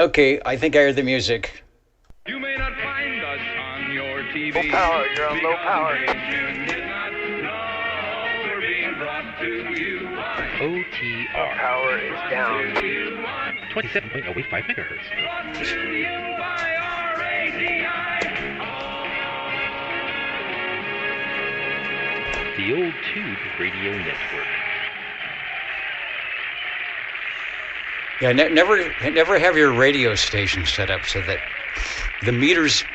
Okay, I think I heard the music. You may not find us on your TV. Low power, you're on low power. OTR. Power is down. 27.085 megahertz. The Old Tube Radio Network. Yeah, never have your radio station set up so that the meters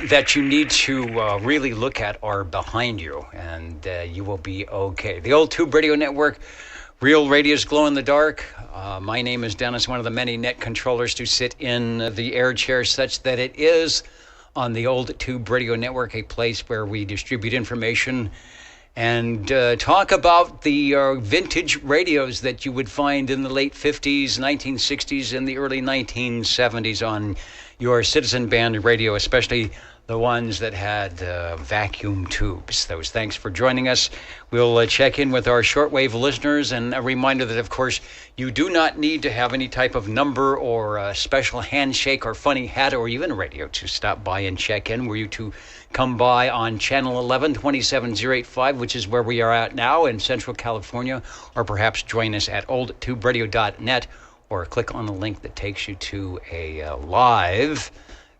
that you need to really look at are behind you, and you will be okay. The Old Tube Radio Network, real radio's glow in the dark. My name is Dennis, one of the many net controllers to sit in the air chair such that it is on the Old Tube Radio Network, a place where we distribute information and talk about the vintage radios that you would find in the late 50s, 1960s, and the early 1970s on your citizen band radio, especially the ones that had vacuum tubes. Those. Thanks for joining us. We'll check in with our shortwave listeners, and a reminder that, of course, you do not need to have any type of number or a special handshake or funny hat or even radio to stop by and check in. Were you to come by on channel 11, 27085, which is where we are at now in Central California, or perhaps join us at oldtuberadio.net or click on the link that takes you to a live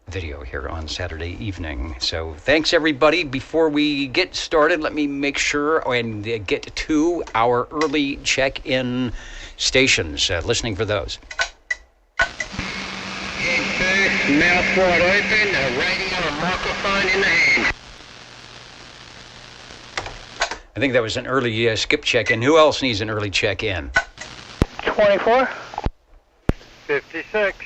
video here on Saturday evening. So thanks, everybody. Before we get started, let me make sure and get to our early check-in stations, listening for those. Mouth wide open, a radio and microphone in the hand. I think that was an early skip check-in. Who else needs an early check-in? 24. 56.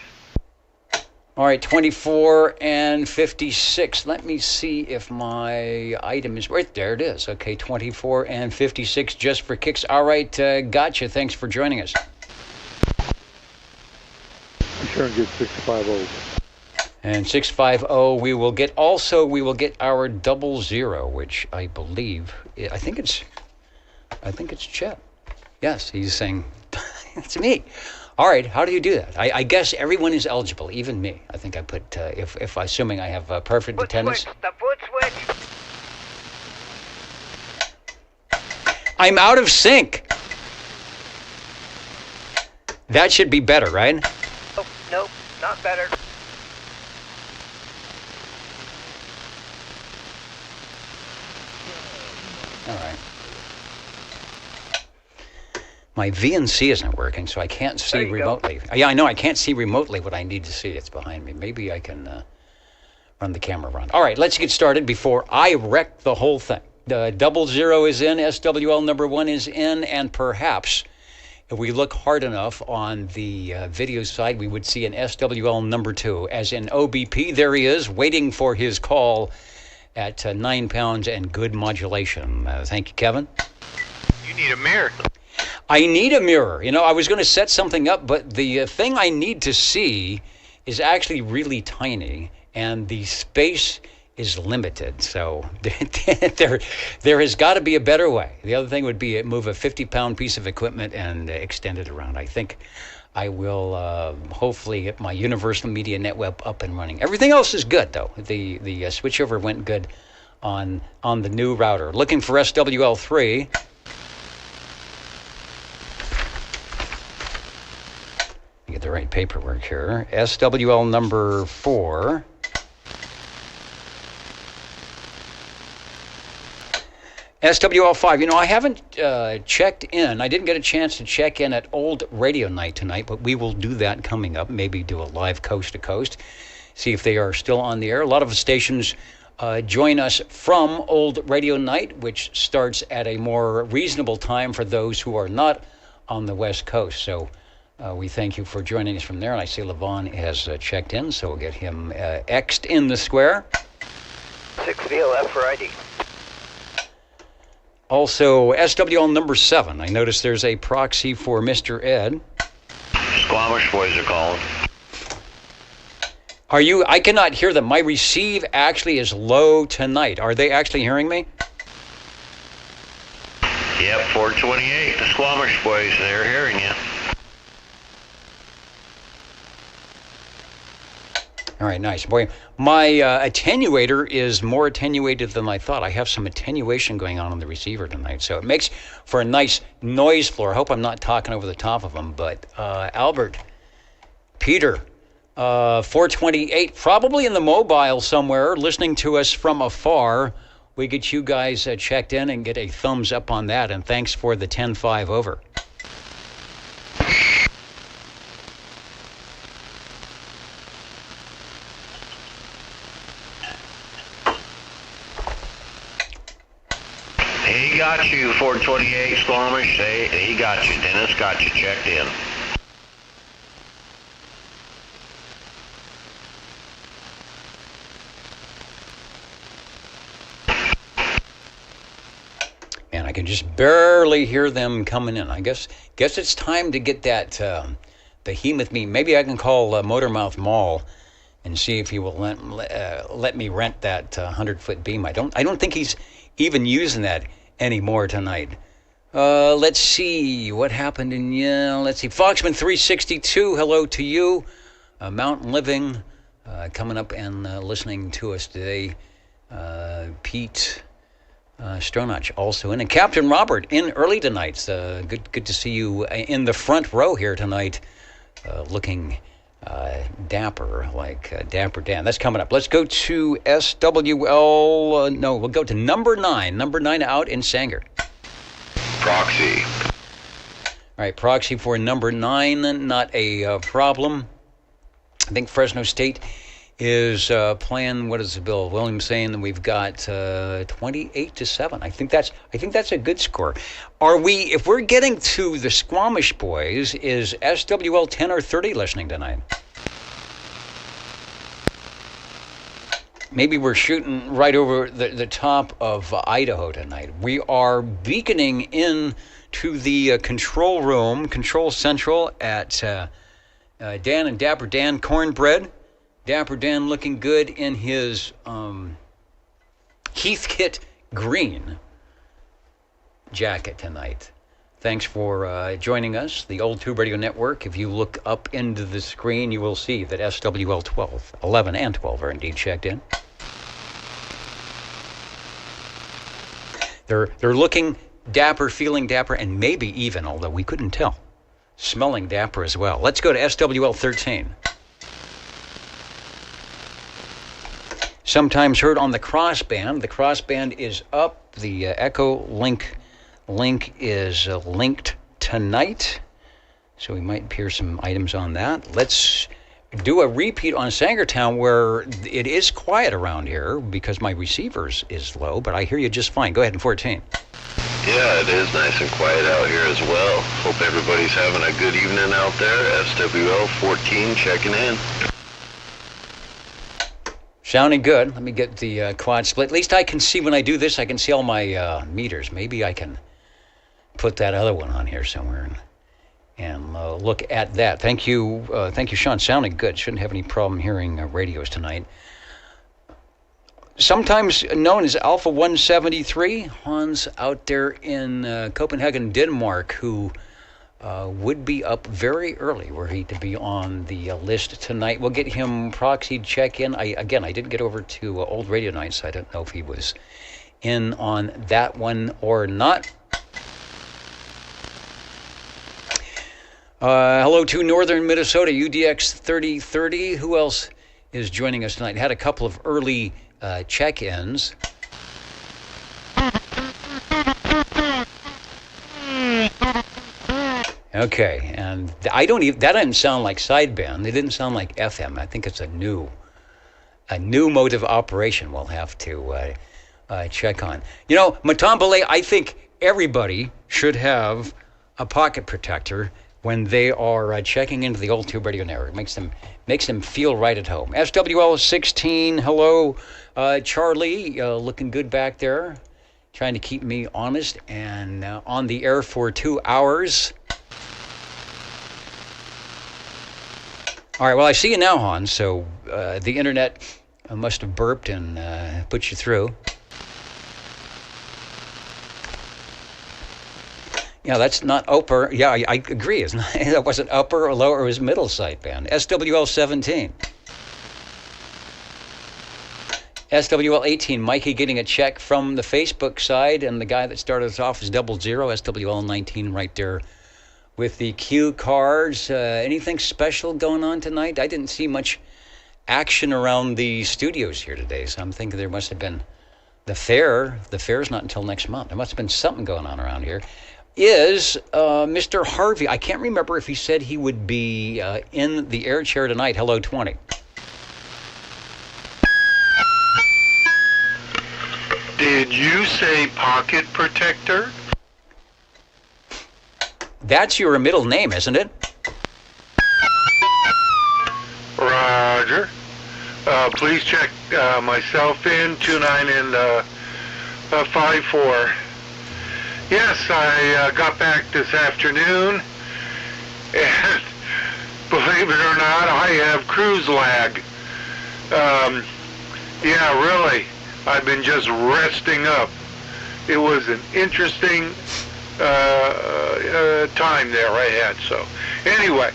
All right, 24 and 56. Let me see if my item is right there. It is. Okay, 24 and 56 just for kicks. All right, gotcha. Thanks for joining us. I'm sure and get 650. And 650, we will get our 00, which I believe, I think it's Chet. Yes, he's saying, it's me. All right, how do you do that? I guess everyone is eligible, even me. I think I put, if assuming I have perfect Foot attendance. switch, the foot switch. I'm out of sync. That should be better, right? Nope, not better. All right. My VNC isn't working, so I can't see remotely. Yeah, I know. I can't see remotely what I need to see. It's behind me. Maybe I can run the camera around. All right, let's get started before I wreck the whole thing. The 00 is in, SWL number 1 is in, and perhaps if we look hard enough on the video side, we would see an SWL number 2. As in OBP, there he is, waiting for his call at 9 pounds and good modulation. Thank you, Kevin. You need a mirror. I need a mirror. You know, I was going to set something up, but the thing I need to see is actually really tiny, and the space is limited. So there has got to be a better way. The other thing would be move a 50-pound piece of equipment and extend it around. I think I will hopefully get my Universal Media Network up and running. Everything else is good, though. The switchover went good on the new router. Looking for SWL3. Get the right paperwork here. SWL number 4. SWL 5. You know, I haven't checked in. I didn't get a chance to check in at Old Radio Night tonight, but we will do that coming up. Maybe do a live coast to coast. See if they are still on the air. A lot of stations join us from Old Radio Night, which starts at a more reasonable time for those who are not on the West Coast. So we thank you for joining us from there. And I see Levon has checked in, so we'll get him X'd in the square. 6 VLF for ID. Also, SWL number 7. I noticed there's a proxy for Mr. Ed. Squamish boys are calling. Are you? I cannot hear them. My receive actually is low tonight. Are they actually hearing me? Yep, 428. The Squamish boys, they're hearing you. All right, nice. Boy, my attenuator is more attenuated than I thought. I have some attenuation going on the receiver tonight, so it makes for a nice noise floor. I hope I'm not talking over the top of them, but Albert, Peter, 428, probably in the mobile somewhere, listening to us from afar. We get you guys checked in and get a thumbs up on that, and thanks for the 10-5 over. He got you, 428 Squamish. He got you. Dennis got you checked in. Man, I can just barely hear them coming in. I guess it's time to get that behemoth me. Maybe I can call Motormouth Mall and see if he will let me rent that 100-foot beam. I don't think he's even using that anymore tonight. Let's see what happened in let's see. Foxman 362, hello to you. Mountain Living coming up and listening to us today. Pete Stronach also in, and Captain Robert in early tonight. Good to see you in the front row here tonight, looking dapper, like Dapper Dan. That's coming up. Let's go to SWL. No, we'll go to number 9. Number 9 out in Sanger. Proxy. All right, proxy for number 9. Not a problem. I think Fresno State is playing. What is the bill? Williams saying that we've got 28-7. I think that's a good score. Are we? If we're getting to the Squamish boys, is SWL 10 or 30 listening tonight? Maybe we're shooting right over the top of Idaho tonight. We are beaconing in to the control room, Control Central at Dan and Dapper Dan Cornbread. Dapper Dan looking good in his Heathkit green jacket tonight. Thanks for joining us, the Old Tube Radio Network. If you look up into the screen, you will see that SWL 12, 11, and 12 are indeed checked in. They're looking dapper, feeling dapper, and maybe even, although we couldn't tell, smelling dapper as well. Let's go to SWL 13. Sometimes heard on the crossband. The crossband is up. The Echolink link is linked tonight. So we might hear some items on that. Let's do a repeat on Sangertown, where it is quiet around here because my receivers is low, but I hear you just fine. Go ahead in 14. Yeah, it is nice and quiet out here as well. Hope everybody's having a good evening out there. SWL 14 checking in. Sounding good. Let me get the quad split. At least I can see when I do this, I can see all my meters. Maybe I can put that other one on here somewhere and look at that. Thank you, Sean. Sounding good. Shouldn't have any problem hearing radios tonight. Sometimes known as Alpha 173, Hans out there in Copenhagen, Denmark, who would be up very early were he to be on the list tonight. We'll get him proxied check-in. I didn't get over to Old Radio Night, so I don't know if he was in on that one or not. Hello to Northern Minnesota, UDX 3030. Who else is joining us tonight? Had a couple of early check-ins. Okay, and that didn't sound like sideband. It didn't sound like FM. I think it's a new mode of operation we'll have to check on. You know, Matambale, I think everybody should have a pocket protector when they are checking into the Old Tube Radio Network. It makes them feel right at home. SWL 16, hello, Charlie, looking good back there, trying to keep me honest and on the air for 2 hours. All right, well, I see you now, Hans, so the internet must have burped and put you through. Yeah, that's not upper. Yeah, I agree. That wasn't upper or lower. It was middle sideband. SWL 17. SWL 18, Mikey getting a check from the Facebook side, and the guy that started us off is 00, SWL 19 right there with the cue cards. Anything special going on tonight? I didn't see much action around the studios here today, so I'm thinking there must have been the fair. The fair's not until next month. There must have been something going on around here. Is Mr. Harvey, I can't remember if he said he would be in the air chair tonight. Hello, 20. Did you say pocket protector? That's your middle name, isn't it? Roger. Please check myself in, 29 and 54. Yes, I got back this afternoon, and believe it or not, I have cruise lag. Yeah, really, I've been just resting up. It was an interesting time there I had, so anyway,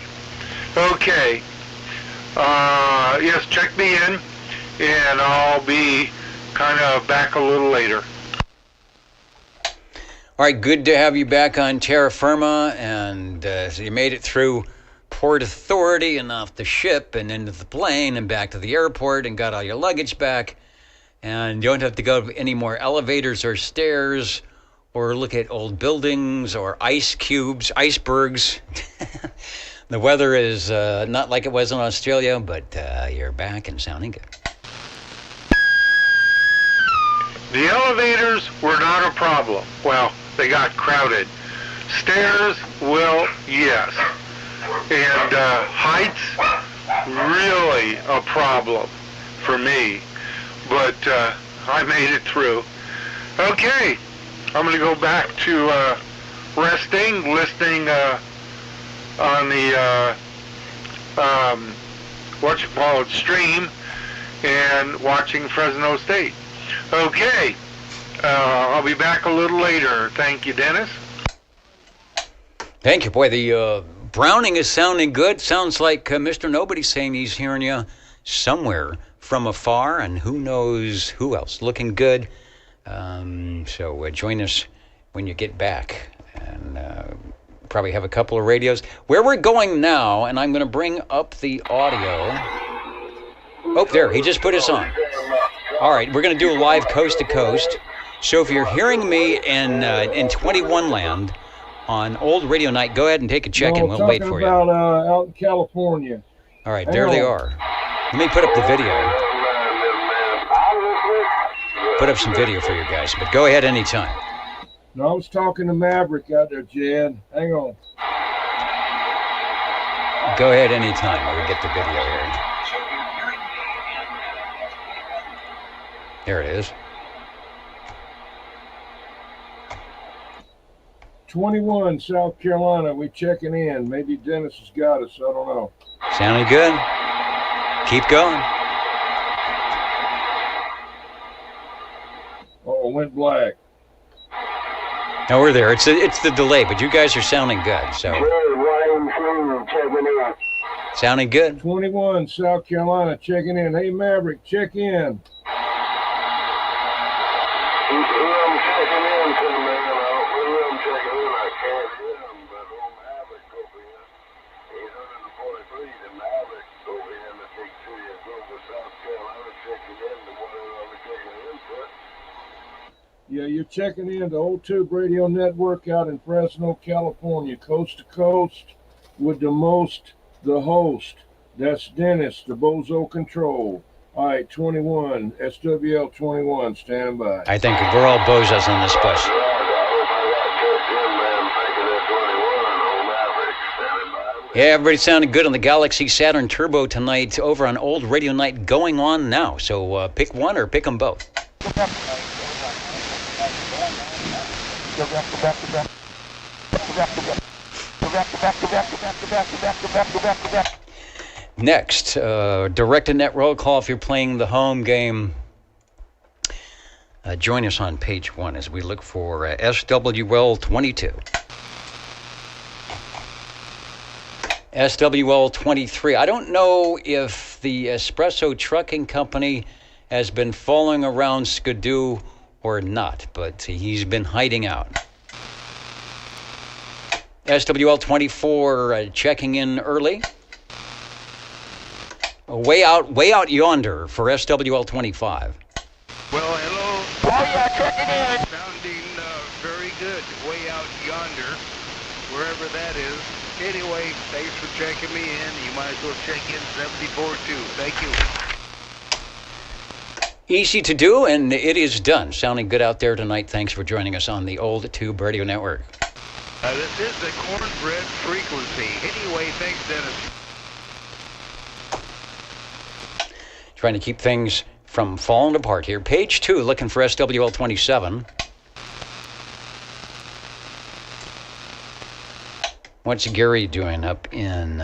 okay. Yes, check me in, and I'll be kind of back a little later. All right, good to have you back on terra firma, and so you made it through Port Authority and off the ship and into the plane and back to the airport and got all your luggage back, and you don't have to go any more elevators or stairs or look at old buildings or ice cubes, icebergs. The weather is not like it was in Australia, but you're back and sounding good. The elevators were not a problem. Well, they got crowded. Stairs, well, yes. And heights, really a problem for me. But I made it through. Okay, I'm going to go back to resting, listening on the stream, and watching Fresno State. Okay, I'll be back a little later. Thank you, Dennis. Thank you. Boy, the Browning is sounding good. Sounds like Mr. Nobody's saying he's hearing you somewhere from afar, and who knows who else. Looking good. So join us when you get back, and probably have a couple of radios. Where we're going now, and I'm going to bring up the audio. Oh, there, he just put us on. All right, we're going to do a live coast to coast. So if you're hearing me in 21 land on Old Radio Night, go ahead and take a check, and we'll wait for you. About out in California. All right, there they are. Let me put up the video. Put up some video for you guys, but go ahead anytime. No, I was talking to Maverick out there, Jed. Hang on. Go ahead anytime. We'll get the video here. There it is. 21, South Carolina. We checking in. Maybe Dennis has got us. I don't know. Sounding good. Keep going. Oh, went black. No, we're there. It's the delay, but you guys are sounding good. So sounding good. 21, South Carolina, checking in. Hey, Maverick, check in. Yeah, you're checking in the Old Tube Radio Network out in Fresno, California, coast to coast with the host. That's Dennis, the Bozo Control. All right, 21, SWL 21, stand by. I think we're all bozos on this bus. Yeah, everybody sounded good on the Galaxy Saturn Turbo tonight over on Old Radio Night, going on now. So pick one or pick them both. Next, direct-to-net roll call if you're playing the home game. Join us on page 1 as we look for SWL 22. SWL 23. I don't know if the Espresso Trucking Company has been following around Skidoo or not, but he's been hiding out. SWL 24 checking in early. Way out yonder for SWL 25. Well, hello. Oh, yeah, checking in. Sounding very good. Way out yonder, wherever that is. Anyway, thanks for checking me in. You might as well check in 74 too. Thank you. Easy to do, and it is done. Sounding good out there tonight. Thanks for joining us on the Old Tube Radio Network. This is the cornbread frequency. Anyway, thanks, Dennis. Trying to keep things from falling apart here. Page 2, looking for SWL 27. What's Gary doing up in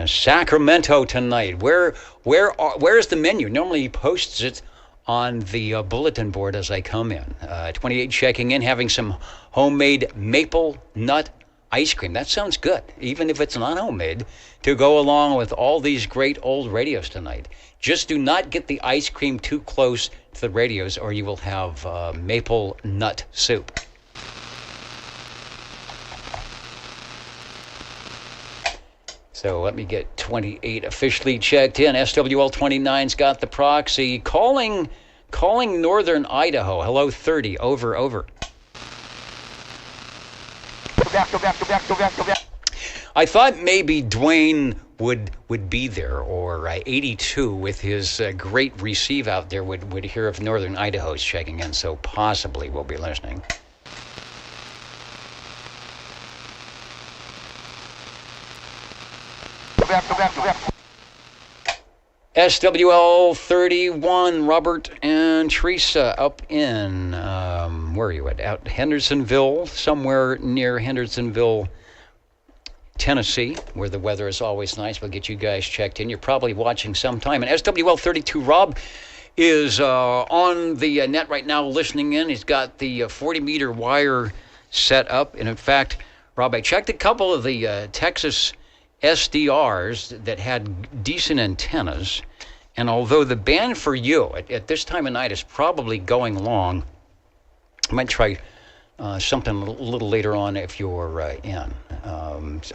Sacramento tonight? Where's the menu? Normally he posts it on the bulletin board as I come in. 28 checking in, having some homemade maple nut ice cream. That sounds good, even if it's not homemade, to go along with all these great old radios tonight. Just do not get the ice cream too close to the radios, or you will have maple nut soup. So let me get 28 officially checked in. SWL 29's got the proxy. Calling northern Idaho. Hello, 30. Over. Go back. I thought maybe Dwayne would be there, or 82 with his great receive out there would hear if northern Idaho's checking in, so possibly we'll be listening. Go back. SWL 31, Robert and Teresa up in, where are you at? Out Hendersonville, somewhere near Hendersonville, Tennessee, where the weather is always nice. We'll get you guys checked in. You're probably watching sometime. And SWL 32, Rob is on the net right now listening in. He's got the 40-meter wire set up. And in fact, Rob, I checked a couple of the Texas SDRs that had decent antennas, and although the band for you at this time of night is probably going long, I might try something a little later on if you're in.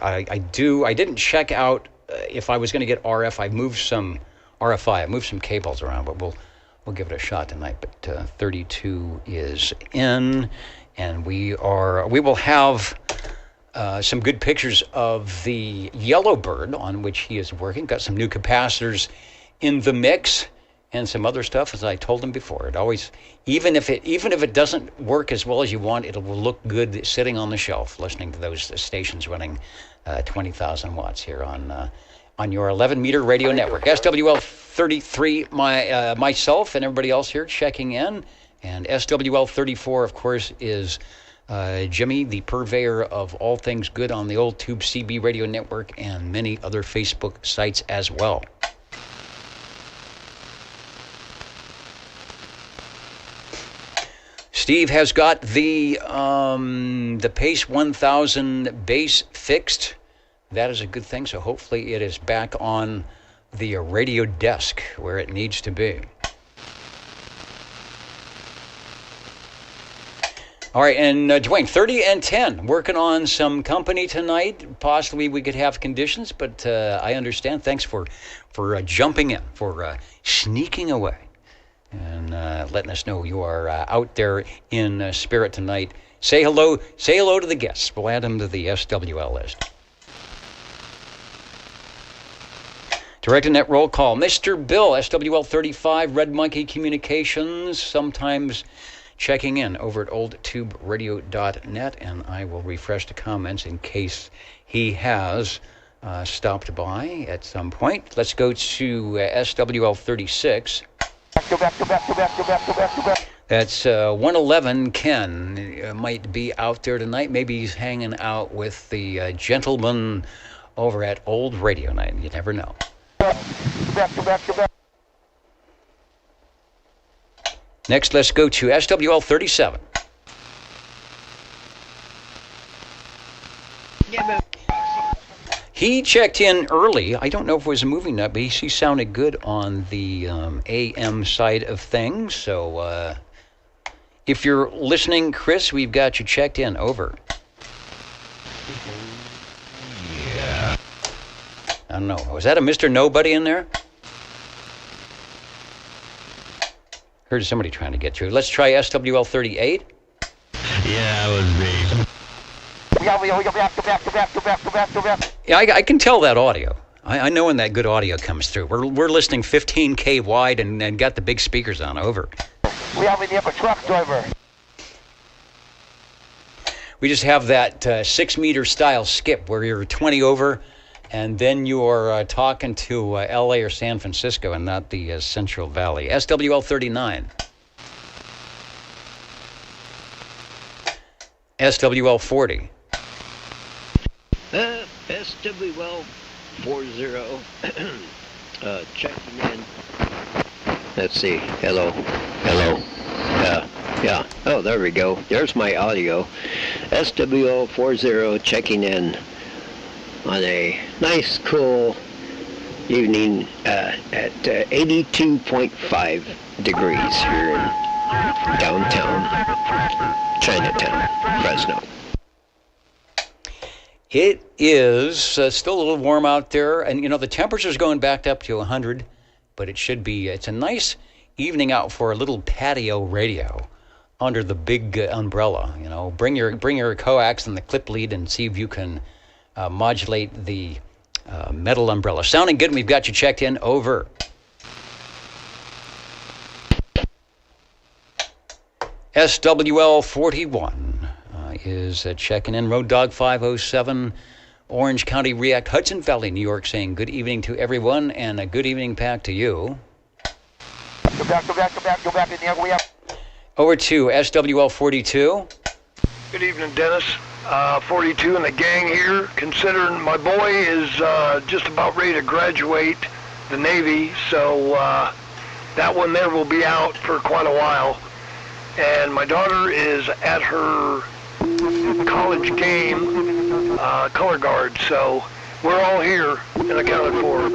I didn't check out if I was going to get RF. I moved some RFI. I moved some cables around, but we'll give it a shot tonight. But 32 is in, and we will have some good pictures of the Yellowbird on which he is working. Got some new capacitors in the mix and some other stuff, as I told him before. It always, even if it doesn't work as well as you want, it will look good sitting on the shelf, listening to those stations running 20,000 watts here on your 11-meter radio network. SWL 33, myself and everybody else here checking in, and SWL 34, of course, is Jimmy, the purveyor of all things good on the Old Tube CB radio network and many other Facebook sites as well. Steve has got the Pace 1000 base fixed. That is a good thing, so hopefully it is back on the radio desk where it needs to be. All right, and Dwayne, 30 and 10, working on some company tonight. Possibly we could have conditions, but I understand. Thanks for jumping in, for sneaking away, and letting us know you are out there in spirit tonight. Say hello to the guests. We'll add them to the SWL list. Direct net roll call. Mr. Bill, SWL 35, Red Monkey Communications, sometimes checking in over at oldtuberadio.net, and I will refresh the comments in case he has stopped by at some point. Let's go to SWL 36. Go back. That's 111 Ken might be out there tonight. Maybe he's hanging out with the gentleman over at Old Radio Night. You never know. Go back. Next, let's go to SWL 37. He checked in early. I don't know if it was a movie nut, but he sounded good on the AM side of things. So if you're listening, Chris, we've got you checked in. Over. Yeah. I don't know. Was that a Mr. Nobody in there? Heard somebody trying to get through. Let's try SWL 38. Yeah, it was me. Yeah, I can tell that audio. I know when that good audio comes through. We're listening 15K wide and got the big speakers on. Over. We have a truck driver. We just have that 6-meter style skip where you're 20 over, and then you're talking to LA or San Francisco and not the Central Valley. SWL 39. SWL 40. SWL 40. Checking in. Let's see. Hello. Yeah. Oh, there we go. There's my audio. SWL 40 checking in on a nice, cool evening at 82.5 degrees here in downtown Chinatown, Fresno. It is still a little warm out there, and the temperature's going back up to 100, but it's a nice evening out for a little patio radio under the big umbrella. Bring your coax and the clip lead and see if you can modulate the metal umbrella. Sounding good. We've got you checked in. Over. SWL 41 is checking in. Road Dog 507, Orange County React, Hudson Valley, New York, saying good evening to everyone and a good evening back to you. Go back in there. We have. Over to SWL 42. Good evening, Dennis. 42 and the gang here. Considering my boy is just about ready to graduate the Navy, so that one there will be out for quite a while. And my daughter is at her college game, color guard, so we're all here and accounted for.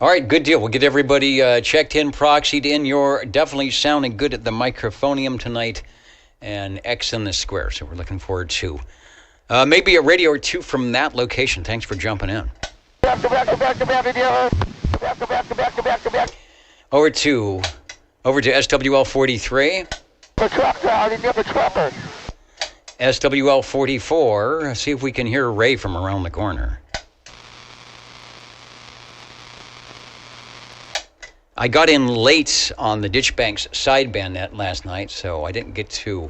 All right, good deal. We'll get everybody checked in, proxied in. You're definitely sounding good at the microphonium tonight, and X in the square. So we're looking forward to maybe a radio or two from that location. Thanks for jumping in. Over to SWL 43. SWL 44. See if we can hear Ray from around the corner. I got in late on the Ditchbanks sideband net last night, so I didn't get to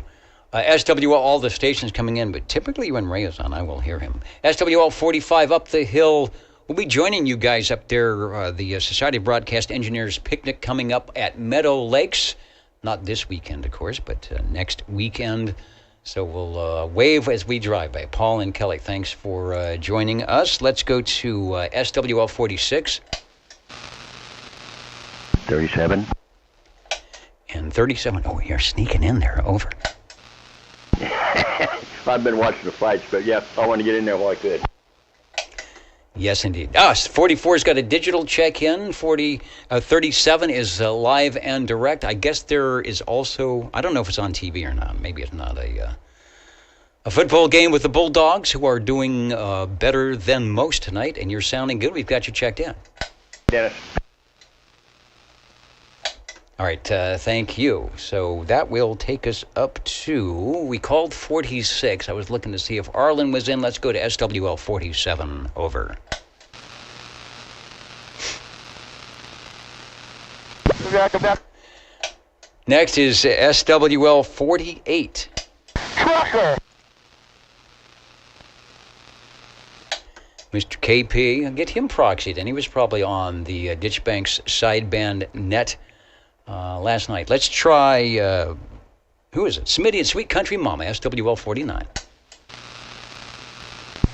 SWL, all the stations coming in, but typically when Ray is on, I will hear him. SWL 45 up the hill. We'll be joining you guys up there, the Society of Broadcast Engineers picnic coming up at Meadow Lakes. Not this weekend, of course, but next weekend. So we'll wave as we drive by. Paul and Kelly, thanks for joining us. Let's go to SWL 46. 37. And 37. Oh, you're sneaking in there. Over. I've been watching the fights, but yeah, I want to get in there while I could. Yes, indeed. 44's got a digital check-in. 37 is live and direct. I guess there is also, I don't know if it's on TV or not. Maybe it's not a football game with the Bulldogs, who are doing better than most tonight, and you're sounding good. We've got you checked in. Dennis. All right, thank you. So that will take us up to, we called 46. I was looking to see if Arlen was in. Let's go to SWL 47. Over. Next is SWL 48. Trucker. Mr. KP, get him proxied, and he was probably on the Ditchbanks sideband net last night. Let's try, who is it? Smitty and Sweet Country Mama, SWL 49.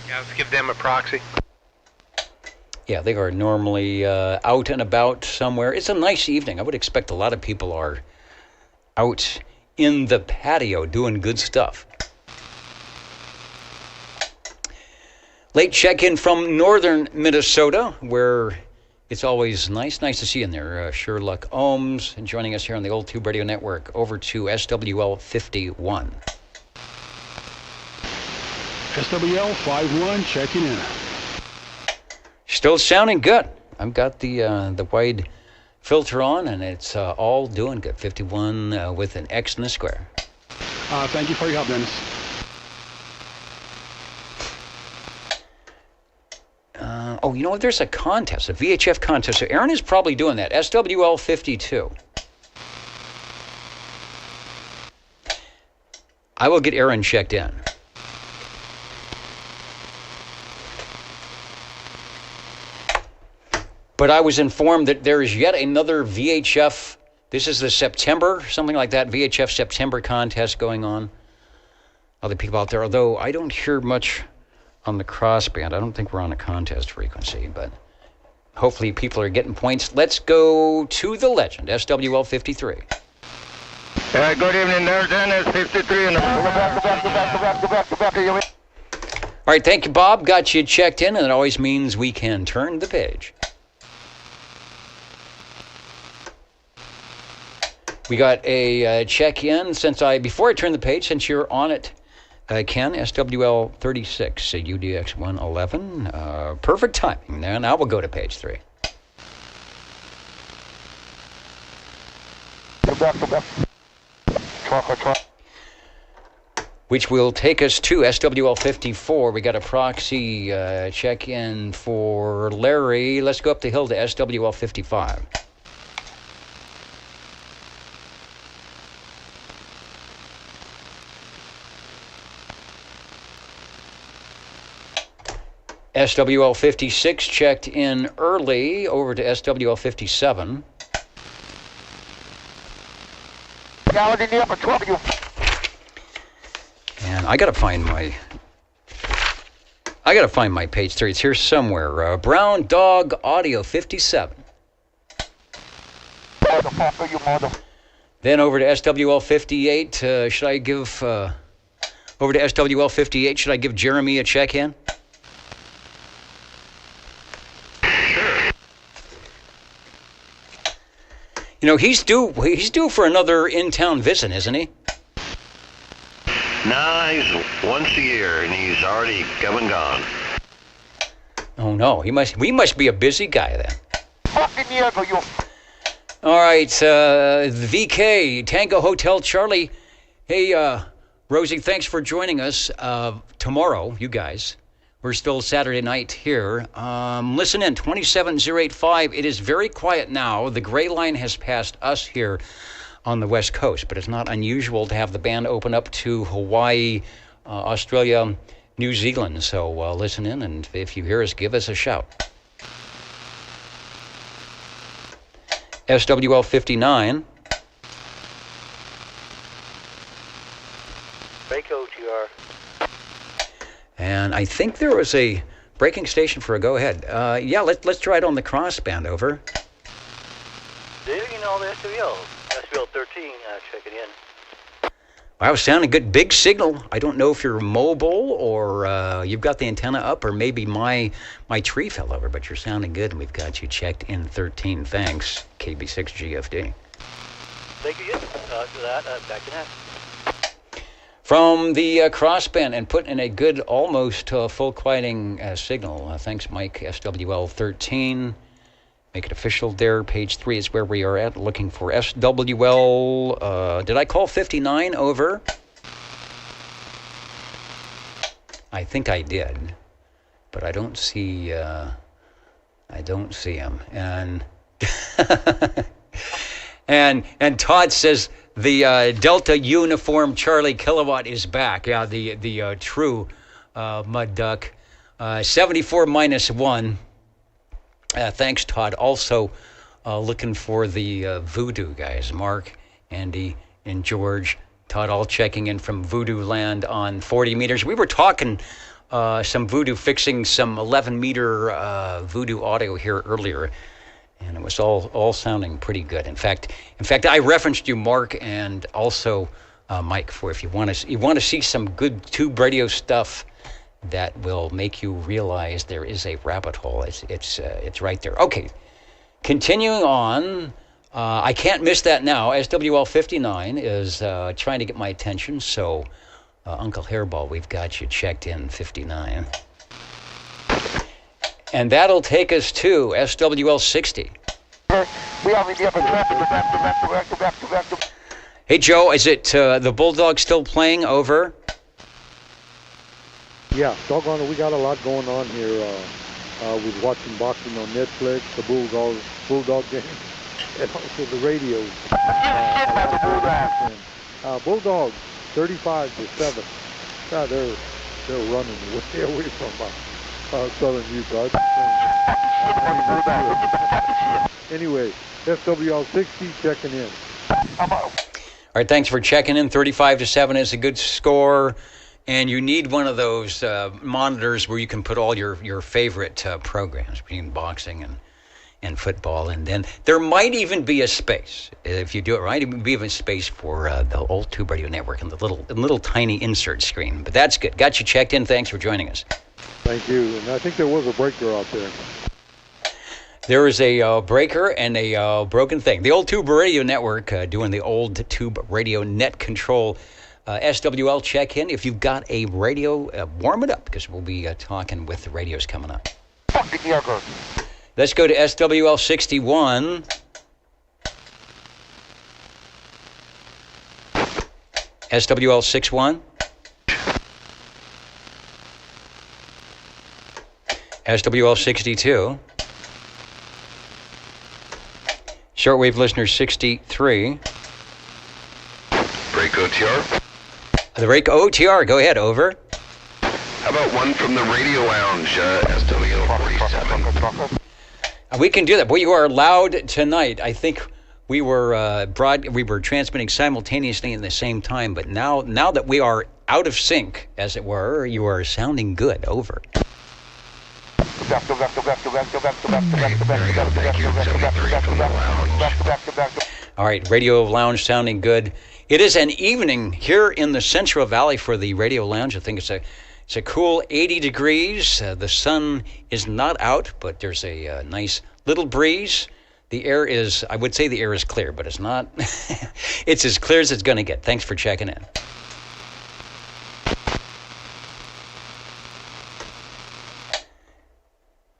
Yeah, let's give them a proxy. Yeah, they are normally out and about somewhere. It's a nice evening. I would expect a lot of people are out in the patio doing good stuff. Late check-in from northern Minnesota, where it's always nice to see you in there. Sherlock Ohms joining us here on the Old Tube Radio Network. Over to SWL 51. SWL 51 checking in. Still sounding good. I've got the wide filter on, and it's all doing good. 51 with an X in the square. Thank you for your help, Dennis. Oh, you know what? There's a contest, a VHF contest. So Aaron is probably doing that. SWL 52. I will get Aaron checked in. But I was informed that there is yet another VHF. This is the September, something like that, VHF September contest going on. Other people out there, although I don't hear much on the crossband. I don't think we're on a contest frequency, but hopefully people are getting points. Let's go to the legend, SWL 53. Good evening there, Dennis, 53. And All right, thank you, Bob. Got you checked in, and it always means we can turn the page. We got a check-in before I turn the page, since you're on it, Ken, SWL 36, UDX 111. Perfect timing. Now we'll go to page 3. Which will take us to SWL 54. We got a proxy check-in for Larry. Let's go up the hill to SWL 55. SWL 56 checked in early over to SWL 57. And I gotta find my page 3. It's here somewhere. Brown Dog Audio 57. Then over to SWL 58. Should I give over to SWL 58? Should I give Jeremy a check-in? You know, he's due for another in-town visit, isn't he? Nah, he's once a year, and he's already come and gone. Oh no, we must be a busy guy then. All right, VK Tango Hotel Charlie. Hey, Rosie, thanks for joining us. Tomorrow, you guys. We're still Saturday night here. Listen in, 27085. It is very quiet now. The gray line has passed us here on the West Coast, but it's not unusual to have the band open up to Hawaii, Australia, New Zealand. So listen in, and if you hear us, give us a shout. SWL 59. Baco TR. And I think there was a breaking station for a go-ahead. Yeah, let's try it on the crossband. Over. David, you know the SWL 13 checking in. Wow, sounding good. Big signal. I don't know if you're mobile or you've got the antenna up, or maybe my tree fell over, but you're sounding good, and we've got you checked in 13. Thanks, KB6GFD. Thank you, yes. For that, back in that. From the crossband and put in a good, almost full quieting signal. Thanks, Mike. SWL 13. Make it official there. Page 3 is where we are at. Looking for SWL. Did I call 59? Over. I think I did, but I don't see him. And Todd says the Delta Uniform Charlie Kilowatt is back. Yeah, the true mud duck. 74 minus 1. Thanks, Todd. Also looking for the Voodoo guys, Mark, Andy, and George. Todd all checking in from Voodoo Land on 40 meters. We were talking some Voodoo, fixing some 11-meter Voodoo audio here earlier, and it was all sounding pretty good. In fact, I referenced you, Mark, and also Mike, for if you want to see some good tube radio stuff that will make you realize there is a rabbit hole. It's right there. Okay, continuing on. I can't miss that now. SWL 59 is trying to get my attention, so Uncle Hairball, we've got you checked in 59. And that'll take us to SWL 60. Hey, Joe, is it the Bulldog still playing? Over? Yeah, doggone it, we got a lot going on here. With watching boxing on Netflix, the Bulldog game, and also the radio. Bulldogs, 35-7. God, they're running way away from Southern Utah. Anyway, SWL 60 checking in. All right, thanks for checking in. 35-7 is a good score. And you need one of those monitors where you can put all your favorite programs, between boxing and football. And then there might even be a space, if you do it right, it would be even a space for the old Tube Radio Network and the little tiny insert screen. But that's good. Got you checked in. Thanks for joining us. Thank you. And I think there was a breaker out there. There is a breaker and a broken thing. The old Tube Radio Network doing the old Tube Radio Net Control SWL check-in. If you've got a radio, warm it up, because we'll be talking with the radios coming up. Let's go to SWL 61. SWL 61. SWL 62. Shortwave listener 63. Break OTR. The Rake OTR, go ahead, over. How about one from the Radio Lounge, SW47? We can do that. Well, you are loud tonight. I think we were transmitting simultaneously in the same time, but now that we are out of sync, as it were, you are sounding good. Over. All right, Radio Lounge sounding good. It is an evening here in the Central Valley for the Radio Lounge. I think it's a cool 80 degrees. The sun is not out, but there's a nice little breeze. The air is, I would say the air is clear, but it's not. It's as clear as it's going to get. Thanks for checking in.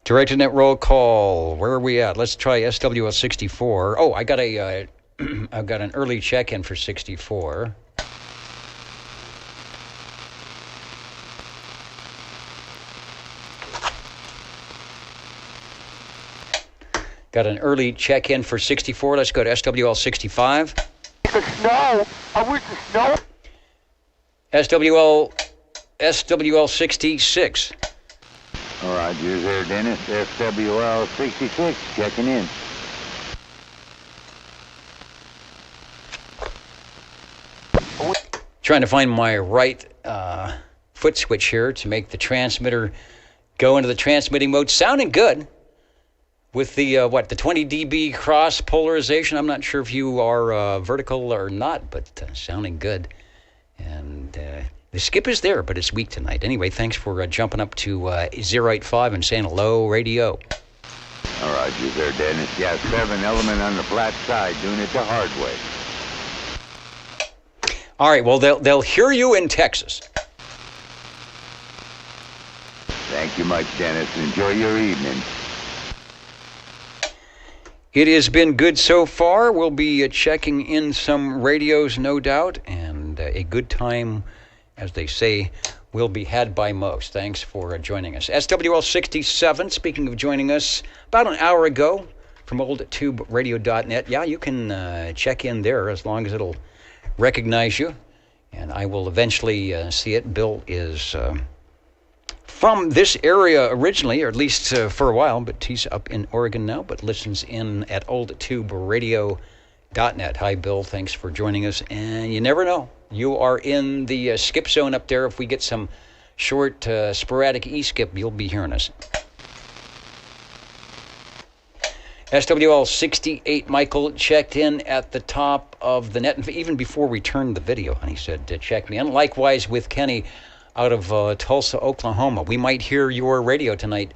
Directed net roll call. Where are we at? Let's try SWL 64. Oh, I got I've got an early check-in for 64. Got an early check-in for 64. Let's go to SWL 65. The snow. I wish the snow. SWL 66. All right, you're there, Dennis. SWL 66 checking in. Trying to find my right foot switch here to make the transmitter go into the transmitting mode. Sounding good with the the 20 dB cross polarization. I'm not sure if you are vertical or not, but sounding good. And the skip is there, but it's weak tonight. Anyway, thanks for jumping up to 085 and saying hello, radio. All right, you're there, Dennis. Yeah, 7 element on the flat side, doing it the hard way. All right, well, they'll hear you in Texas. Thank you much, Dennis. Enjoy your evening. It has been good so far. We'll be checking in some radios, no doubt, and a good time, as they say, will be had by most. Thanks for joining us. SWL 67, speaking of joining us, about an hour ago from oldtuberadio.net. Yeah, you can check in there as long as it'll recognize you, and I will eventually see it. Bill is from this area originally, or at least for a while, but he's up in Oregon now, but listens in at oldtuberadio.net. Hi, Bill. Thanks for joining us. And you never know. You are in the skip zone up there. If we get some short, sporadic e-skip, you'll be hearing us. SWL 68, Michael checked in at the top of the net, even before we turned the video, and he said, check me in. Likewise with Kenny, out of Tulsa, Oklahoma. We might hear your radio tonight,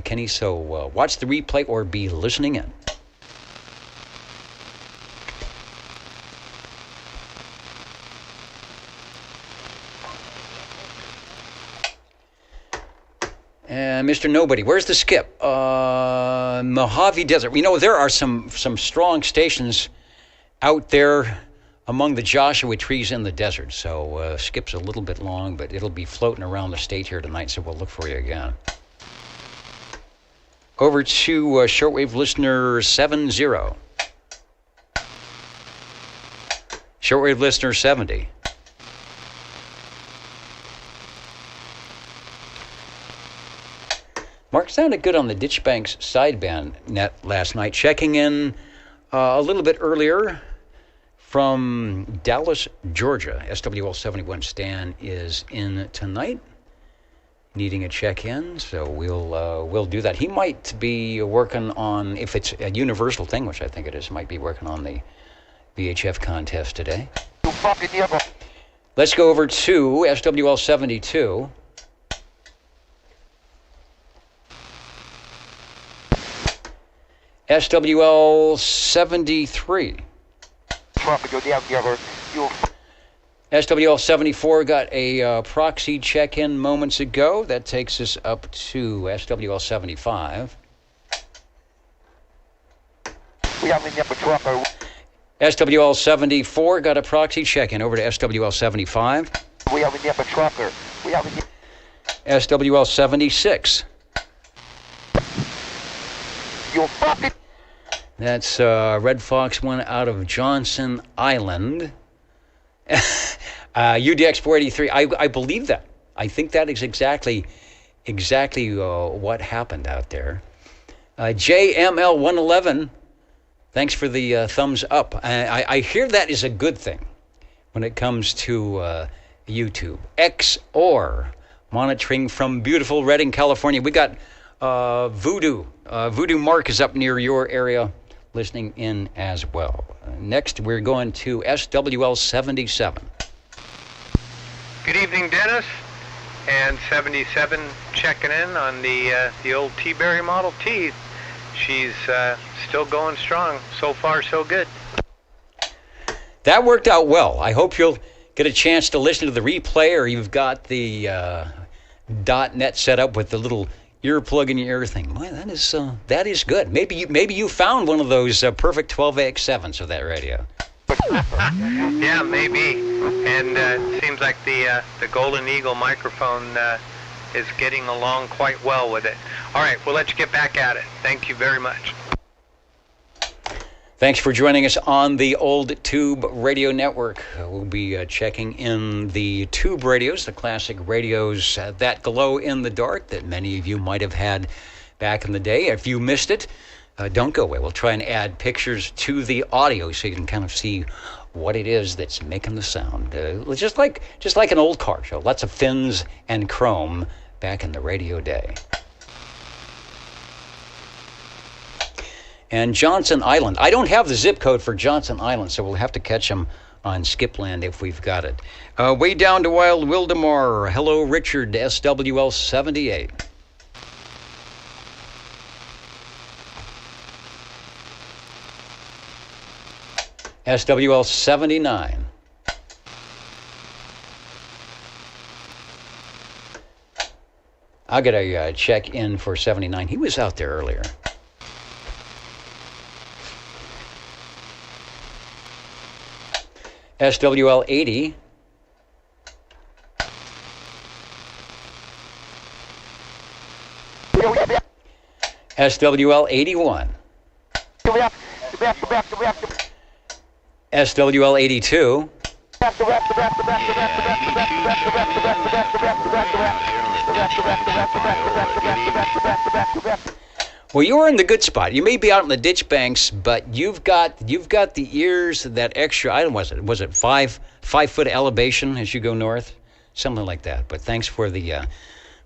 Kenny, so watch the replay or be listening in. Mr. Nobody, where's the skip? Mojave Desert. We know there are some strong stations out there among the Joshua trees in the desert. So skip's a little bit long, but it'll be floating around the state here tonight, so we'll look for you again. Over to shortwave listener 70. Shortwave listener 70. Mark sounded good on the Ditchbanks sideband net last night. Checking in a little bit earlier from Dallas, Georgia. SWL 71 Stan is in tonight, needing a check-in, so we'll do that. He might be working on, if it's a universal thing, which I think it is, might be working on the VHF contest today. Let's go over to SWL 72. SWL 73. SWL 74 got a proxy check-in moments ago. That takes us up to SWL 75. SWL 74 got a proxy check-in over to SWL 75. SWL 76. That's Red Fox 1 out of Johnson Island. UDX 483. I believe that. I think that is exactly what happened out there. JML 111. Thanks for the thumbs up. I hear that is a good thing when it comes to YouTube. XOR monitoring from beautiful Redding, California. We got Voodoo. Voodoo Mark is up near your area, listening in as well. Next, we're going to SWL 77. Good evening, Dennis. And 77 checking in on the old T-Berry Model T. She's still going strong. So far, so good. That worked out well. I hope you'll get a chance to listen to the replay, or you've got the .net set up with the little earplug in your ear thing. Boy, that is good. Maybe you found one of those perfect 12AX7s of that radio. Yeah, maybe. And it seems like the Golden Eagle microphone is getting along quite well with it. All right, well, let's get back at it. Thank you very much. Thanks for joining us on the Old Tube Radio Network. We'll be checking in the tube radios, the classic radios that glow in the dark that many of you might have had back in the day. If you missed it, don't go away. We'll try and add pictures to the audio so you can kind of see what it is that's making the sound. Just like an old car show. Lots of fins and chrome back in the radio day. And Johnson Island. I don't have the zip code for Johnson Island, so we'll have to catch them on Skipland if we've got it. Way down to Wild Wildemar. Hello, Richard, SWL 78. SWL 79. I'll get a check in for 79. He was out there earlier. SWL 80. SWL 81. SWL 82. Well, you're in the good spot. You may be out in the ditch banks, but you've got the ears, that extra. I don't know, was it 5 foot elevation as you go north, something like that. But thanks for the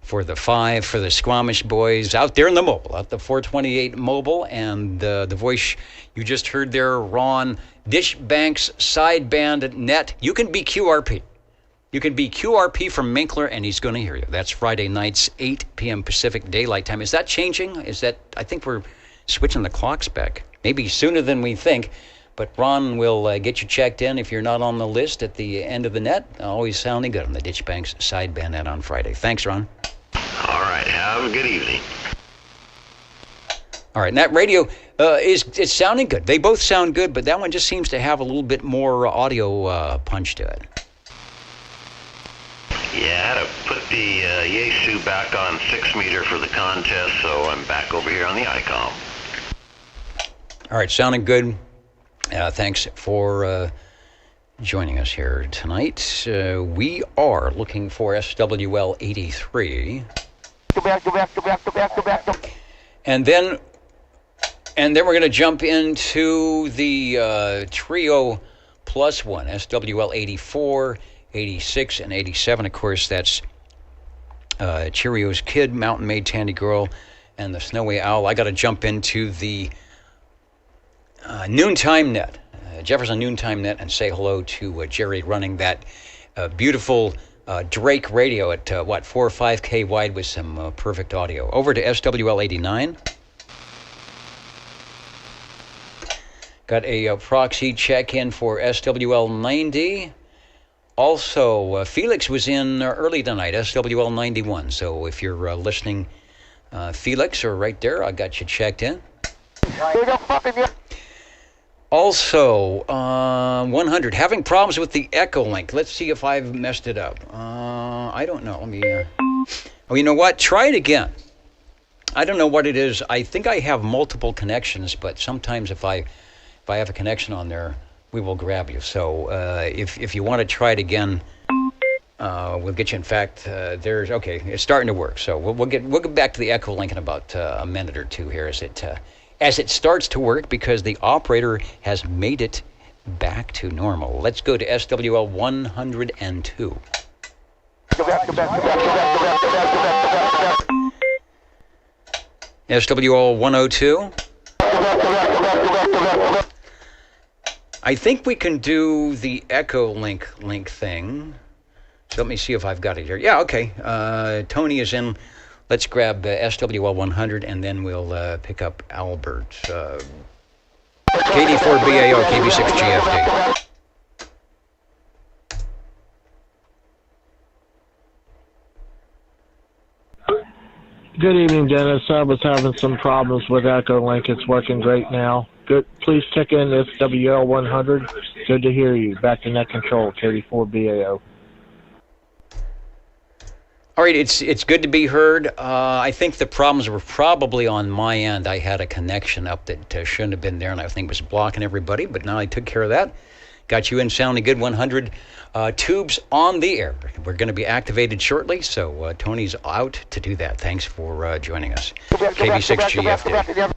5 for the Squamish boys out there in the mobile, out the 428 mobile, and the voice you just heard there, Ron, Ditch Banks sideband net. You can be QRP. You can be QRP from Minkler, and he's going to hear you. That's Friday nights, 8 p.m. Pacific Daylight Time. Is that changing? I think we're switching the clocks back. Maybe sooner than we think. But Ron will get you checked in if you're not on the list at the end of the net. Always sounding good on the Ditch Banks sideband net on Friday. Thanks, Ron. All right, have a good evening. All right, and that radio it's sounding good. They both sound good, but that one just seems to have a little bit more audio punch to it. Yeah, I had to put the Yaesu back on 6 meter for the contest, so I'm back over here on the ICOM. All right, sounding good. Thanks for joining us here tonight. We are looking for SWL 83. Go back. And then we're going to jump into the Trio Plus One, SWL 84, 86, and 87. Of course, that's Cheerios Kid, Mountain Maid, Tandy Girl, and the Snowy Owl. I got to jump into the Noontime Net, Jefferson Noontime Net, and say hello to Jerry running that beautiful Drake radio at 4 or 5K wide with some perfect audio. Over to SWL 89. Got a proxy check-in for SWL 90. Also, Felix was in early tonight, SWL 91. So if you're listening, Felix, or right there, I got you checked in. Also, 100, having problems with the Echolink. Let's see if I've messed it up. I don't know. Let me. Oh, you know what? Try it again. I don't know what it is. I think I have multiple connections, but sometimes if I have a connection on there, we will grab you. So if you want to try it again, we'll get you. In fact, okay. It's starting to work. So we'll get back to the Echolink in about a minute or two here as it starts to work, because the operator has made it back to normal. Let's go to SWL 102. SWL 102. I think we can do the Echolink thing. So let me see if I've got it here. Yeah, okay. Tony is in. Let's grab SWL 100, and then we'll pick up Albert. KD4BAO, KB6GFD. Good evening, Dennis. I was having some problems with Echolink. It's working great now. Good. Please check in SWL 100. Good to hear you. Back to net control, KD4BAO. All right, it's good to be heard. I think the problems were probably on my end. I had a connection up that shouldn't have been there, and I think was blocking everybody, but now I took care of that. Got you in sounding good. 100 tubes on the air. We're going to be activated shortly, so Tony's out to do that. Thanks for joining us. KB6GFD.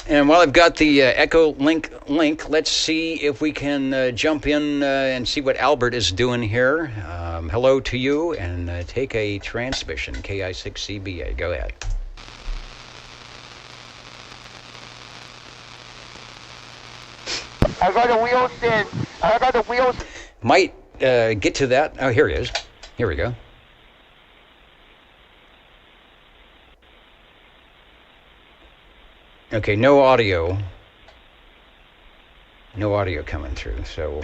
And while I've got the Echolink link, let's see if we can jump in and see what Albert is doing here. Hello to you, and take a transmission, KI6CBA. Go ahead. I got the wheels in. I got the wheels. Might get to that. Oh, here he is. Here we go. Okay, no audio. No audio coming through, so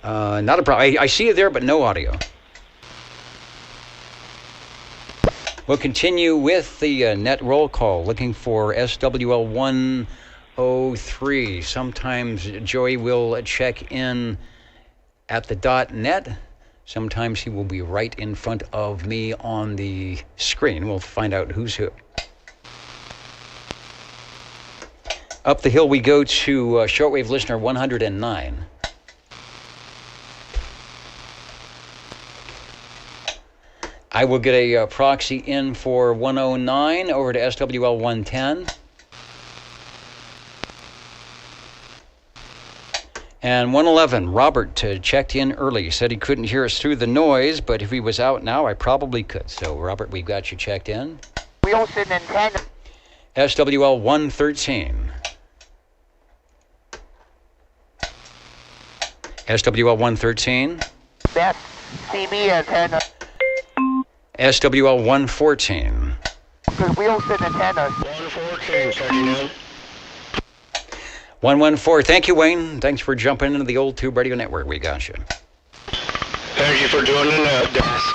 not a problem. I see you there, but no audio. We'll continue with the net roll call, looking for SWL 103. Sometimes Joey will check in at the .net. Sometimes he will be right in front of me on the screen. We'll find out who's who. Up the hill we go to shortwave listener 109. I will get a proxy in for 109 over to SWL 110. And 111, Robert checked in early. Said he couldn't hear us through the noise, but if he was out now, I probably could. So, Robert, we've got you checked in. We all sit in tandem. SWL 113. SWL 113. That's CB antenna. SWL 114. Good Wheelson antenna. 114, checking in. 114. Thank you, Wayne. Thanks for jumping into the Old Tube Radio Network. We got you. Thank you for doing the net, Dennis.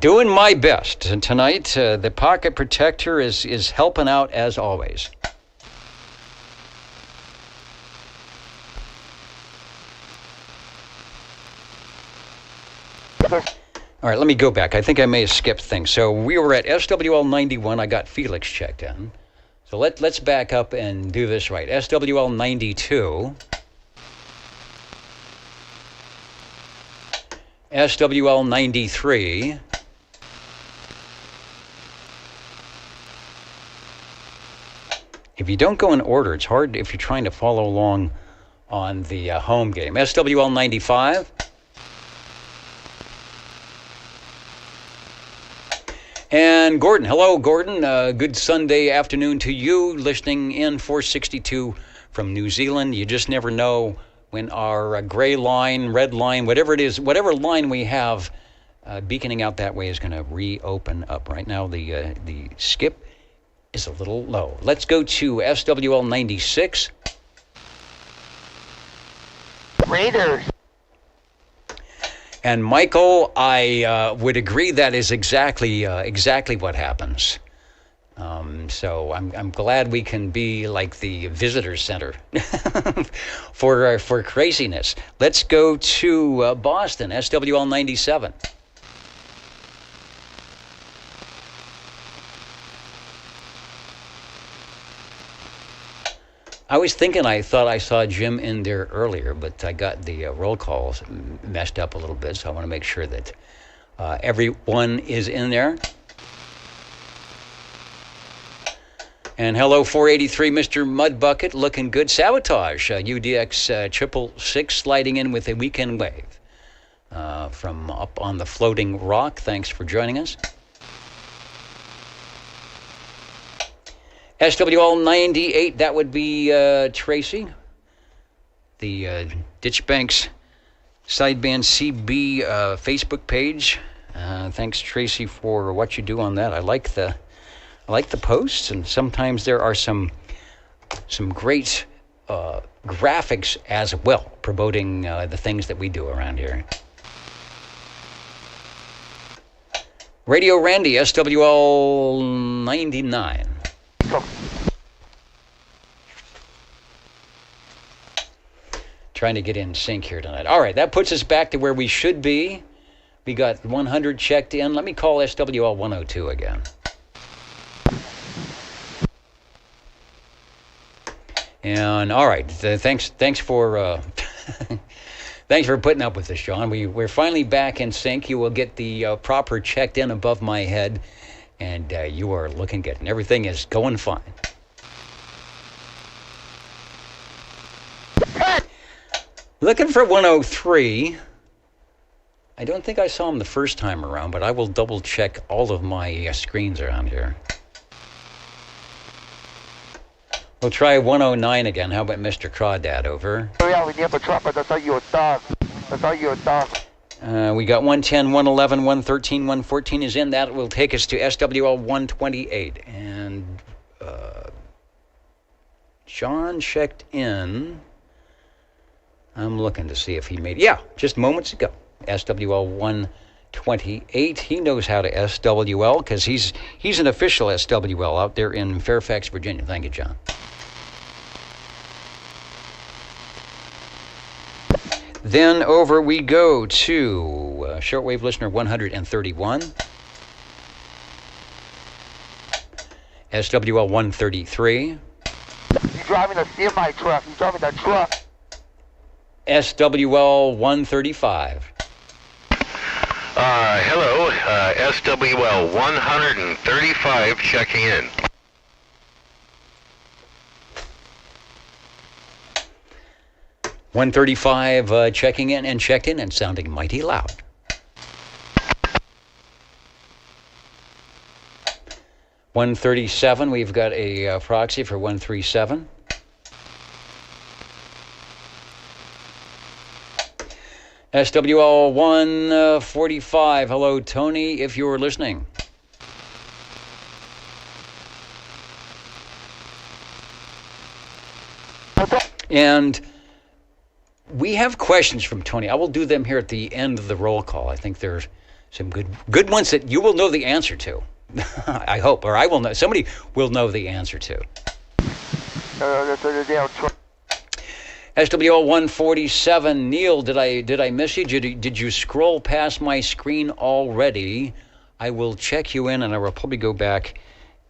Doing my best tonight. The Pocket Protector is helping out as always. All right, let me go back. I think I may have skipped things. So we were at SWL 91. I got Felix checked in. So let's back up and do this right. SWL 92. SWL 93. If you don't go in order, it's hard if you're trying to follow along on the home game. SWL 95. And Gordon. Hello, Gordon. Good Sunday afternoon to you, listening in 462 from New Zealand. You just never know when our gray line, red line, whatever it is, whatever line we have beaconing out that way is going to reopen up. Right now, the skip is a little low. Let's go to SWL 96. Raiders. And Michael, I would agree that is exactly what happens. So I'm glad we can be like the visitor center for craziness. Let's go to Boston, SWL 97. I was thinking I thought I saw Jim in there earlier, but I got the roll calls messed up a little bit, so I want to make sure that everyone is in there. And hello, 483, Mr. Mudbucket, looking good. Sabotage, UDX 666, sliding in with a weekend wave from up on the floating rock. Thanks for joining us. SWL 98, that would be Tracy. The Ditchbanks Sideband CB Facebook page. Thanks, Tracy, for what you do on that. I like the posts, and sometimes there are some great graphics as well, promoting the things that we do around here. Radio Randy, SWL 99. Trying to get in sync here tonight. All right, that puts us back to where we should be. We got 100 checked in. Let me call SWL 102 again. And all right, thanks for thanks for putting up with this, John. We're finally back in sync. You will get the proper checked in above my head, and you are looking good, and everything is going fine. Looking for 103. I don't think I saw him the first time around, but I will double check all of my screens around here. We'll try 109 again. How about Mr. Crawdad? Over. We have a trumpet. That's how you dog. That's how you dog. We got 110, 111, 113, 114 is in. That will take us to SWL 128. And John checked in. I'm looking to see if he made it. Yeah, just moments ago. SWL 128. He knows how to SWL because he's an official SWL out there in Fairfax, Virginia. Thank you, John. Then over we go to shortwave listener 131. SWL 133. You're driving a semi truck. You're driving a truck. SWL 135. Hello, SWL 135 checking in. $135 checking in and checked in and sounding mighty loud. $137, we've got a proxy for 137. SWL 145. Hello, Tony, if you're listening. And we have questions from Tony. I will do them here at the end of the roll call. I think there's some good ones that you will know the answer to. I hope, or I will know. Somebody will know the answer to. SWL 147. Neil, did I miss you? Did you scroll past my screen already? I will check you in, and I will probably go back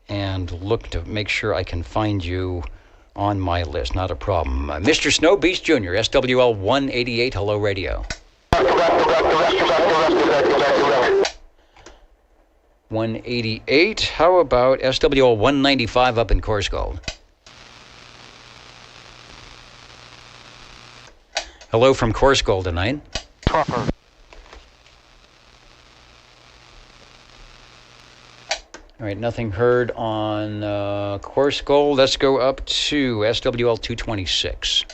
and look to make sure I can find you on my list. Not a problem. Mr. Snow Beast Jr., SWL 188. Hello, radio. 188. How about SWL 195 up in Coarse Gold? Hello from Coarse Gold tonight. All right, nothing heard on Coarse Gold. Let's go up to SWL 226.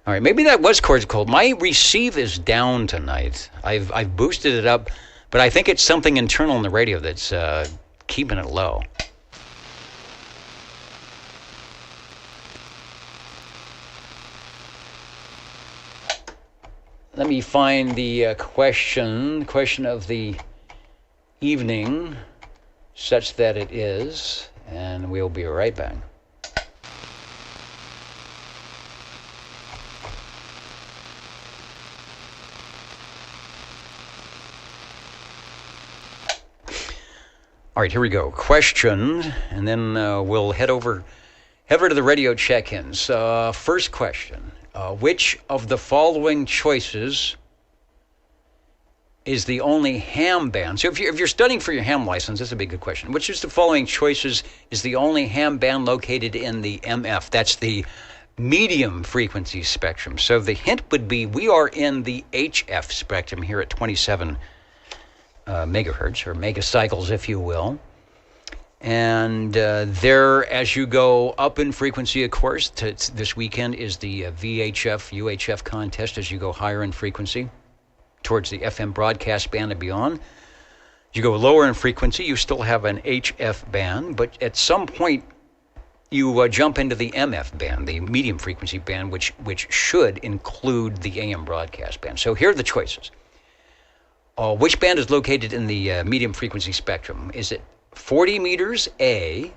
All right, maybe that was Coarse Gold. My receive is down tonight. I've boosted it up, but I think it's something internal in the radio that's keeping it low. Let me find the question of the evening, such that it is, and we'll be right back. All right, here we go. Question, and then we'll head over to the radio check-ins. First question. Which of the following choices is the only ham band? So if you're studying for your ham license, this would be a good question. Which of the following choices is the only ham band located in the MF? That's the medium frequency spectrum. So the hint would be we are in the HF spectrum here at 27 megahertz, or megacycles, if you will. And there, as you go up in frequency, of course, this weekend is the VHF, UHF contest as you go higher in frequency towards the FM broadcast band and beyond. As you go lower in frequency, you still have an HF band, but at some point you jump into the MF band, the medium frequency band, which should include the AM broadcast band. So here are the choices. Which band is located in the medium frequency spectrum? Is it 40 meters A,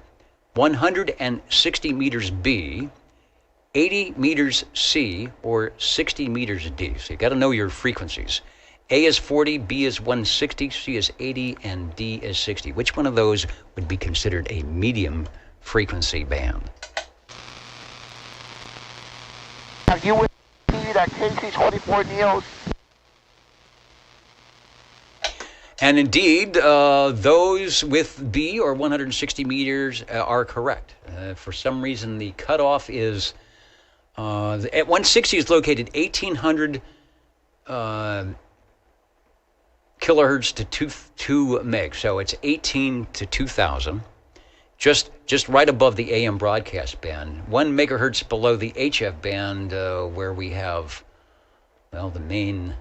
160 meters B, 80 meters C, or 60 meters D? So you got to know your frequencies. A is 40, B is 160, C is 80, and D is 60. Which one of those would be considered a medium frequency band? Are you with me that KC24 Neos? And indeed, those with B or 160 meters are correct. For some reason, the cutoff is at 160 is located 1,800 kilohertz to 2 meg. So it's 18 to 2,000, just right above the AM broadcast band. 1 megahertz below the HF band, where we have, well, the main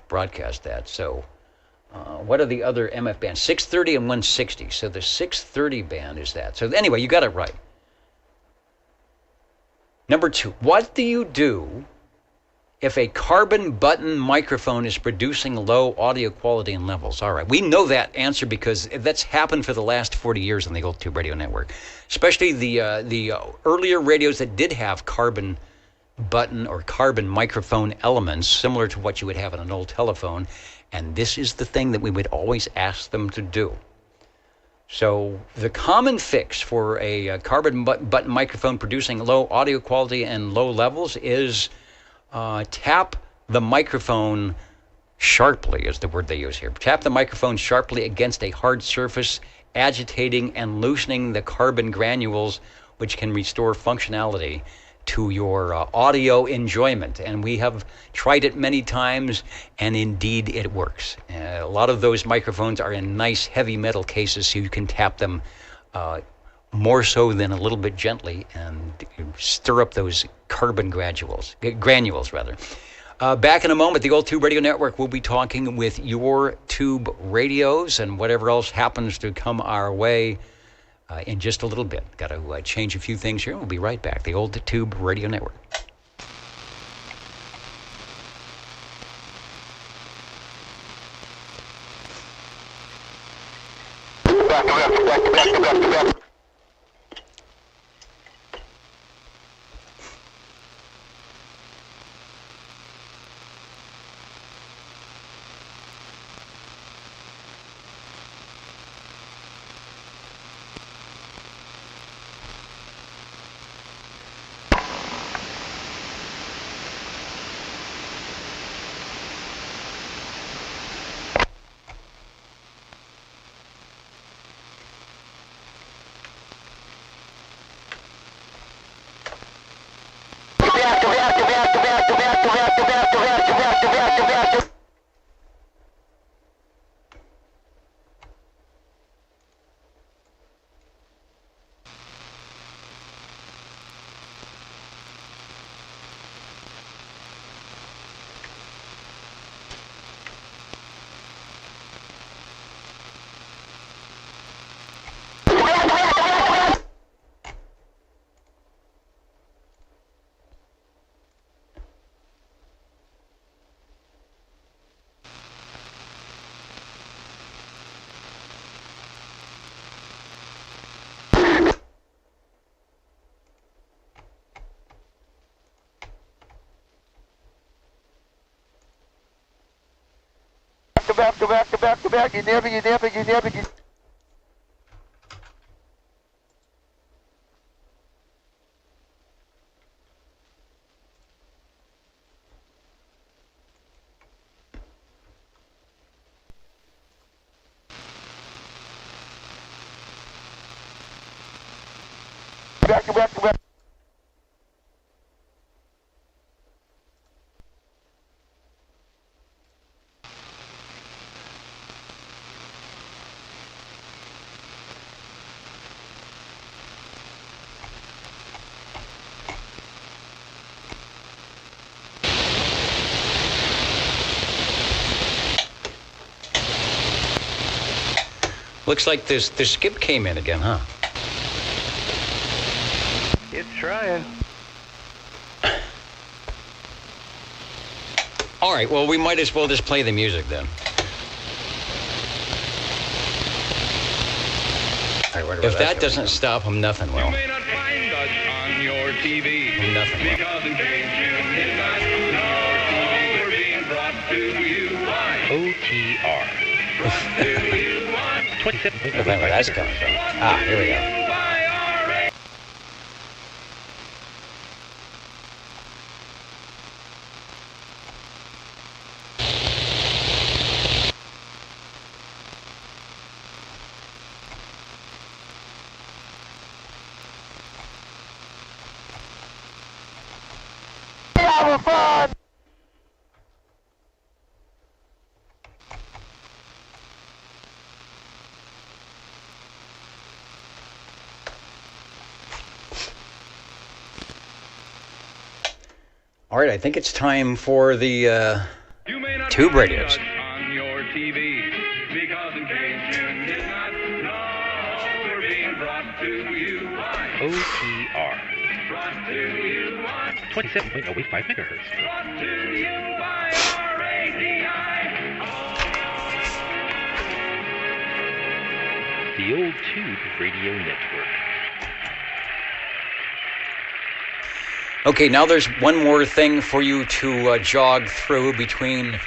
broadcast that. So. What are the other MF bands? 630 and 160. So the 630 band is that. So anyway, you got it right. Number 2, what do you do if a carbon button microphone is producing low audio quality and levels? All right, we know that answer because that's happened for the last 40 years on the old Tube Radio Network, especially the earlier radios that did have carbon button or carbon microphone elements, similar to what you would have on an old telephone. And this is the thing that we would always ask them to do. So the common fix for a carbon button microphone producing low audio quality and low levels is tap the microphone sharply, is the word they use here. Tap the microphone sharply against a hard surface, agitating and loosening the carbon granules, which can restore functionality to your audio enjoyment. And we have tried it many times, and indeed it works. A lot of those microphones are in nice heavy metal cases, so you can tap them more so than a little bit gently, and stir up those carbon granules. Back in a moment, the Old Tube Radio Network will be talking with your tube radios and whatever else happens to come our way in just a little bit. Got to change a few things here. We'll be right back. The Old Tube Radio Network. Back. Back. You never. Back. Looks like the skip came in again, huh? It's trying. All right, well, we might as well just play the music then. All right, if that doesn't stop them, nothing will. You may not find us on your TV. Nothing will. Because in case you did not know, we're being brought to you by OTR. Brought to you by 27. I don't know where that's coming from. Ah, here we go. Fun. All right, I think it's time for the tube radios. On your TV. Because in case you did not know, we're being brought to you by OTR. Brought to you by 27.085 megahertz. Brought to you by RADI. The Old Tube Radio Network. Okay, now there's one more thing for you to jog through between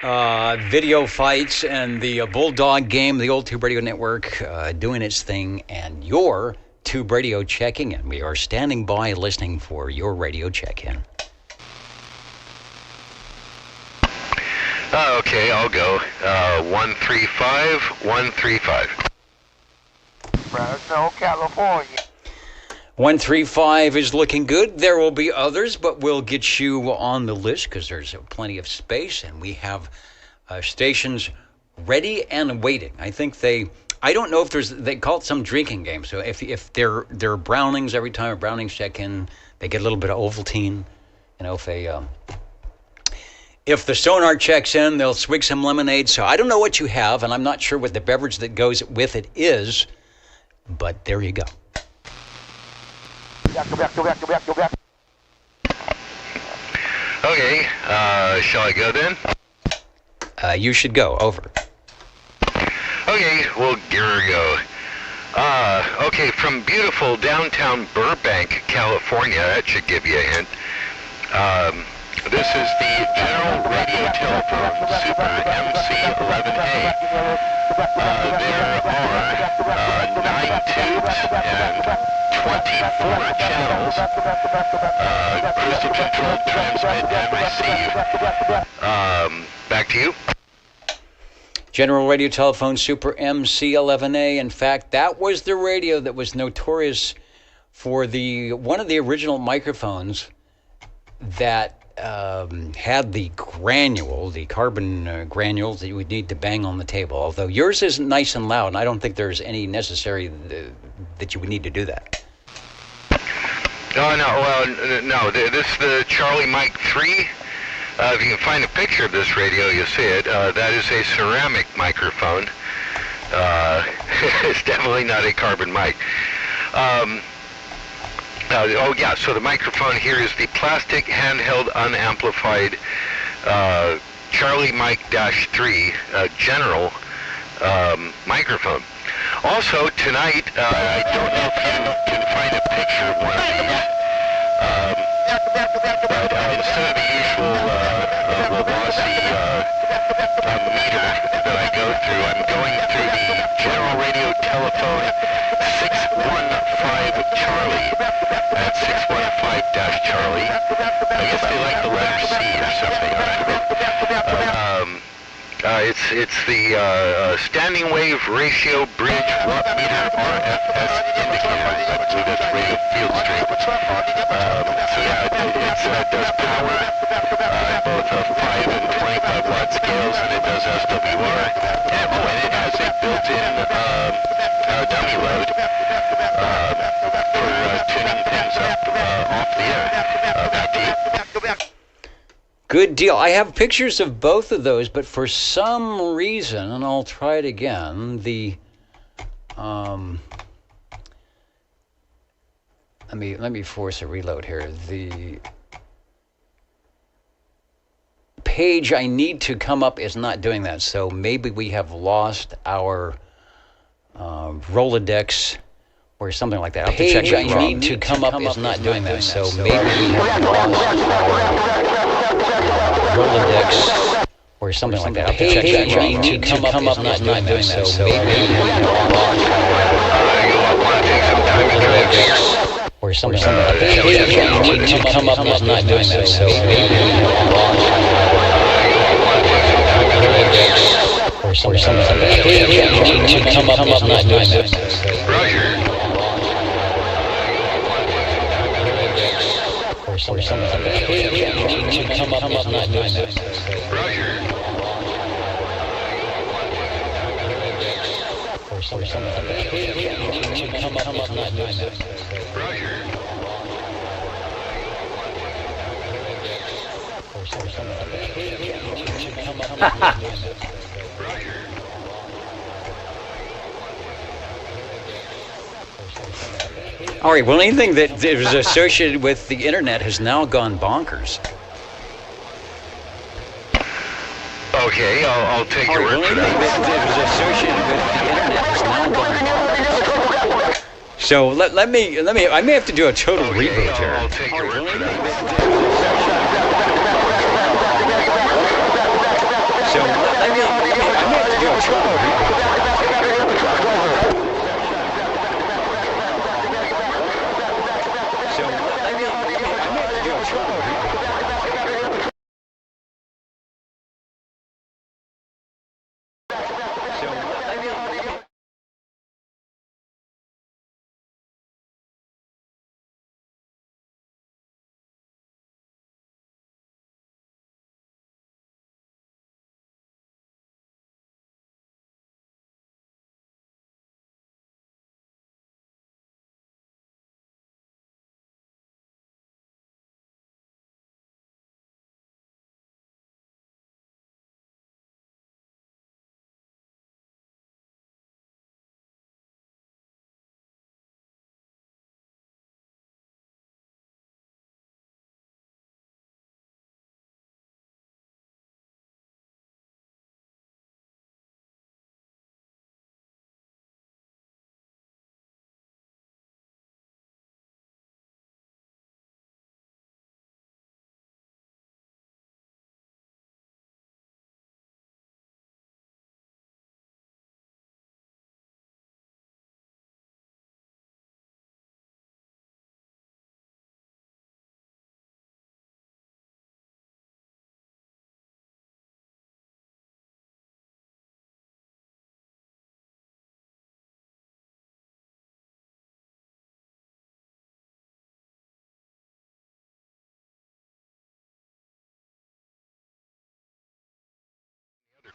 video fights and the Bulldog game, the Old Tube Radio Network doing its thing, and your Tube Radio checking in. We are standing by listening for your radio check-in. Okay, I'll go. 135, 135. Fresno, California. 135 is looking good. There will be others, but we'll get you on the list because there's plenty of space, and we have stations ready and waiting. I think I don't know if they call it some drinking game. So if they're Brownings, every time a Brownings check in, they get a little bit of Ovaltine. If the sonar checks in, they'll swig some lemonade. So I don't know what you have, and I'm not sure what the beverage that goes with it is, but there you go. Okay, shall I go then? You should go. Over. Okay, well, here we go. Okay, from beautiful downtown Burbank, California, that should give you a hint. This is the General Radio Telephone Super MC11A. There are 9 tubes and 24 channels. Acoustic control, transmit and receive. Back to you. General Radio Telephone Super MC11A. In fact, that was the radio that was notorious for one of the original microphones that had the carbon granules that you would need to bang on the table. Although yours isn't nice and loud, and I don't think there's any necessary that you would need to do that. Oh, no, well, no, this is the Charlie Mike 3. If you can find a picture of this radio, you'll see it. That is a ceramic microphone. It's definitely not a carbon mic. So the microphone here is the plastic handheld unamplified Charlie Mike-3 general microphone. Also, tonight, I don't know if you can find a picture of one of these, but instead of the usual Wawasee meter that I go through, I'm going through the General Radio Telephone 615 Charlie. That's 615-Charlie. I guess they like the letter C or something. It's the standing wave ratio bridge watt meter RFS indicator. I believe that's radio field strength. It does power both 5 and 25 watt scales, and it does SWR. And it has a built-in dummy load for tuning things up off the air. Back to you. Good deal. I have pictures of both of those, but for some reason, and I'll try it again, let me force a reload here. The page I need to come up is not doing that, so maybe we have lost our Rolodex or something like that. Page I need to come up is not doing that, so maybe we have lost our Rolodex or something like that. Page I need to come up is not doing that, so maybe we have lost our Rolodex or something like that. Page I need to come up is not doing that, so maybe we have lost our Rolodex or something like that. Page I need to come up is not doing that. Roger. Or something like that. Page I come up is not doing that. Roger. Or something like that. Page I come up is not doing that. Roger. Or something like that. Page I come up is not doing that. Roger. All right, well, anything that is associated with the internet has now gone bonkers. Okay, I'll take your word for that. Anything that is associated with the internet has now gone bonkers. So let me, I may have to do a total reboot here. I'll take your word for that. So I may have to do a total reboot.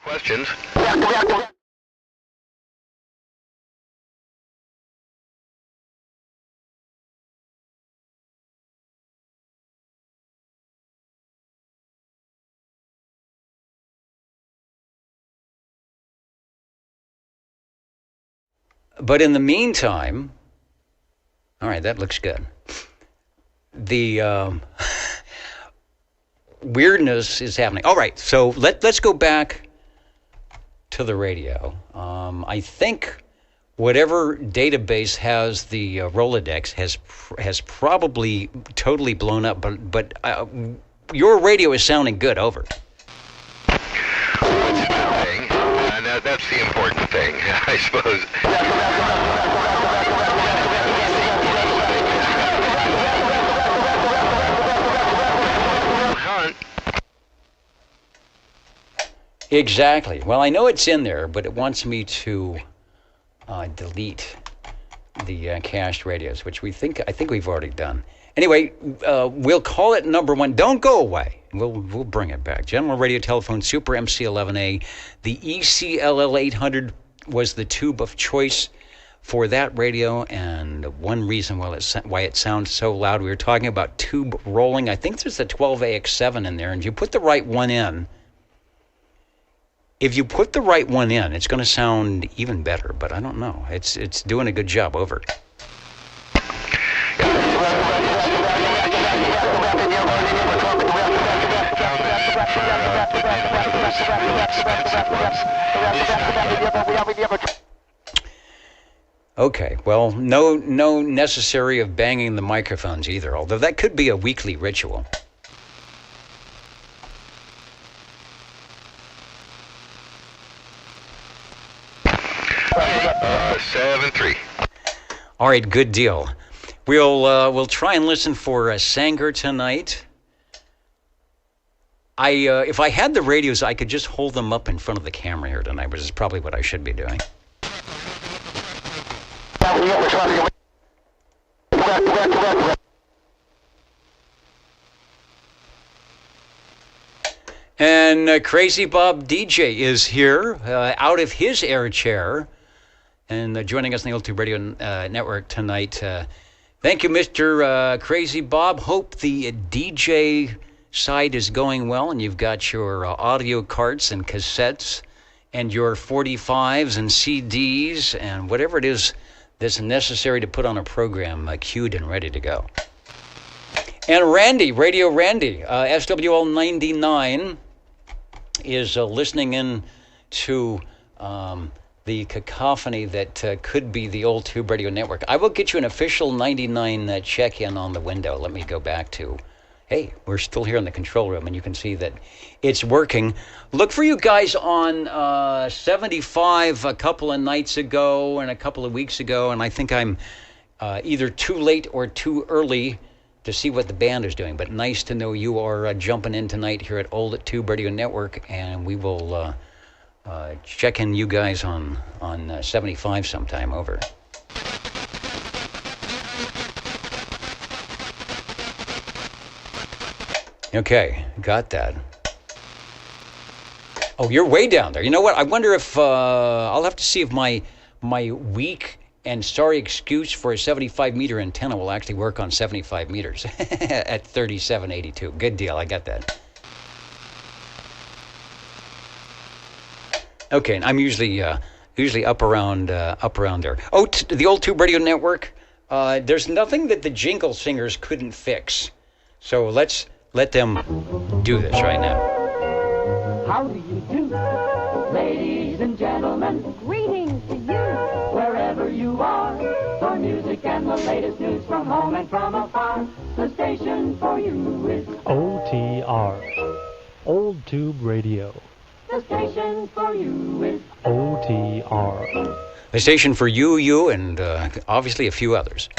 Questions? But in the meantime, all right, that looks good. The weirdness is happening. All right, so let's go back to the radio. I think whatever database has the Rolodex has probably totally blown up, but your radio is sounding good. Over. That's the important thing, I suppose. Exactly. Well, I know it's in there, but it wants me to delete the cached radios, which I think we've already done. Anyway, we'll call it number one. Don't go away. We'll bring it back. General Radio Telephone Super MC11A. The ECLL 800 was the tube of choice for that radio, and one reason why it sounds so loud. We were talking about tube rolling. I think there's a 12AX7 in there, and you put the right one in. If you put the right one in, it's going to sound even better, but I don't know. It's doing a good job. Over. Okay, well, no necessary of banging the microphones either, although that could be a weekly ritual. Seven 3. All right, good deal. We'll try and listen for Sanger tonight. If I had the radios, I could just hold them up in front of the camera here tonight, which is probably what I should be doing. And Crazy Bob DJ is here, out of his air chair, and joining us on the Old Tube Radio Network tonight. Thank you, Mr. Crazy Bob. Hope the DJ side is going well, and you've got your audio carts and cassettes and your 45s and CDs and whatever it is that's necessary to put on a program queued and ready to go. And Randy, Radio Randy, SWL 99, is listening in to the cacophony that could be the Old Tube Radio Network. I will get you an official 99 check-in on the window. Let me go back to, hey, we're still here in the control room, and you can see that it's working. Look for you guys on 75 a couple of nights ago and a couple of weeks ago, and I think I'm either too late or too early to see what the band is doing. But nice to know you are jumping in tonight here at Old Tube Radio Network, and we will check in you guys on 75 sometime. Over. Okay, got that. Oh, you're way down there. You know what? I wonder if I'll have to see if my weak and sorry excuse for a 75-meter antenna will actually work on 75 meters at 3782. Good deal. I got that. Okay, and I'm usually up around there. Oh, the Old Tube Radio Network. There's nothing that the jingle singers couldn't fix. So let's let them do this right now. How do you do, ladies and gentlemen? Greetings to you, wherever you are. For music and the latest news from home and from afar, the station for you is OTR, Old Tube Radio. The station for you is OTR. The station for you, and obviously a few others.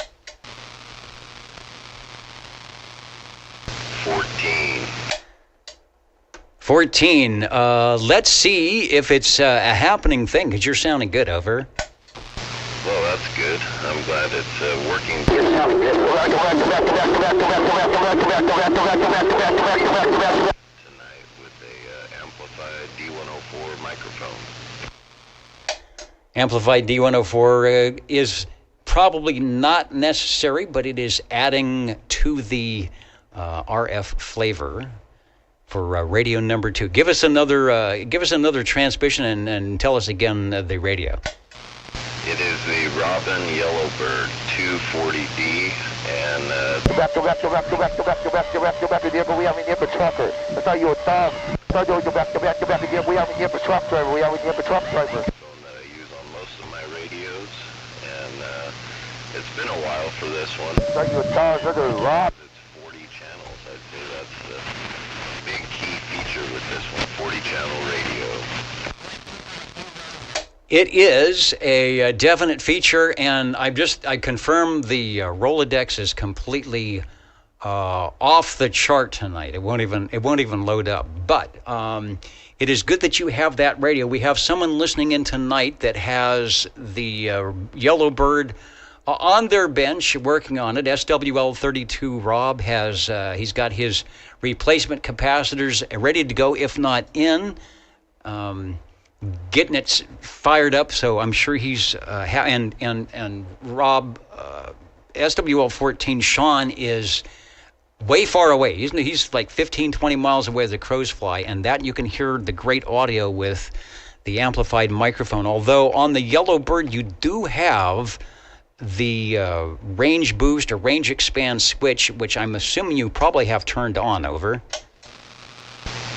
14. Let's see if it's a happening thing, because you're sounding good. Over. Well, that's good. I'm glad it's working. Tonight with a amplified D104 microphone. Amplified D104 is probably not necessary, but it is adding to the RF flavor for radio number 2. Give us another transmission and tell us again the radio. It is the Robin Yellowbird 240D, and we have an trucker. That's how you a thumb. We have an truck driver. We have an truck driver. that I use on most of my radios, and it's been a while for this one. That's how you a thumb. It's 40 channels. I'd say that's the big key feature with this one. 40 channel radio. It is a definite feature, and I confirmed the Rolodex is completely off the chart tonight. It won't even load up. But it is good that you have that radio. We have someone listening in tonight that has the Yellowbird on their bench working on it. SWL32 Rob has he's got his replacement capacitors ready to go, if not in. Getting it fired up, so I'm sure he's and Rob SWL14 Sean is way far away. He's like 15-20 miles away as the crows fly, and that you can hear the great audio with the amplified microphone. Although on the Yellowbird you do have the range boost or range expand switch, which I'm assuming you probably have turned on. Over.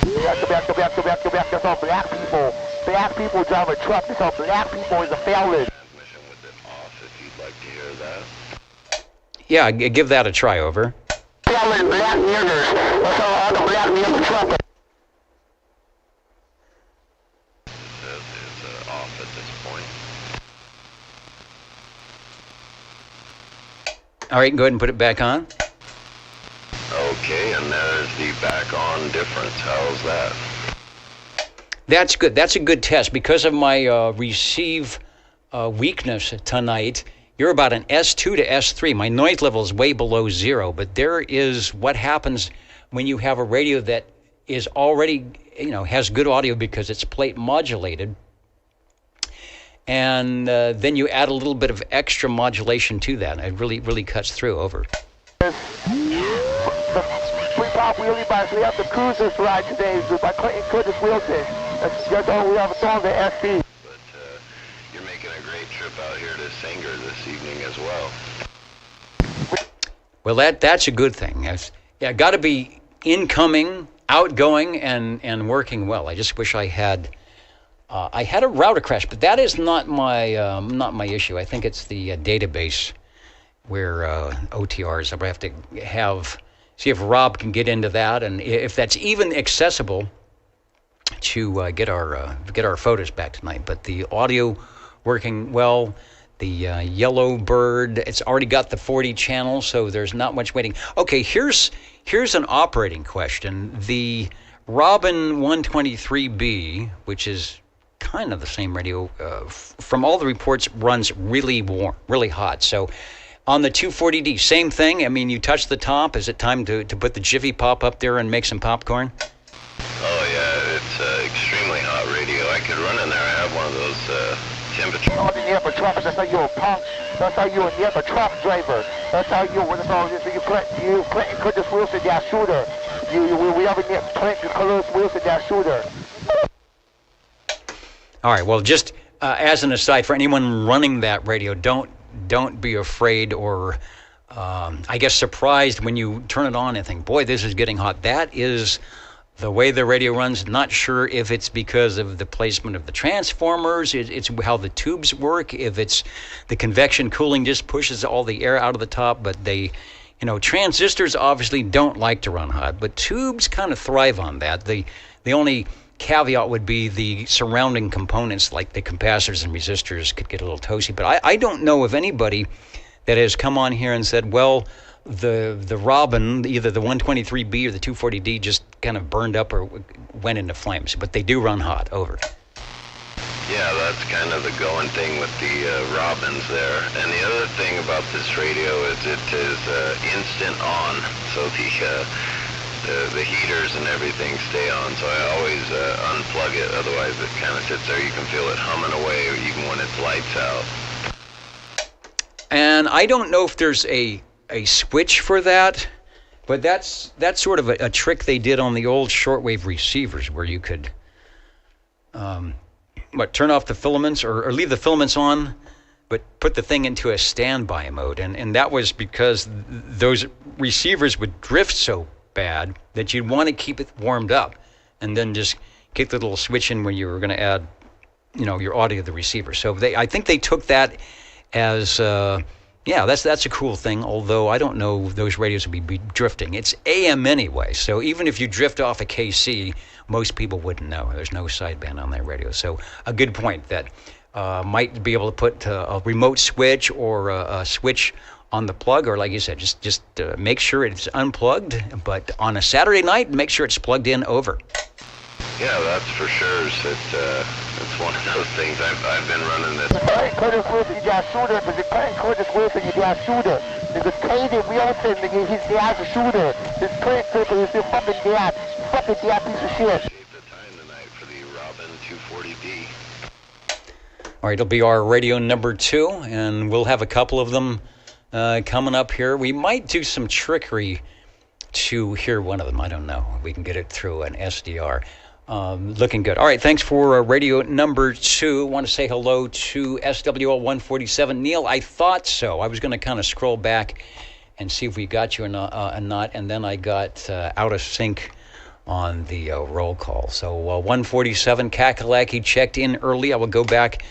That's all black people. Black people drive a truck. That's all black people is a felon. Transmission with it off, if you'd like to hear that. Yeah, give that a try. Over. Felon, black niggers. That's all the black nigger truck. It says it's off at this point. All right, go ahead and put it back on. Okay, and there's the back on difference. How's that? That's good. That's a good test. Because of my receive weakness tonight, you're about an S2 to S3. My noise level is way below 0, but there is what happens when you have a radio that is already, has good audio because it's plate modulated. And then you add a little bit of extra modulation to that. It really cuts through. Over. We pop wheelie bikes. We have the cruisers ride today by Clinton Curtis Wilson. That's all we have a song to SD. But you're making a great trip out here to Sanger this evening as well. Well, that's a good thing. Got to be incoming, outgoing, and working well. I just wish I had a router crash, but that is not my issue. I think it's the database where OTRs. I have to see if Rob can get into that, and if that's even accessible to get our photos back tonight. But the audio working well. The Yellowbird, it's already got the 40 channels, so there's not much waiting. Okay, here's an operating question. The Robin 123B, which is kind of the same radio, from all the reports, runs really warm, really hot. So on the 240D, same thing. I mean, you touch the top. Is it time to put the Jiffy Pop up there and make some popcorn? Oh, yeah, it's extremely hot radio. I could run in there. I have one of those temperature. Oh, the never truck. That's how you a punk. That's how you a never truck driver. That's how you. What is all this? You Clinton Curtis Wilson, that shooter. We have a Clinton Curtis Wilson, that shooter. All right. Well, just as an aside, for anyone running that radio, don't be afraid or, I guess, surprised when you turn it on and think, boy, this is getting hot. That is the way the radio runs. Not sure if it's because of the placement of the transformers, it's how the tubes work, if it's the convection cooling just pushes all the air out of the top, but transistors obviously don't like to run hot, but tubes kind of thrive on that. The only caveat would be the surrounding components like the capacitors and resistors could get a little toasty, but I don't know of anybody that has come on here and said, well, the Robin, either the 123B or the 240D, just kind of burned up or went into flames. But they do run hot. Over. Yeah, that's kind of the going thing with the Robins there. And the other thing about this radio is it is instant on. So the heaters and everything stay on, so I always unplug it. Otherwise, it kind of sits there. You can feel it humming away even when it's lights out. And I don't know if there's a switch for that, but that's sort of a trick they did on the old shortwave receivers, where you could turn off the filaments or leave the filaments on, but put the thing into a standby mode. And that was because those receivers would drift so bad that you'd want to keep it warmed up and then just kick the little switch in when you were going to add, your audio to the receiver. So I think they took that as, that's a cool thing, although I don't know those radios would be drifting. It's AM anyway, so even if you drift off a KC, most people wouldn't know. There's no sideband on that radio. So a good point that might be able to put a remote switch or a switch on the plug, or like you said, just make sure it's unplugged, but on a Saturday night, make sure it's plugged in over. Yeah, that's for sure. It's one of those things. I've been running this. Curtis Wilson, you got shooter, but the Curtis Wilson, you got shooter. Because Katie Wilson, he's the as a shooter. His Curtis Wilson is the fucking dad piece of shit. Save the time tonight for the Robin 240D. All right, it'll be our radio number 2, and we'll have a couple of them coming up here. We might do some trickery to hear one of them. I don't know. We can get it through an SDR. Looking good. All right, thanks for radio number 2. Want to say hello to SWL 147. Neil, I thought so. I was going to kind of scroll back and see if we got you or not, and then I got out of sync on the roll call. So 147, Kakalaki checked in early. I will go back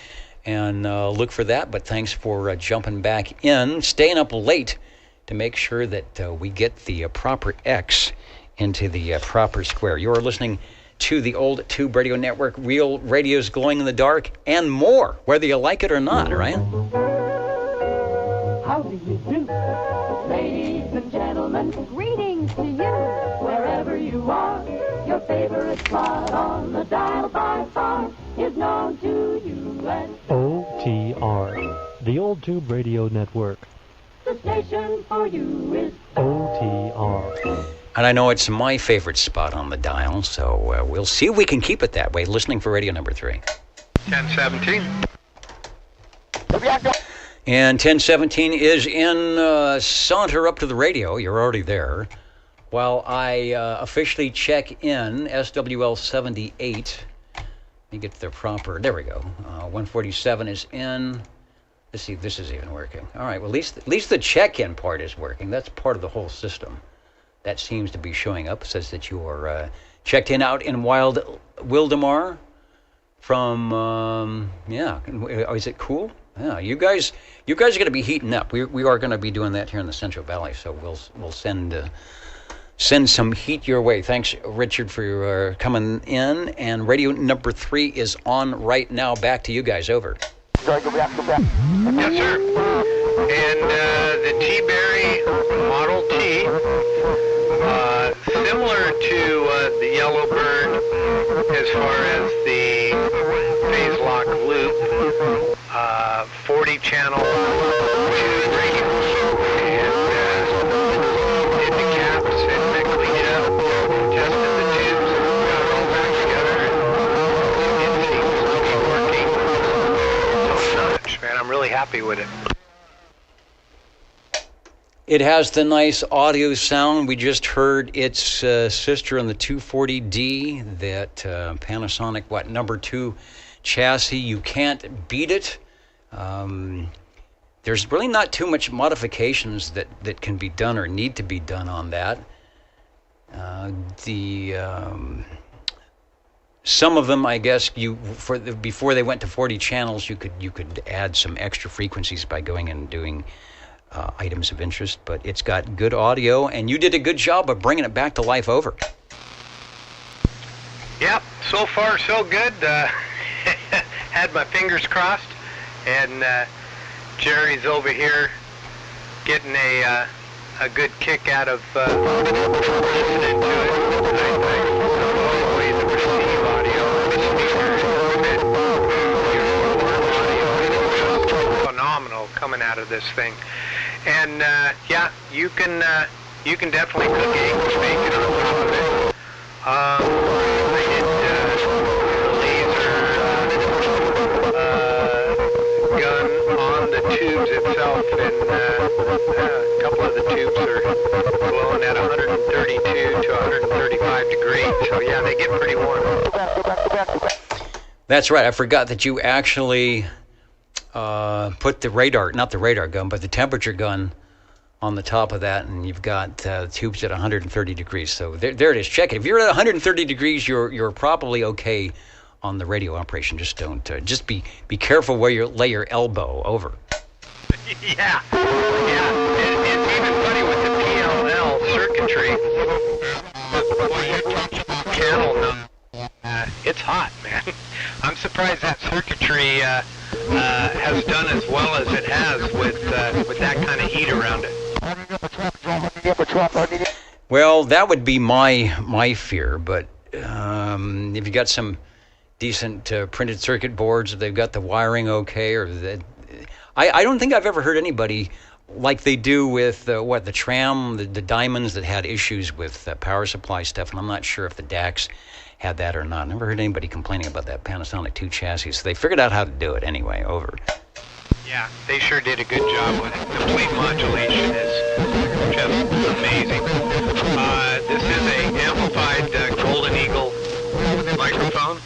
and look for that, but thanks for jumping back in, staying up late to make sure that we get the proper X into the proper square. You're listening to the Old Tube Radio Network, real radios glowing in the dark, and more, whether you like it or not, right? How do you do? Ladies and gentlemen, greetings to you. Wherever you are, your favorite spot on the dial by far is known to you as OTR, the Old Tube Radio Network. the station for you is OTR. And I know it's my favorite spot on the dial, so we'll see if we can keep it that way. Listening for radio number 3. 1017. And 1017 is in saunter up to the radio. You're already there. While I officially check in SWL 78. Let me get the proper, there we go. 147 is in. Let's see if this is even working. All right, well, at least the check-in part is working. That's part of the whole system. That seems to be showing up. It says that you are checked in out in Wild Wildemar from, is it cool? Yeah, you guys are going to be heating up. We are going to be doing that here in the Central Valley, so we'll send some heat your way. Thanks, Richard, for coming in. And radio number 3 is on right now. Back to you guys. Over. Yes, sir. And the T-Berry Model T, similar to the Yellowbird as far as the phase lock loop, 40 channel radio, and did the caps and cleaned it up, tested the tubes, and got it all back together, and it seems to be working top-notch, man. I'm really happy with it. It has the nice audio sound. We just heard its sister on the 240D, that Panasonic, number 2 chassis. You can't beat it. There's really not too much modifications that can be done or need to be done on that. Some of them, I guess, before they went to 40 channels, you could add some extra frequencies by going and doing items of interest, but it's got good audio, and you did a good job of bringing it back to life. Over. Yep, so far so good. Had my fingers crossed, and Jerry's over here getting a good kick out of listening to it. I always receive audio on the speakers, audio, phenomenal coming out of this thing. And you can definitely cook eggs, bacon on top of I did laser gun on the tubes itself, and a couple of the tubes are glowing at 132 to 135 degrees. So yeah, they get pretty warm. That's right. I forgot that you actually put the radar, not the radar gun, but the temperature gun on the top of that, and you've got tubes at 130 degrees. So there it is. Check it. If you're at 130 degrees, you're probably okay on the radio operation. Just don't. Just be careful where you lay your elbow over. Yeah. It's even funny with the PLL circuitry. Channel number. It's hot, man. I'm surprised that circuitry has done as well as it has with that kind of heat around it. Well, that would be my fear, but if you got some decent printed circuit boards, if they've got the wiring okay, or I don't think I've ever heard anybody like they do with the tram, the diamonds that had issues with power supply stuff, and I'm not sure if the DACs had that or not. Never heard anybody complaining about that Panasonic 2 chassis, so they figured out how to do it anyway. Over. Yeah, they sure did a good job with it. Complete modulation is just amazing. This is a amplified Golden Eagle microphone,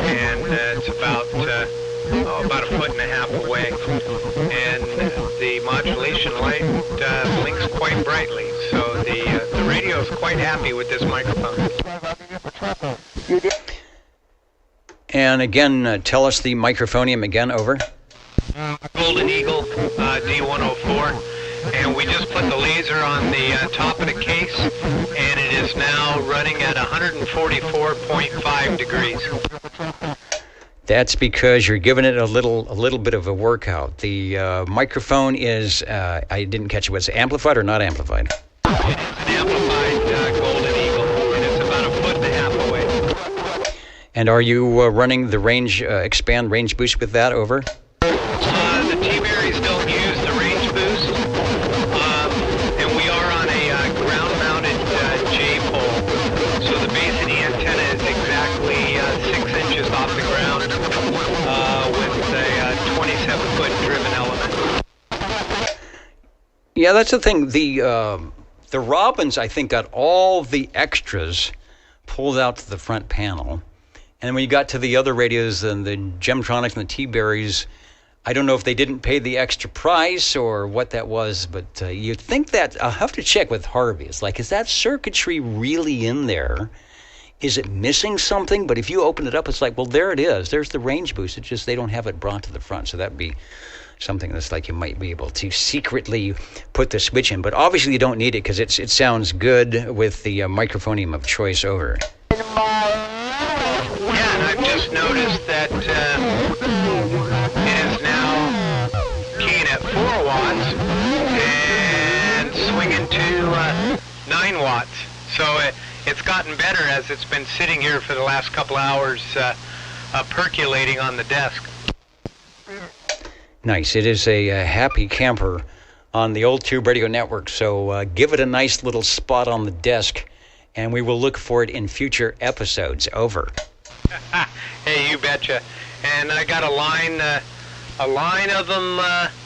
and it's about a foot and a half away. And the modulation light blinks quite brightly, so the radio is quite happy with this microphone. And again, tell us the microphonium again. Over. Golden Eagle D104, and we just put the laser on the top of the case, and it is now running at 144.5 degrees. That's because you're giving it a little bit of a workout. The microphone is I didn't catch it. Was it amplified or not amplified? It is an amplified Golden Eagle, and it's about a foot and a half away. And are you running the range expand range boost with that? Over. The T-Berries don't use the range boost, and we are on a ground-mounted J-pole, so the base of the antenna is exactly 6 inches off the ground with a 27-foot driven element. Yeah, that's the thing. The Robins, I think, got all the extras pulled out to the front panel, and when you got to the other radios and the Gemtronics and the T-Berries, I don't know if they didn't pay the extra price or what that was, but you'd think that, I'll have to check with Harvey. It's like, is that circuitry really in there? Is it missing something? But if you open it up, it's like, well, there it is. There's the range boost. It's just they don't have it brought to the front. So that'd be something that's like you might be able to secretly put the switch in. But obviously you don't need it because it sounds good with the microphonium of choice. Over. Yeah, and I've just noticed that it is now keying at 4 watts and swinging to 9 watts. So it's gotten better as it's been sitting here for the last couple hours percolating on the desk. Nice. It is a happy camper on the Old Tube Radio Network. So give it a nice little spot on the desk, and we will look for it in future episodes. Over. Hey, you betcha. And I got a line of them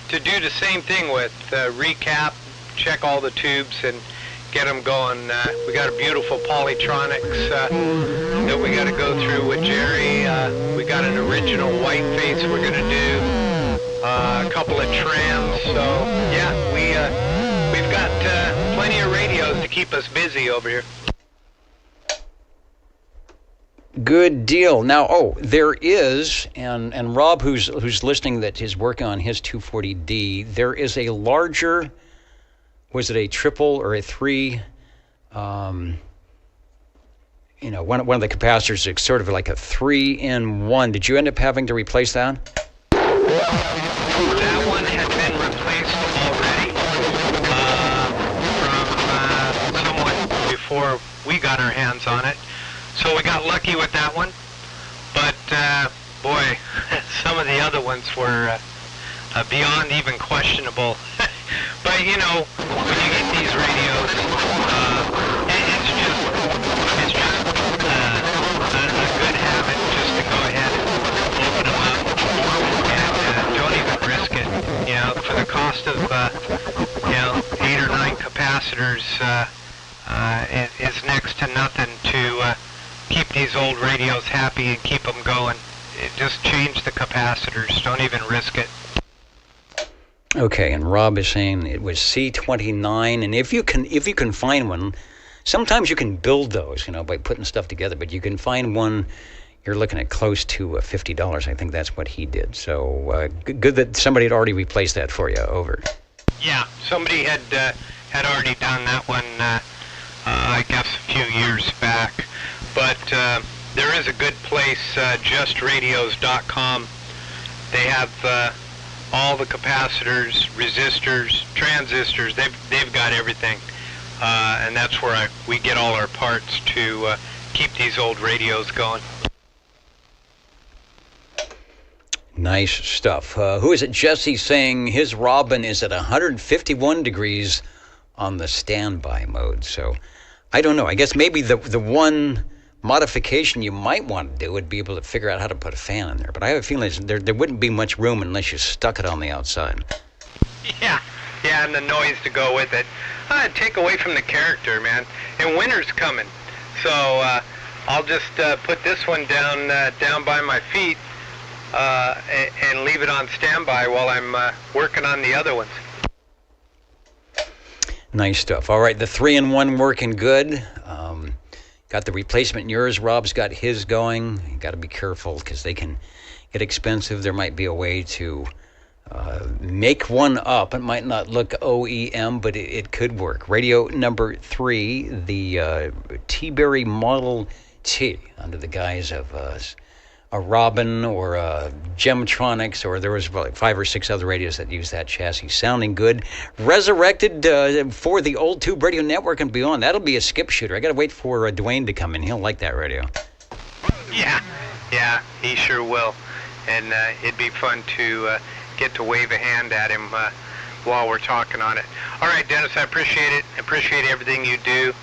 to do the same thing with. Recap, check all the tubes, and get them going. We got a beautiful Polytronics that we got to go through with Jerry. We got an original white face we're going to do. A couple of trams. So, yeah, we've got plenty of radios to keep us busy over here. Good deal. Now, there is, and Rob, who's listening, that is working on his 240D. There is a larger. Was it a triple or a 3? One of the capacitors is sort of like a 3-in-1. Did you end up having to replace that? That one had been replaced already from someone before we got our hands on it. So we got lucky with that one. But, boy, some of the other ones were beyond even questionable. But, when you get these radios, it's just cost of 8 or 9 capacitors is next to nothing to keep these old radios happy and keep them going. Just change the capacitors. Don't even risk it. Okay, and Rob is saying it was C29, and if you can find one, sometimes you can build those, by putting stuff together. But you can find one. You're looking at close to $50. I think that's what he did. So good that somebody had already replaced that for you. Over. Yeah, somebody had already done that one. I guess a few years back. But there is a good place, justradios.com. They have all the capacitors, resistors, transistors. They've got everything, and that's where we get all our parts to keep these old radios going. Nice stuff. Who is it? Jesse saying his Robin is at 151 degrees on the standby mode. So I don't know. I guess maybe the one modification you might want to do would be able to figure out how to put a fan in there. But I have a feeling there wouldn't be much room unless you stuck it on the outside. Yeah, and the noise to go with it. Take away from the character, man. And winter's coming. So I'll just put this one down by my feet and leave it on standby while I'm working on the other ones. Nice stuff. All right, the 3-in-1 working good. Got the replacement in yours. Rob's got his going. You got to be careful because they can get expensive. There might be a way to make one up. It might not look OEM, but it could work. Radio number 3, the T-Berry Model T, under the guise of a Robin or a Gemtronics, or there was like 5 or 6 other radios that use that chassis. Sounding good. Resurrected for the Old Tube Radio Network and beyond. That'll be a skip shooter. I got to wait for Dwayne to come in. He'll like that radio. Yeah, he sure will. And it'd be fun to get to wave a hand at him while we're talking on it. All right, Dennis, I appreciate it. I appreciate everything you do.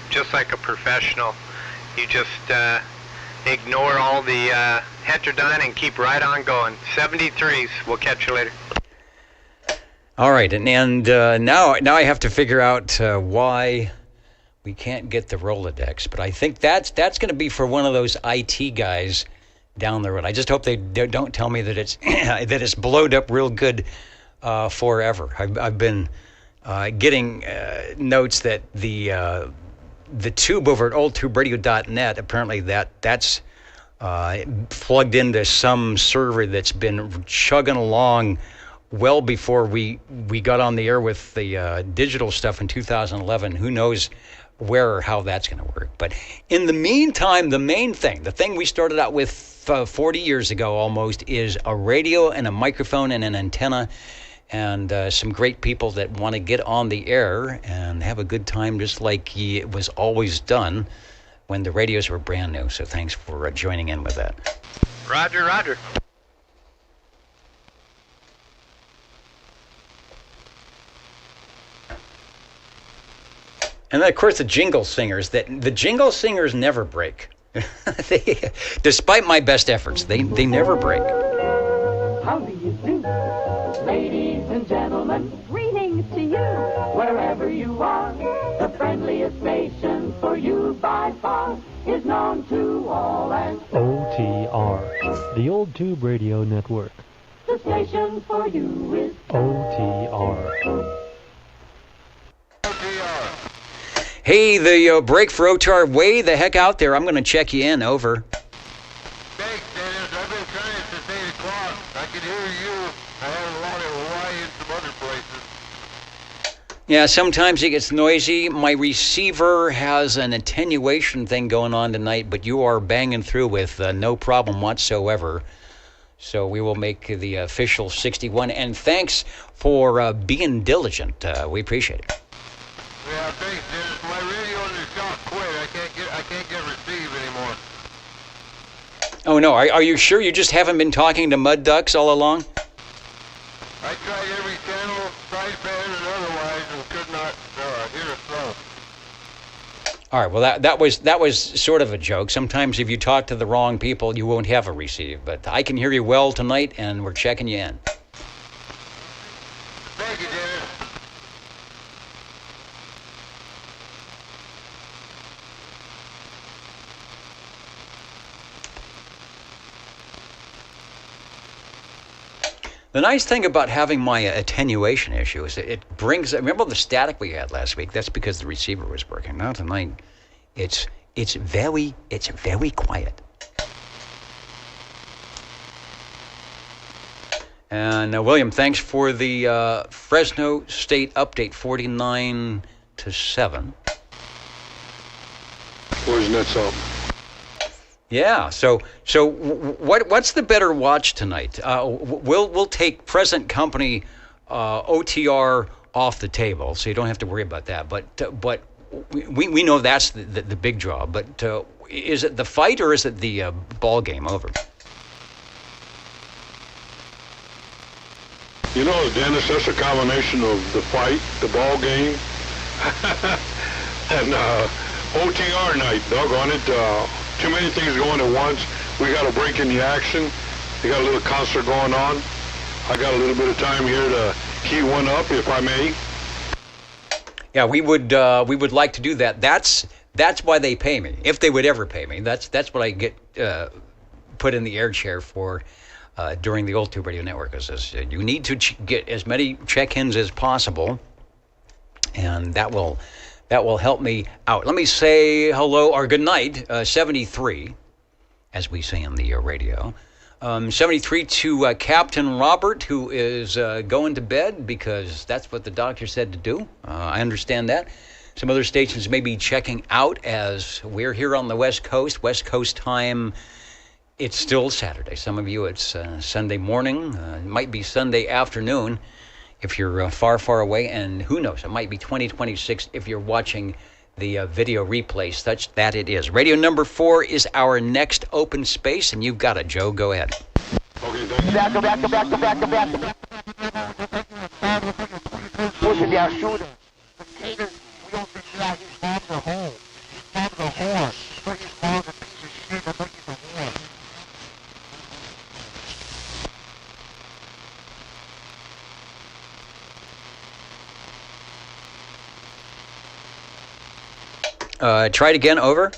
Just like a professional. You just ignore all the heterodyne and keep right on going. 73s. We'll catch you later. All right, and now I have to figure out why we can't get the Rolodex, but I think that's going to be for one of those IT guys down the road. I just hope they don't tell me that it's that it's blowed up real good forever. I've been getting notes that the tube over at oldtuberadio.net, apparently that's plugged into some server that's been chugging along well before we got on the air with the digital stuff in 2011. Who knows where or how that's going to work. But in the meantime, the main thing, the thing we started out with 40 years ago almost, is a radio and a microphone and an antenna, and some great people that want to get on the air and have a good time just like it was always done when the radios were brand new. So thanks for joining in with that. Roger. And then, of course, the jingle singers never break. Despite my best efforts, they never break. How do you do? Ladies and gentlemen, greetings to you. Wherever you are, the friendliest station for you by far is known to all as OTR, the Old Tube Radio Network. The station for you is OTR. Hey, the break for OTR, way the heck out there. I'm going to check you in. Over. Thanks, Dennis. I've been trying since 8 o'clock. I can hear you. I had a lot of Hawaii and some other places. Yeah, sometimes it gets noisy. My receiver has an attenuation thing going on tonight, but you are banging through with no problem whatsoever. So we will make the official 61. And thanks for being diligent. We appreciate it. Yeah, thanks, Dennis. My radio in the shop quit. I can't get receive anymore. Oh no, are you sure you just haven't been talking to mud ducks all along? I tried every channel, side band and otherwise, and could not hear a sound. All right, well that was sort of a joke. Sometimes if you talk to the wrong people, you won't have a receive. But I can hear you well tonight, and we're checking you in. Roger, Dennis. The nice thing about having my attenuation issue is that it brings. Remember the static we had last week? That's because the receiver was working. Now tonight, it's very quiet. And William, thanks for the Fresno State update, 49-7. Wasn't that something? Yeah. So what's the better watch tonight? We'll take present company OTR off the table, so you don't have to worry about that. But we know that's the big draw. But is it the fight or is it the ball game over? You know, Dennis, that's a combination of the fight, the ball game, and OTR night. Doggone it. Too many things going at once. We got a break in the action. We got a little concert going on. I got a little bit of time here to key one up, if I may. Yeah, we would like to do that. That's why they pay me, if they would ever pay me. That's what I get put in the air chair for during the Old Tube Radio Network. Is you need to get as many check-ins as possible, and that will help me out. Let me say hello or good night, 73, as we say on the radio. 73 to Captain Robert, who is going to bed because that's what the doctor said to do. I understand that. Some other stations may be checking out as we're here on the West Coast. West Coast time, it's still Saturday. Some of you, it's Sunday morning. It might be Sunday afternoon if you're far away, and who knows, it might be 2026 if you're watching the video replay, such that it is. Radio number 4 is our next open space, and you've got it, Joe. Go ahead. Okay, thank you. Back. Pushing down, shooting. We don't figure out his bombs are home. His bombs are horse. His bombs are piece of shit. I think he's a horse. Try it again, over.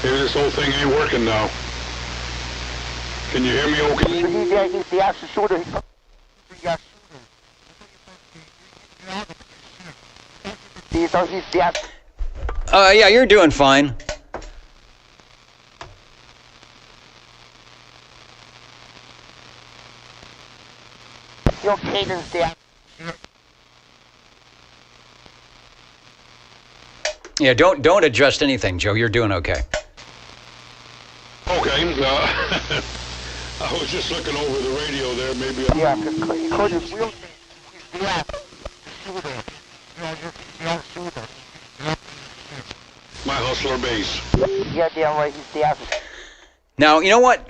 Maybe this whole thing ain't working now. Can you hear me okay? He's the actual shooter. He's the actual. Yeah, you're doing fine. Your cadence there. Yeah, don't adjust anything, Joe. You're doing okay. Okay. I was just looking over the radio there. Maybe. Yeah, because his wheel. Yeah. Shooter. Shooter. My hustler base. Yeah, damn right. He's the actual. Now, you know what?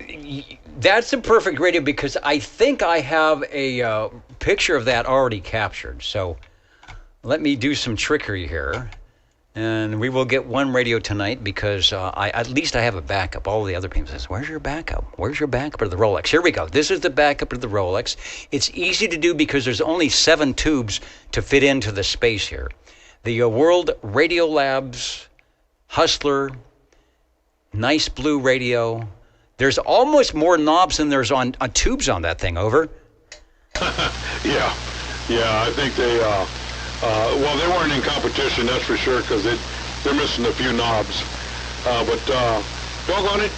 That's a perfect radio because I think I have a picture of that already captured. So let me do some trickery here. And we will get one radio tonight because at least I have a backup. All the other people say, where's your backup? Where's your backup of the Rolex? Here we go. This is the backup of the Rolex. It's easy to do because there's only 7 tubes to fit into the space here. The World Radio Labs Hustler, nice blue radio. There's almost more knobs than there's on tubes on that thing, over. Yeah, I think they... well, they weren't in competition, that's for sure, because they're missing a few knobs. But doggone it,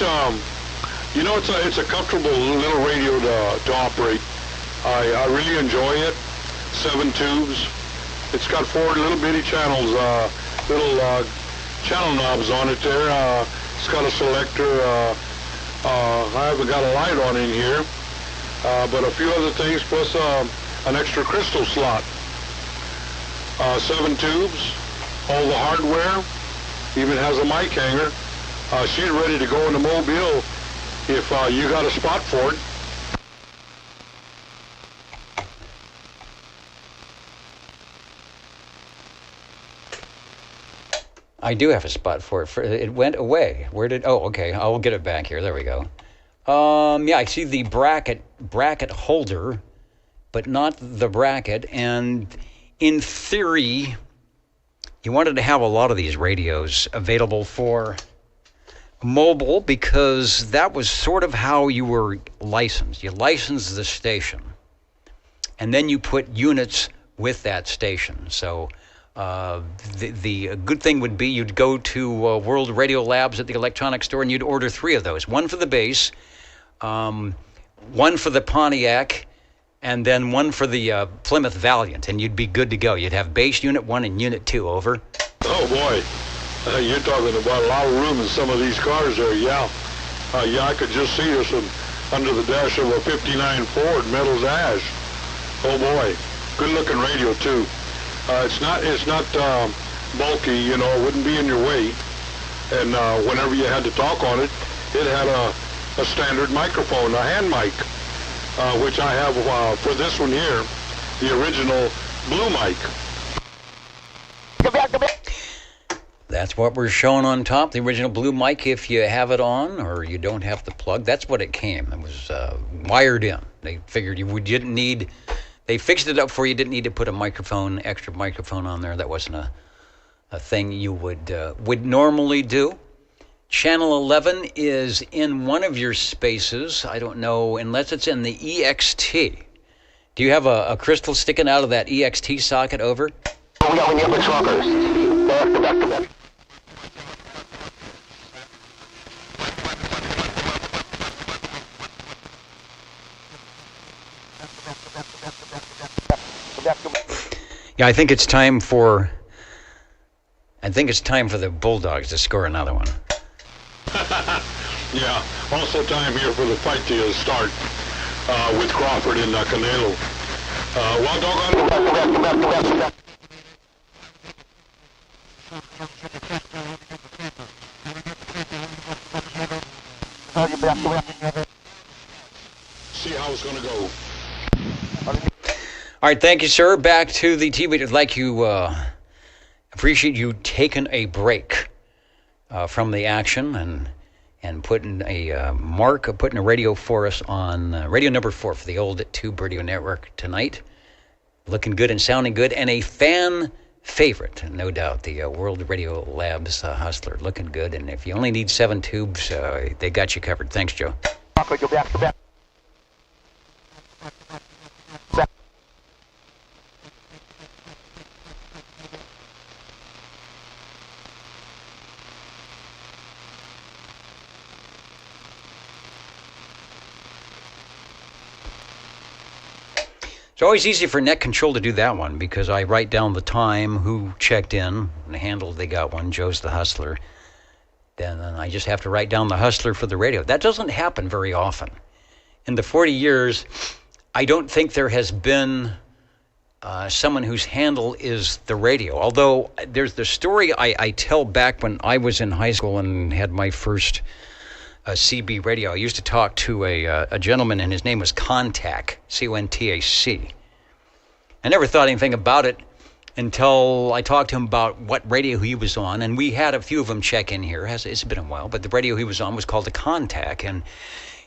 you know, it's a comfortable little radio to operate. I really enjoy it. 7 tubes. It's got 4 little bitty channels, little channel knobs on it there. It's got a selector. I haven't got a light on in here, but a few other things, plus an extra crystal slot. 7 tubes, all the hardware, even has a mic hanger. She's ready to go in the Mobile if you got a spot for it. I do have a spot for it. It went away. Where did... Oh, okay. I'll get it back here. There we go. Yeah, I see the bracket holder, but not the bracket. And in theory, you wanted to have a lot of these radios available for mobile because that was sort of how you were licensed. You licensed the station, and then you put units with that station. So the good thing would be you'd go to World Radio Labs at the electronics store and you'd order 3 of those. One for the bass, one for the Pontiac, and then one for the Plymouth Valiant, and you'd be good to go. You'd have bass unit 1 and unit 2, over. Oh boy, you're talking about a lot of room in some of these cars there, yeah. Yeah, I could just see us under the dash of a 59 Ford Metals Ash. Oh boy, good looking radio too. It's not bulky, you know, it wouldn't be in your way. And whenever you had to talk on it, it had a standard microphone, a hand mic, which I have for this one here, the original blue mic. That's what we're showing on top, the original blue mic. If you have it on or you don't have the plug, that's what it came. It was wired in. They figured you didn't need, they fixed it up for you, didn't need to put a microphone, extra microphone on there. That wasn't a thing you would normally do. Channel 11 is in one of your spaces. I don't know, unless it's in the EXT. Do you have a crystal sticking out of that EXT socket, over? We got the upper truckers. Yeah, I think it's time for the Bulldogs to score another one. Yeah, also time here for the fight to start with Crawford and Canelo. Well, doggone. See how it's going to go. All right, thank you, sir. Back to the TV. I'd like you, appreciate you taking a break from the action and putting putting a radio for us on radio number 4 for the old Tube Radio Network tonight. Looking good and sounding good, and a fan favorite, no doubt, the World Radio Labs Hustler. Looking good, and if you only need 7 tubes, they got you covered. Thanks, Joe. It's always easy for Net Control to do that one because I write down the time, who checked in, and the handle they got one, Joe's the Hustler. Then I just have to write down the Hustler for the radio. That doesn't happen very often. In the 40 years, I don't think there has been someone whose handle is the radio. Although there's the story I tell back when I was in high school and had my first CB radio. I used to talk to a gentleman, and his name was Contac, C-O-N-T-A-C. I never thought anything about it until I talked to him about what radio he was on, and we had a few of them check in here. It's been a while, but the radio he was on was called the Contac, and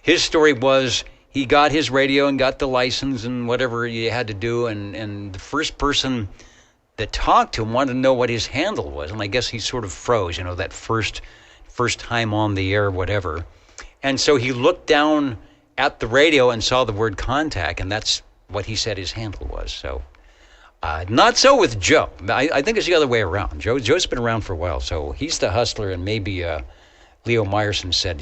his story was he got his radio and got the license and whatever you had to do, and the first person that talked to him wanted to know what his handle was, and I guess he sort of froze, that first time on the air, whatever. And so he looked down at the radio and saw the word Contac, and that's what he said his handle was. So not so with Joe. I think it's the other way around. Joe's been around for a while, so he's the Hustler, and maybe Leo Meyerson said,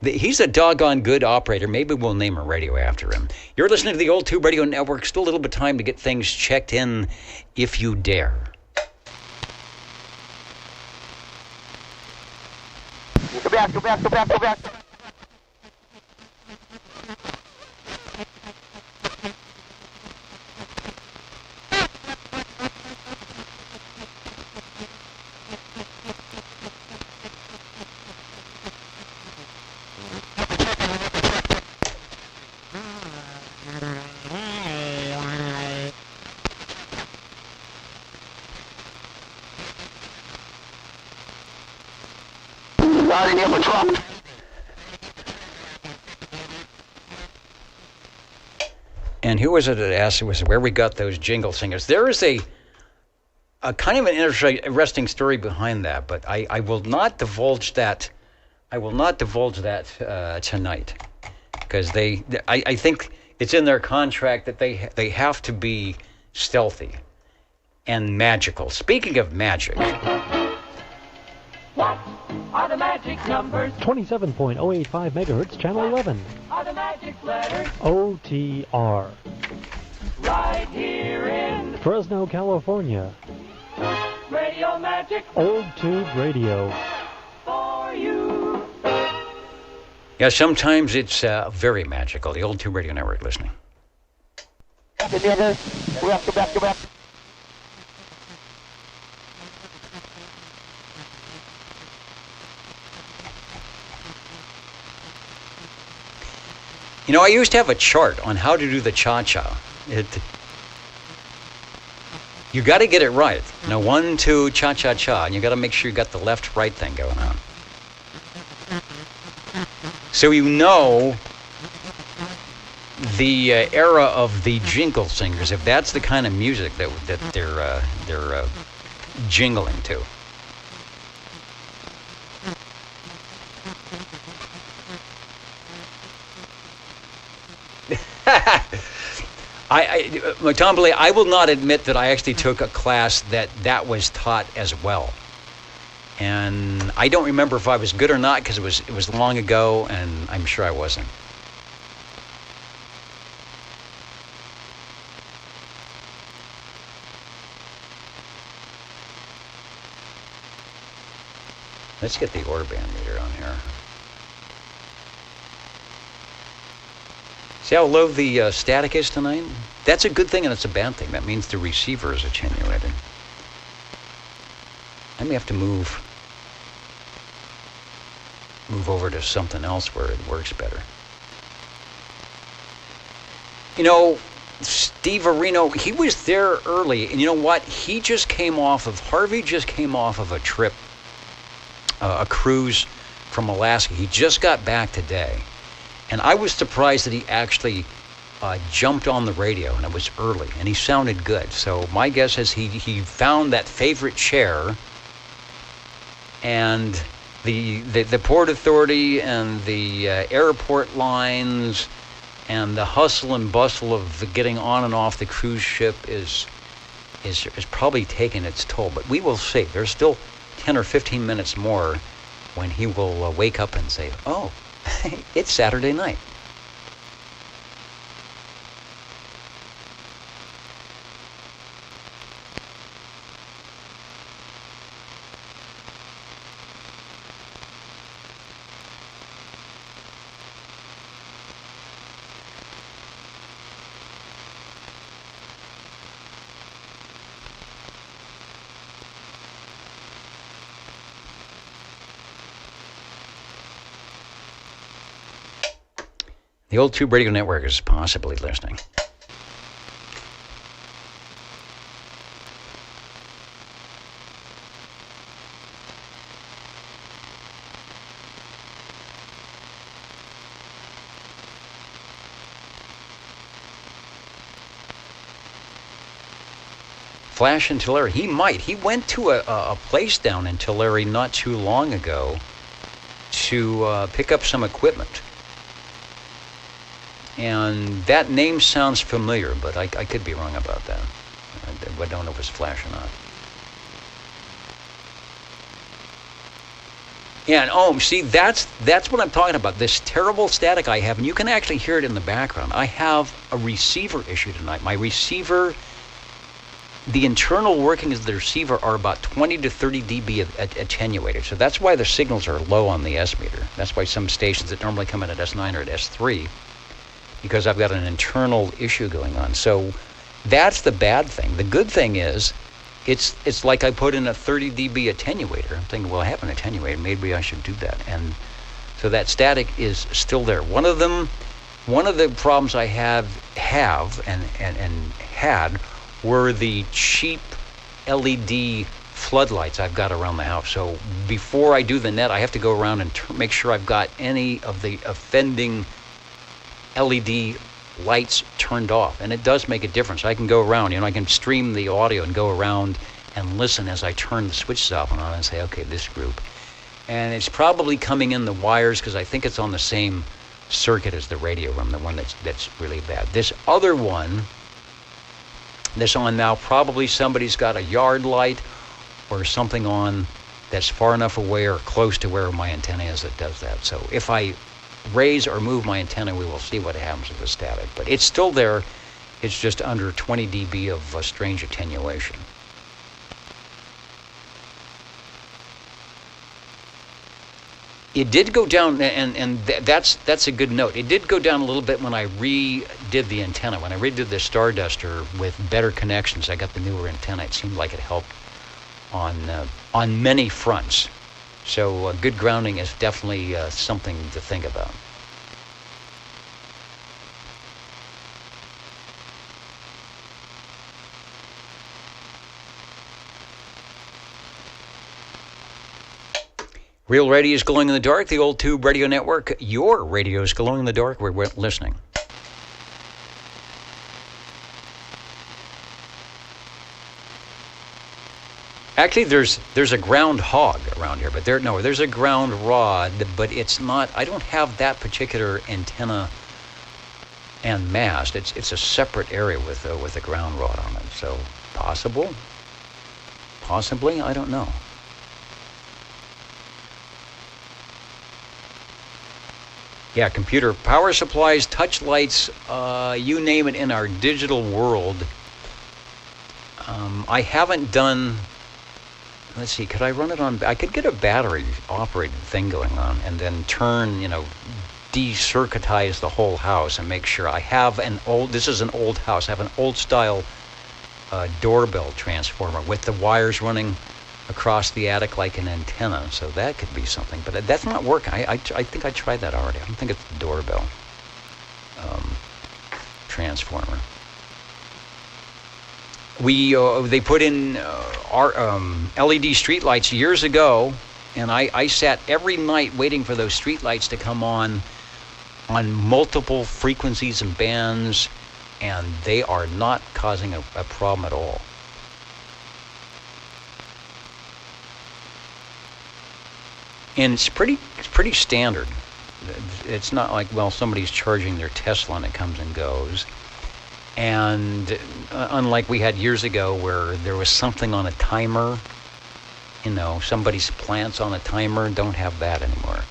he's a doggone good operator. Maybe we'll name a radio after him. You're listening to the Old Tube Radio Network. Still a little bit of time to get things checked in if you dare. Go back. And who was it that asked was where we got those jingle singers? There is a kind of an interesting story behind that, but I will not divulge that. I will not divulge that tonight, because I think it's in their contract that they have to be stealthy and magical. Speaking of magic. What are the magic numbers? 27.085 megahertz, channel 11. Are the magic letters? OTR. Right here in Fresno, California. Radio Magic Old Tube Radio. for you. Yeah, sometimes it's very magical. The Old Tube Radio Network listening. You know, I used to have a chart on how to do the cha-cha. You got to get it right. You know, 1, 2, cha-cha-cha, and you got to make sure you got the left-right thing going on. So you know the era of the jingle singers, if that's the kind of music that they're jingling to. Tom Belay, I will not admit that I actually took a class that was taught as well. And I don't remember if I was good or not, because it was long ago, and I'm sure I wasn't. Let's get the order band meter on here. See how low the static is tonight? That's a good thing and it's a bad thing. That means the receiver is attenuated. I may have to move over to something else where it works better. You know, Steve Areno, he was there early, and you know what? Harvey just came off of a trip, a cruise from Alaska. He just got back today. And I was surprised that he actually jumped on the radio, and it was early, and he sounded good. So my guess is he found that favorite chair, and the Port Authority and the airport lines and the hustle and bustle of getting on and off the cruise ship is probably taking its toll. But we will see. There's still 10 or 15 minutes more when he will wake up and say, oh, it's Saturday night. The Old Tube Radio Network is possibly listening. Flash in Tulare. He might. He went to a place down in Tulare not too long ago to pick up some equipment. And that name sounds familiar, but I could be wrong about that. I don't know if it's Flash or not. Yeah, and see, that's what I'm talking about. This terrible static I have, and you can actually hear it in the background. I have a receiver issue tonight. My receiver, the internal workings of the receiver are about 20 to 30 dB attenuated. So that's why the signals are low on the S meter. That's why some stations that normally come in at S9 or at S3, because I've got an internal issue going on. So that's the bad thing. The good thing is, it's like I put in a 30 dB attenuator. I'm thinking, well, I have an attenuator. Maybe I should do that. And so that static is still there. One of the problems I have and had were the cheap LED floodlights I've got around the house. So before I do the net, I have to go around and make sure I've got any of the offending LED lights turned off, and it does make a difference. I can go around, I can stream the audio and go around and listen as I turn the switches off and on and say, okay, this group. And it's probably coming in the wires because I think it's on the same circuit as the radio room, the one that's really bad. This other one that's on now, probably somebody's got a yard light or something on that's far enough away or close to where my antenna is that does that. So if I raise or move my antenna, we will see what happens with the static. But it's still there. It's just under 20 dB of strange attenuation. It did go down, and that's a good note. It did go down a little bit when I redid the antenna. When I redid the Starduster with better connections, I got the newer antenna. It seemed like it helped on many fronts. So good grounding is definitely something to think about. Real Radio is glowing in the dark, the Old Tube Radio Network. Your radio is glowing in the dark. We're listening. Actually, there's a ground hog around here, but there's a ground rod, but it's not. I don't have that particular antenna and mast. It's a separate area with a ground rod on it. So possibly, I don't know. Yeah, computer power supplies, touch lights, you name it in our digital world. I haven't done, let's see, could I run it on, I could get a battery operated thing going on and then turn, de-circuitize the whole house and make sure I have this is an old house, I have an old style doorbell transformer with the wires running across the attic like an antenna, so that could be something. But that's not working. I think I tried that already. I don't think it's the doorbell transformer. They put in our LED streetlights years ago, and I sat every night waiting for those streetlights to come on multiple frequencies and bands, and they are not causing a problem at all. And it's pretty standard. It's not like, well, somebody's charging their Tesla and it comes and goes. And unlike we had years ago where there was something on a timer, somebody's plant's on a timer, don't have that anymore.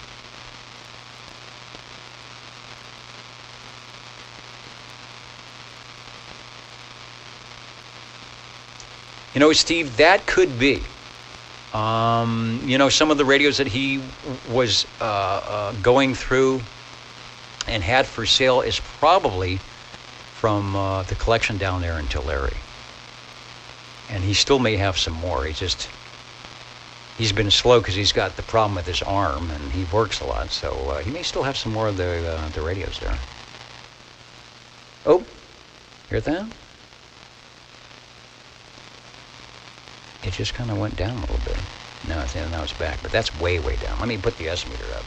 Steve, that could be. Some of the radios that he was going through and had for sale is probably from the collection down there in Tulare. And he still may have some more. He's been slow because he's got the problem with his arm and he works a lot. So he may still have some more of the radios there. Oh, hear that? It just kind of went down a little bit. Now it's back, but that's way, way down. Let me put the S meter up.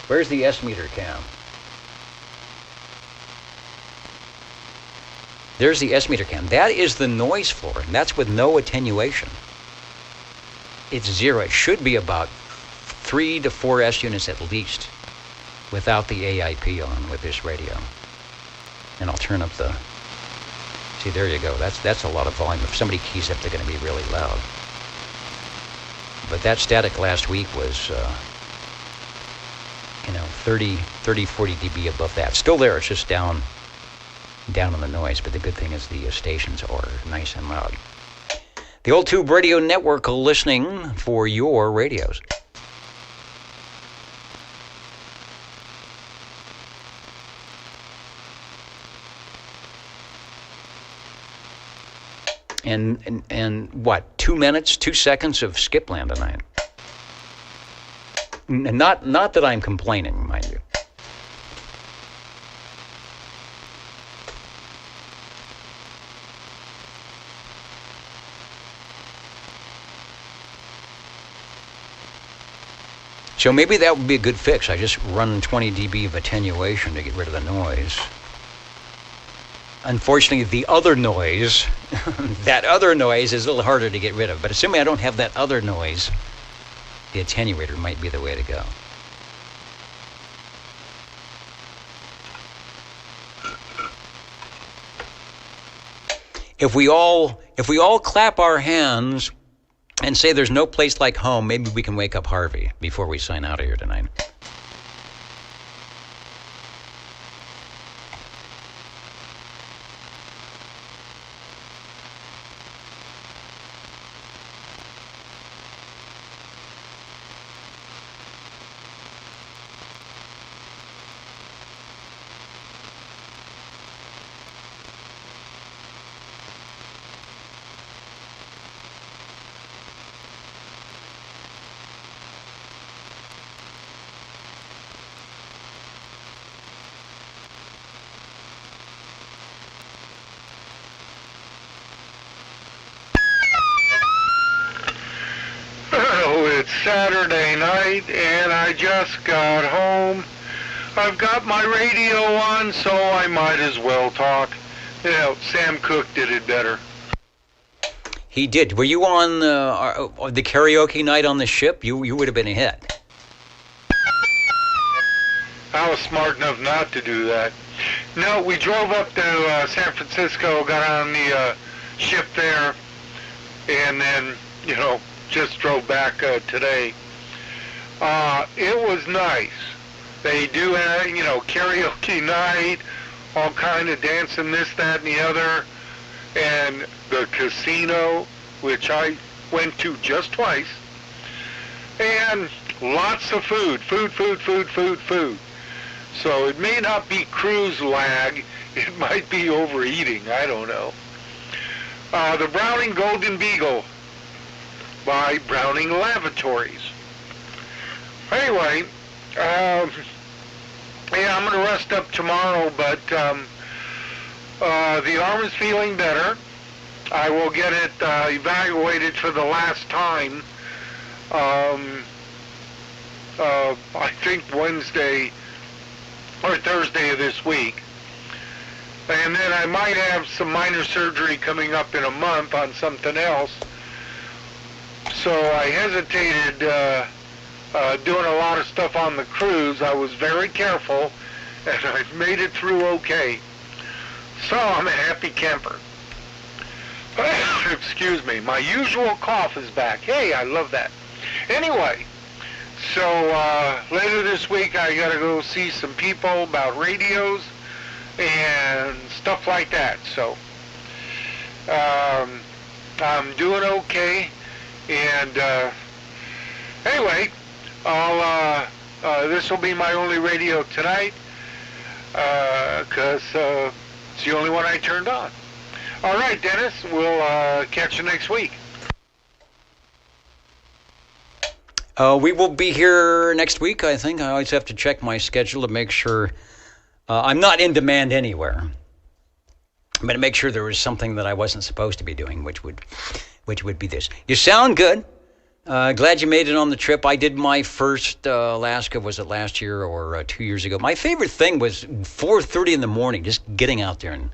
Where's the S meter cam? There's the S meter cam. That is the noise floor, and that's with no attenuation. It's zero. It should be about 3 to 4 S units at least without the AIP on with this radio. And I'll turn up the... See, there you go. That's a lot of volume. If somebody keys up, they're going to be really loud. But that static last week was, 30, 40 dB above that. Still there. It's just down on the noise. But the good thing is the stations are nice and loud. The Old Tube Radio Network, listening for your radios. And what, 2 minutes, 2 seconds of skipland tonight. Not that I'm complaining, mind you. So maybe that would be a good fix. I just run 20 dB of attenuation to get rid of the noise. Unfortunately, the other noise, that other noise is a little harder to get rid of. But assuming I don't have that other noise, the attenuator might be the way to go. If we all clap our hands and say there's no place like home, maybe we can wake up Harvey before we sign out of here tonight. Saturday night and I just got home. I've got my radio on, so I might as well talk. You know, Sam Cooke did it better. He did. Were you on the karaoke night on the ship? You would have been a hit. I was smart enough not to do that. No, we drove up to San Francisco, got on the ship there, and then, you know, just drove back today. It was nice. They do have, you know, karaoke night, all kind of dancing, this, that, and the other, and the casino, which I went to just twice, and lots of food. So it may not be cruise lag, it might be overeating, I don't know. The Browning Golden Beagle by Browning Lavatories. Anyway, yeah, I'm going to rest up tomorrow, but the arm is feeling better. I will get it evaluated for the last time, I think Wednesday or Thursday of this week. And then I might have some minor surgery coming up in a month on something else. So I hesitated doing a lot of stuff on the cruise. I was very careful, and I made it through okay. So I'm a happy camper. Excuse me. My usual cough is back. Hey, I love that. Anyway, so later this week I got to go see some people about radios and stuff like that. So I'm doing okay. And anyway, this will be my only radio tonight because it's the only one I turned on. All right, Dennis, we'll catch you next week. We will be here next week, I think. I always have to check my schedule to make sure I'm not in demand anywhere. I'm going to make sure there was something that I wasn't supposed to be doing, which would be this. You sound good. Glad you made it on the trip. I did my first Alaska, was it last year or 2 years ago? My favorite thing was 4:30 in the morning, just getting out there and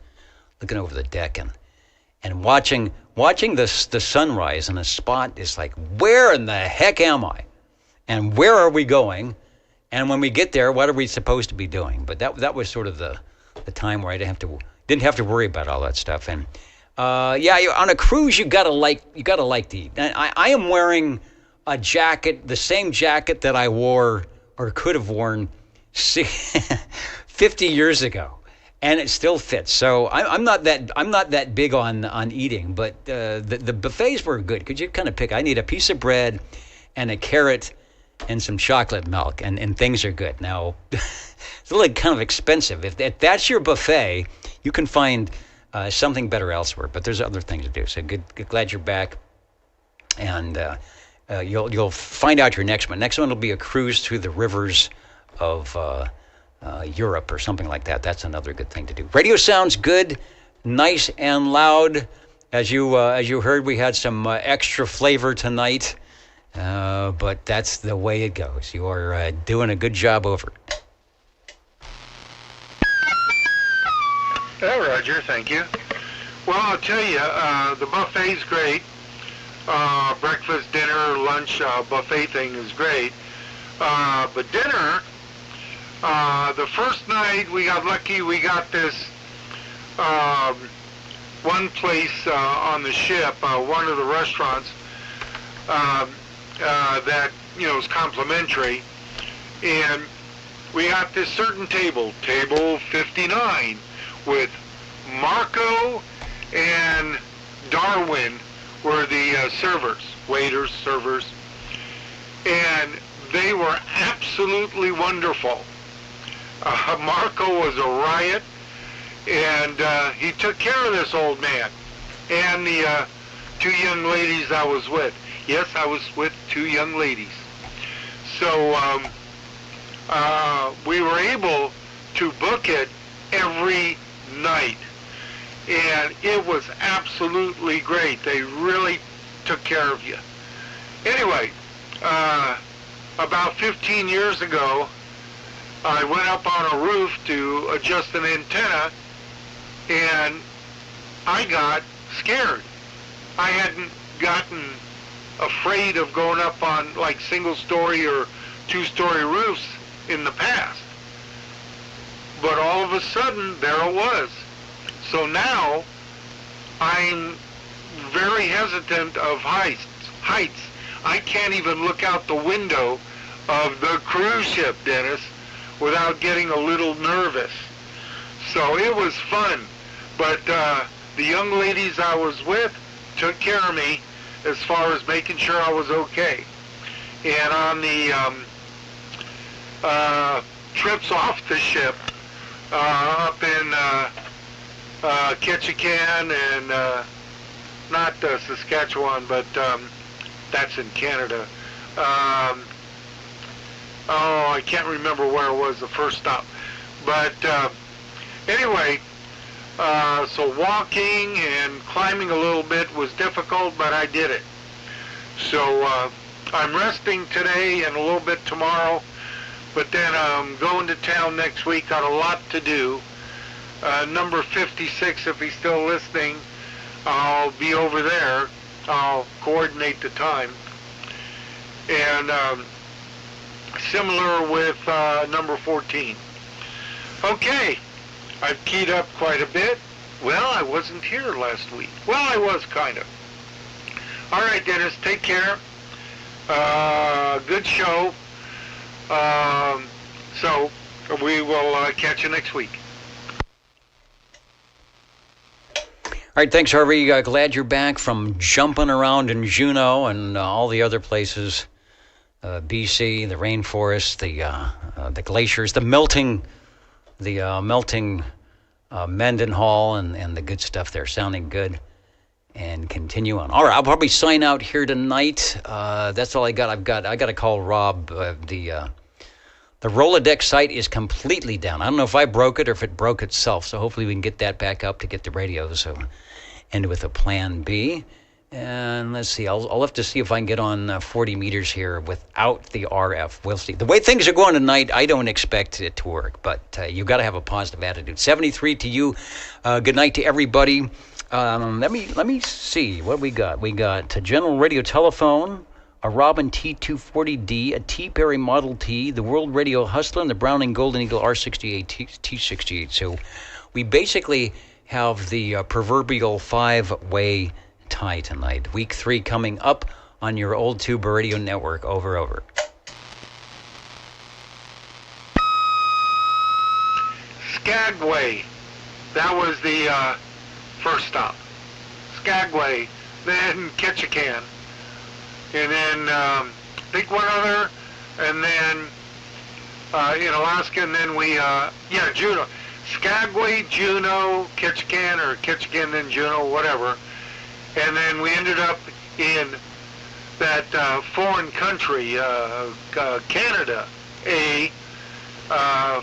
looking over the deck and watching the sunrise in a spot. Is like, where in the heck am I? And where are we going? And when we get there, what are we supposed to be doing? But that was sort of the time where I didn't have to worry about all that stuff. And yeah, on a cruise, you gotta like to eat. I am wearing a jacket, the same jacket that I wore or could have worn 50 years ago, and it still fits. So I'm not that big on eating, but the buffets were good. Could you kind of pick? I need a piece of bread and a carrot and some chocolate milk, and things are good. Now it's a little kind of expensive. If that's your buffet, you can find something better elsewhere, but there's other things to do. So glad you're back, and you'll find out your next one. Next one will be a cruise through the rivers of Europe or something like that. That's another good thing to do. Radio sounds good, nice and loud. As you heard, we had some extra flavor tonight, But that's the way it goes. You are doing a good job over it. Roger, thank you. Well, I'll tell you, the buffet's great. Breakfast, dinner, lunch, buffet thing is great. But dinner, the first night we got lucky, we got this one place on the ship, one of the restaurants that, is complimentary. And we got this certain table, table 59, with Marco and Darwin were the servers, and they were absolutely wonderful. Marco was a riot, and he took care of this old man and the two young ladies I was with. Yes, I was with two young ladies. So we were able to book it every night, and it was absolutely great. They really took care of you. Anyway, about 15 years ago, I went up on a roof to adjust an antenna, and I got scared. I hadn't gotten afraid of going up on like single-story or two-story roofs in the past. But all of a sudden, there it was. So now, I'm very hesitant of heights. I can't even look out the window of the cruise ship, Dennis, without getting a little nervous. So it was fun. But the young ladies I was with took care of me as far as making sure I was okay. And on the trips off the ship, up in Ketchikan and not Saskatchewan, but that's in Canada. I can't remember where it was the first stop. But anyway, so walking and climbing a little bit was difficult, but I did it. So I'm resting today and a little bit tomorrow, but then I'm going to town next week. Got a lot to do. Number 56, if he's still listening, I'll be over there. I'll coordinate the time. And similar with number 14. Okay, I've keyed up quite a bit. Well, I wasn't here last week. Well, I was kind of. All right, Dennis, take care. Good show. So we will catch you next week. All right, thanks, Harvey. Glad you're back from jumping around in Juneau and all the other places, BC, the rainforest, the glaciers, the melting Mendenhall, and the good stuff there. Sounding good. And continue on. All right, I'll probably sign out here tonight. That's all I got. I got to call Rob. The Rolodex site is completely down. I don't know if I broke it or if it broke itself, so hopefully we can get that back up to get the radio. So end with a plan B. And let's see, I'll have to see if I can get on 40 meters here without the RF. We'll see. The way things are going tonight, I don't expect it to work, but you got to have a positive attitude. 73 to you. Good night to everybody. Let me see what we got. We got a General Radio Telephone, a Robin T240D, a T-Perry Model T, the World Radio Hustler, and the Browning Golden Eagle R68 T68. So we basically have the proverbial five-way tie tonight. Week 3 coming up on your old tube radio network. Over. Skagway. That was the first stop. Skagway, then Ketchikan, and then I think one other, and then in Alaska, and then we, Juneau. Skagway, Juneau, Ketchikan, or Ketchikan, then Juneau, whatever. And then we ended up in that foreign country, Canada,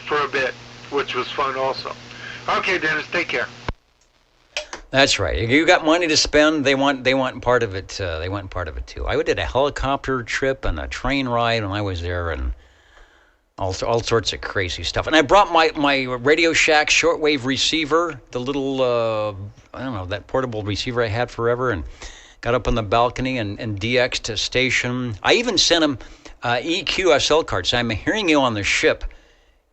for a bit, which was fun also. Okay, Dennis, take care. That's right. You got money to spend. They want part of it. They want part of it too. I did a helicopter trip and a train ride when I was there, and all sorts of crazy stuff. And I brought my Radio Shack shortwave receiver, the little I don't know, that portable receiver I had forever, and got up on the balcony and DX'd to station. I even sent him EQSL cards. I'm hearing you on the ship,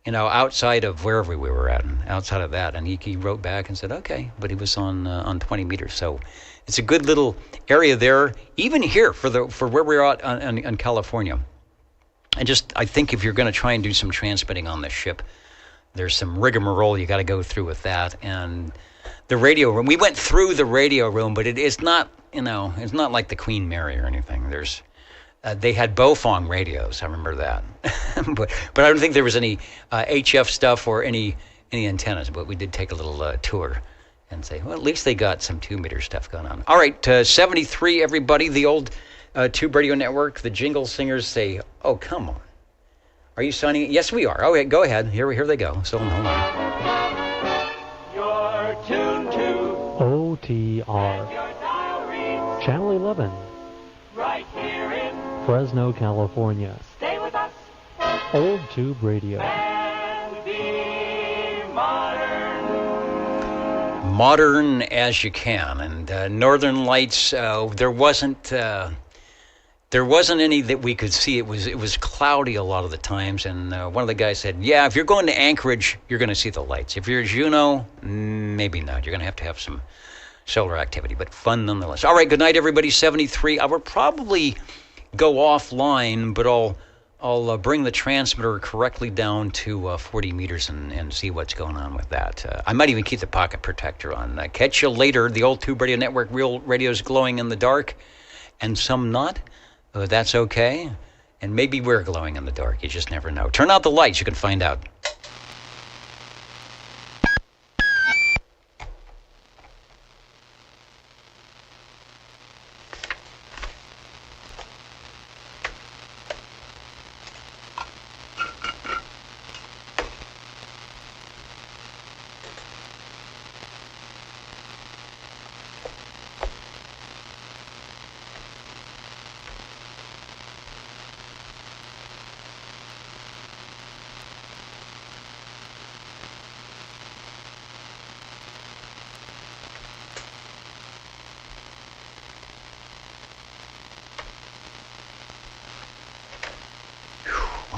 outside of wherever we were at, outside of that. And he wrote back and said, okay, but he was on 20 meters. So it's a good little area there, even here for where we're at in California. And I think if you're going to try and do some transmitting on the ship, there's some rigmarole you got to go through with that. And the radio room, we went through the radio room, but it's not, it's not like the Queen Mary or anything. They had Bofong radios, I remember that. but I don't think there was any HF stuff or any antennas, but we did take a little tour and say, well, at least they got some 2-meter stuff going on. All right, 73, everybody, the old Tube Radio Network, the jingle singers say, oh, come on. Are you signing? Yes, we are. Oh, go ahead. Here they go. So hold on. You're tuned to OTR. Channel 11. Right here in Fresno, California. Stay with us. Old Tube Radio. And be modern. Modern as you can. And Northern Lights, there wasn't any that we could see. It was cloudy a lot of the times, and one of the guys said, yeah, if you're going to Anchorage, you're going to see the lights. If you're Juneau, maybe not. You're going to have some solar activity, but fun nonetheless. All right, good night, everybody. 73. I will probably go offline, but I'll bring the transmitter correctly down to 40 meters and see what's going on with that. I might even keep the pocket protector on. Catch you later. The old Tube Radio Network, real radio's glowing in the dark, and some not. That's okay. And maybe we're glowing in the dark. You just never know. Turn out the lights. You can find out.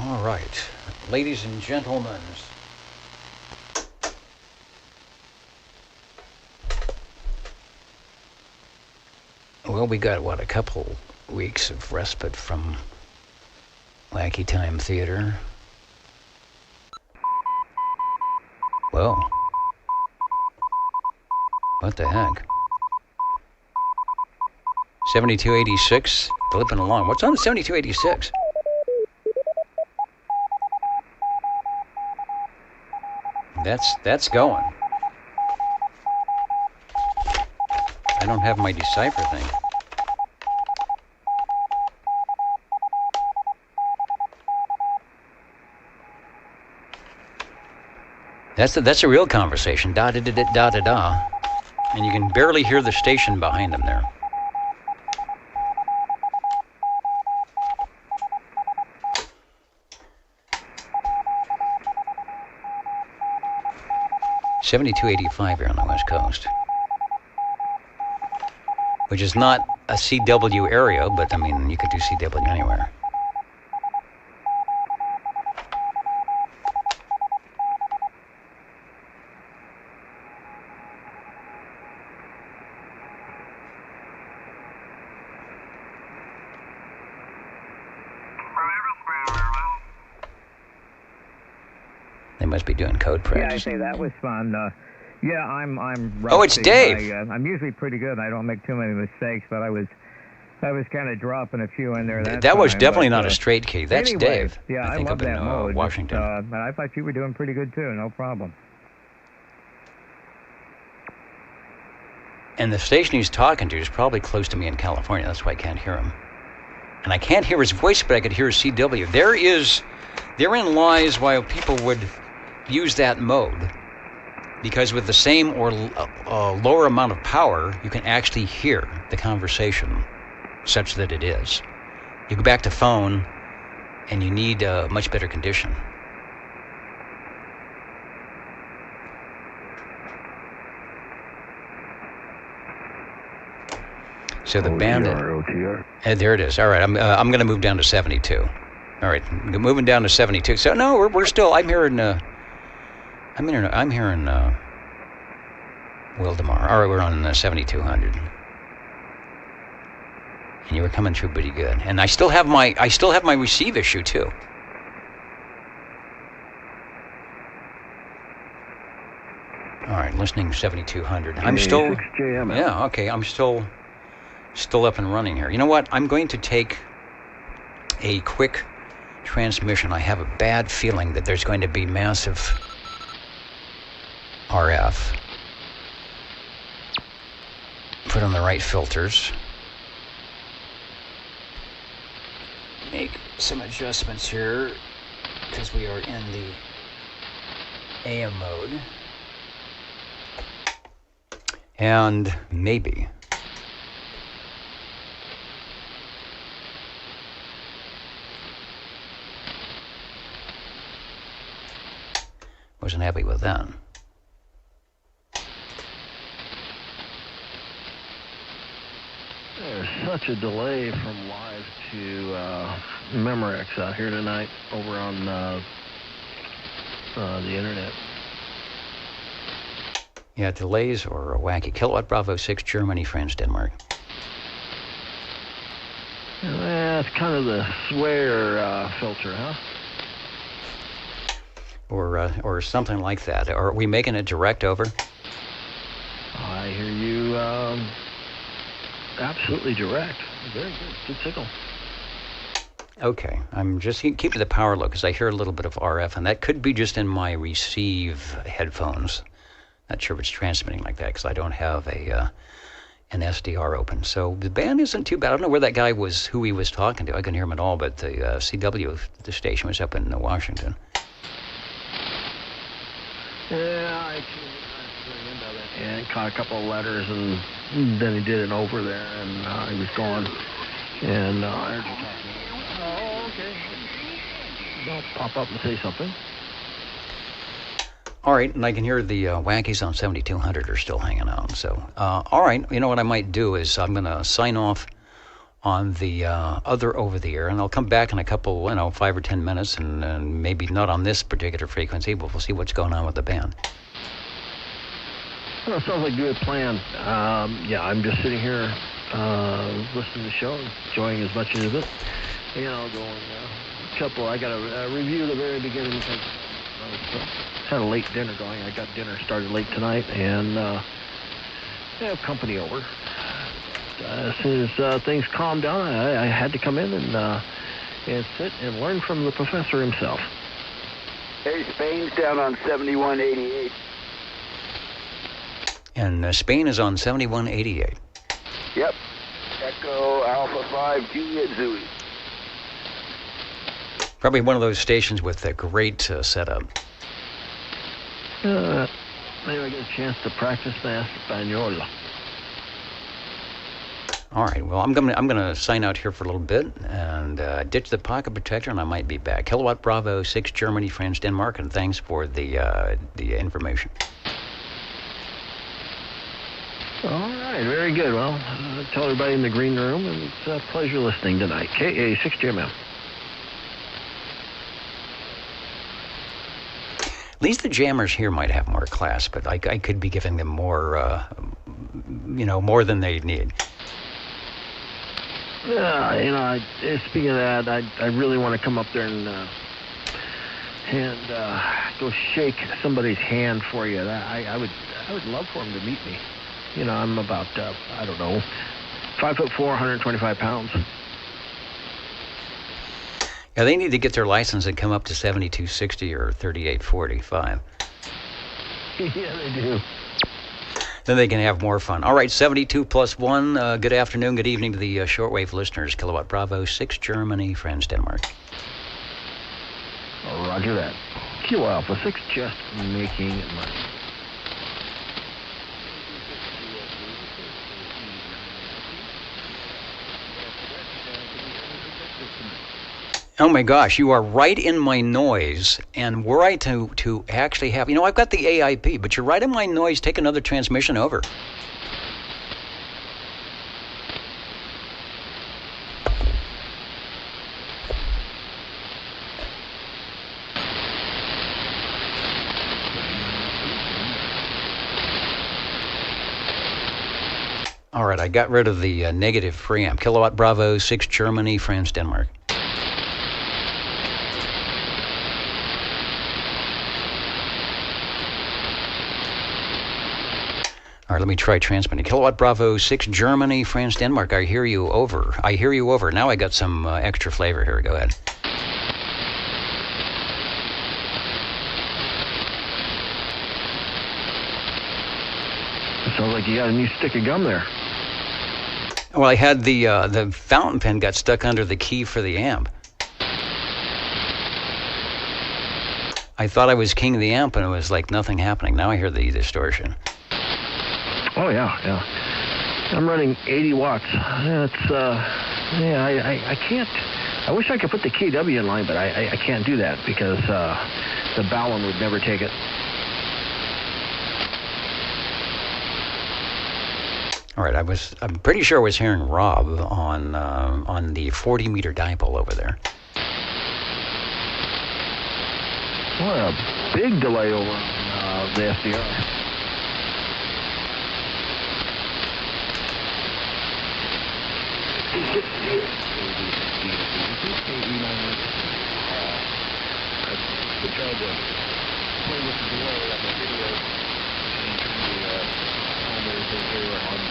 All right, ladies and gentlemen. Well, we got, a couple weeks of respite from Wacky Time Theater. Whoa. What the heck? 7286, flipping along. What's on 7286? That's going. I don't have my decipher thing. That's a real conversation. Da da da da da da da, and you can barely hear the station behind them there. .7285 here on the West Coast, which is not a CW area, but I mean, you could do CW anywhere. They must be doing code practice. Yeah, I say that was fun. Yeah, I'm rusty. Oh, it's Dave. I'm usually pretty good. I don't make too many mistakes, but I was kind of dropping a few in there. That was definitely not a straight key. That's anyway, Dave. Yeah, I think love up in that mode. Washington. But I thought you were doing pretty good too. No problem. And the station he's talking to is probably close to me in California. That's why I can't hear him. And I can't hear his voice, but I could hear his CW. Therein lies why people would use that mode. Because with the same or lower amount of power, you can actually hear the conversation such that it is. You go back to phone, and you need much better condition. So the band... OTR. There it is. All right, I'm going to move down to 72. All right, moving down to 72. So no, we're still... I'm hearing Wildemar. All right, we're on 7200. And you were coming through pretty good. And I still have my receive issue too. All right, listening 7200. I'm still... Yeah, okay, I'm still up and running here. You know what? I'm going to take a quick transmission. I have a bad feeling that there's going to be massive RF. Put on the right filters. Make some adjustments here because we are in the AM mode. And maybe... Wasn't happy with that. There's such a delay from live to Memorex out here tonight over on the internet. Yeah, delays or wacky. Kilowatt Bravo 6, Germany, France, Denmark. Yeah, it's kind of the swear filter, huh? Or something like that. Or are we making it direct over? I hear you absolutely direct. Very good. Good signal. Okay. I'm just keeping the power low because I hear a little bit of RF, and that could be just in my receive headphones. Not sure if it's transmitting like that because I don't have an SDR open. So the band isn't too bad. I don't know where that guy was, who he was talking to. I couldn't hear him at all, but the CW, the station was up in Washington. Yeah, I and caught a couple of letters, and then he did an over there, and he was gone. And I heard you talking. Oh, okay. Don't pop up and say something. All right, and I can hear the wackies on 7200 are still hanging out. So, all right, you know what I might do is I'm going to sign off on the other over-the-air, and I'll come back in a couple, 5 or 10 minutes, and maybe not on this particular frequency, but we'll see what's going on with the band. Well, sounds like a good plan. Yeah, I'm just sitting here listening to the show, enjoying as much of it. Going a couple. I got a review at the very beginning because I had a late dinner going. I got dinner started late tonight, and have company over. As soon as things calmed down, I had to come in and sit and learn from the professor himself. Hey, Spain's down on 7188. And Spain is on 7188. Yep. Echo Alpha 5 Juliet Zooey. Probably one of those stations with a great setup. Maybe I get a chance to practice my Espanol. All right. Well, I'm gonna sign out here for a little bit and ditch the pocket protector, and I might be back. Kilowatt Bravo 6, Germany, France, Denmark, and thanks for the information. All right. Very good. Well, tell everybody in the green room, and it's a pleasure listening tonight. KA6GMM. At least the jammers here might have more class, but I could be giving them more, more than they need. Yeah, speaking of that, I really want to come up there and go shake somebody's hand for you. I would love for him to meet me. I'm about 5'4", 125 pounds. Yeah, they need to get their license and come up to 7260 or 3845. Yeah, they do. Then they can have more fun. All right, 72 plus 1. Good afternoon, good evening to the shortwave listeners. Kilowatt Bravo 6, Germany, France, Denmark. Roger that. Kilo Alpha 6, just making money. Oh my gosh, you are right in my noise, and were I to actually have, I've got the AIP, but you're right in my noise. Take another transmission over. All right, I got rid of the negative preamp. Kilowatt Bravo 6 Germany, France, Denmark. All right, let me try transmitting. Kilowatt Bravo 6 Germany, France, Denmark. I hear you over. I hear you over. Now I got some extra flavor here. Go ahead. Sounds like you got a new stick of gum there. Well, I had the fountain pen got stuck under the key for the amp. I thought I was king of the amp, and it was like nothing happening. Now I hear the distortion. Oh, yeah. I'm running 80 watts. It's, I can't. I wish I could put the KW in line, but I can't do that because the Ballon would never take it. All right, I'm pretty sure I was hearing Rob on the 40-meter dipole over there. What a big delay over on the SDR.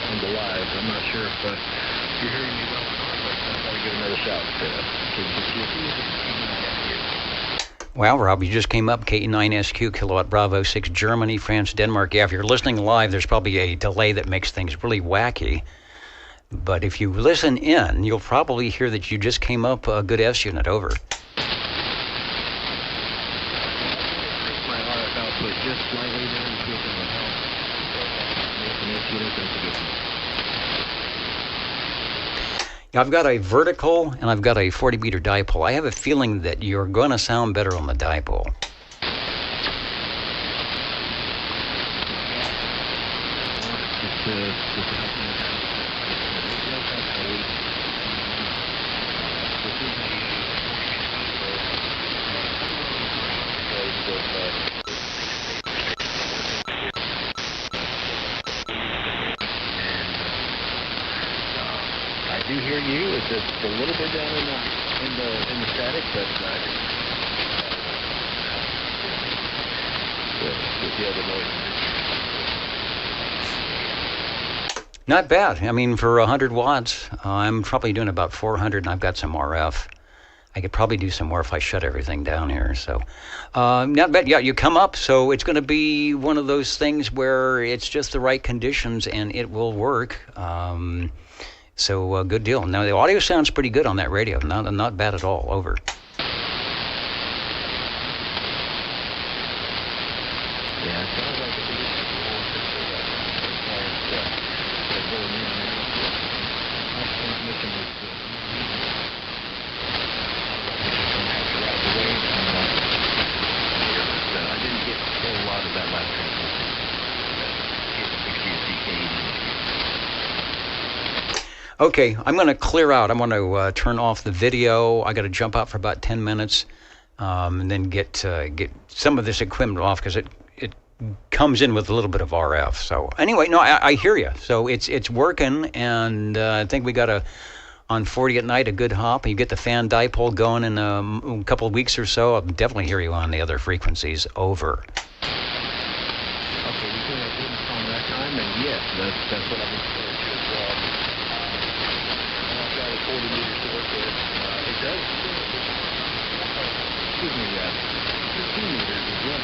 On the live. I'm not sure if you're hearing me well or not, but I'll probably give another shot. Well, Rob, you just came up, K9SQ, Kilowatt Bravo 6 Germany, France, Denmark. Yeah, if you're listening live, there's probably a delay that makes things really wacky. But if you listen in, you'll probably hear that you just came up a good S unit over. My RF output just slightly down to see if it will help. I've got a vertical and I've got a 40-meter dipole. I have a feeling that you're going to sound better on the dipole. I do hear you. It's just a little bit down in the static, but with the other noise. Not bad. I mean, for 100 watts, I'm probably doing about 400, and I've got some RF. I could probably do some more if I shut everything down here. So, not bad. Yeah, you come up, so it's going to be one of those things where it's just the right conditions, and it will work. So, good deal. Now, the audio sounds pretty good on that radio. Not bad at all. Over. Yeah, it sounds like I didn't get a whole lot of that last transmission. Okay, I'm going to clear out. I'm going to turn off the video. I got to jump out for about 10 minutes, and then get some of this equipment off because it comes in with a little bit of RF. So anyway, no, I hear you. So it's working, and I think we got on 40 at night a good hop. You get the fan dipole going in a couple of weeks or so. I'll definitely hear you on the other frequencies. Over. Okay, you can have good on that time, and yes, that's what I've been saying to as well. I've got a 40 meters to work with. It does. Excuse me, 15 meters as well.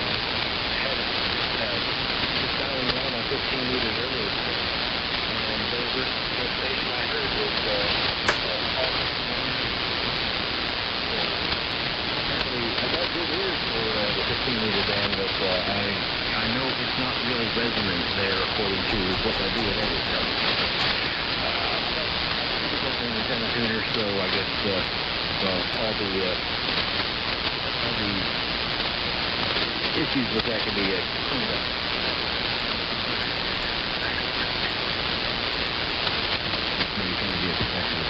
Just dialing around on 15 meters earlier. And the station I heard was I got good ears for the 15-meter band, but I know it's not really resonant there according to what I do at every time. I'm an antenna tuner, so I guess all the issues with that can be cleaned up. Maybe trying to be a professional.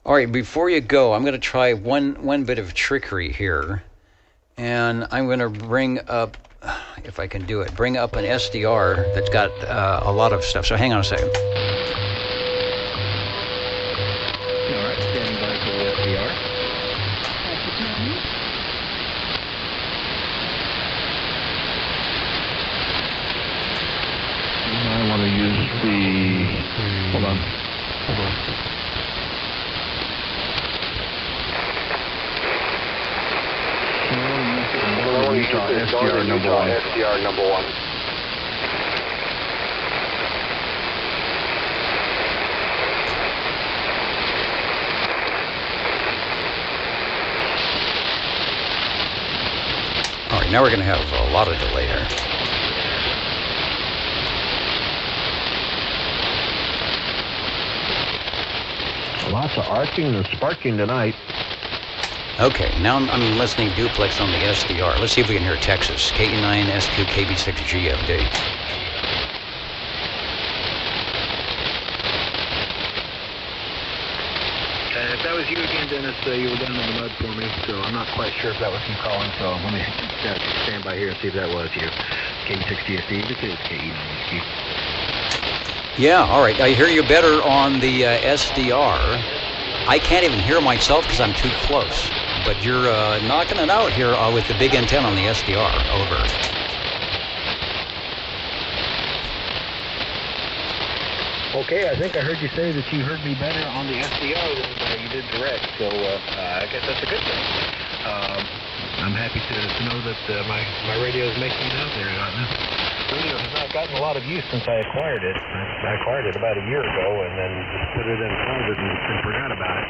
All right, before you go, I'm going to try one bit of trickery here. And I'm going to bring up, if I can do it, bring up an SDR that's got a lot of stuff. So hang on a second. All right, standing by for the SDR. I want to use the, hold on. Utah SDR number one. SDR number one. All right, now we're going to have a lot of delay here. Lots of arcing and sparking tonight. Okay, now I'm listening duplex on the SDR. Let's see if we can hear Texas. KE9 SQ KB6 GFD. If that was you again, Dennis, you were down in the mud for me, so I'm not quite sure if that was you calling, so let me stand by here and see if that was you. KB6 GFD, this is KE9 SQ. Yeah, all right. I hear you better on the SDR. I can't even hear myself because I'm too close. But you're knocking it out here with the big antenna on the SDR. Over. Okay, I think I heard you say that you heard me better on the SDR than you did direct, so I guess that's a good thing. I'm happy to know that my radio is making it out there. This radio has not gotten a lot of use since I acquired it. I acquired it about a year ago and then just put it in a closet and forgot about it.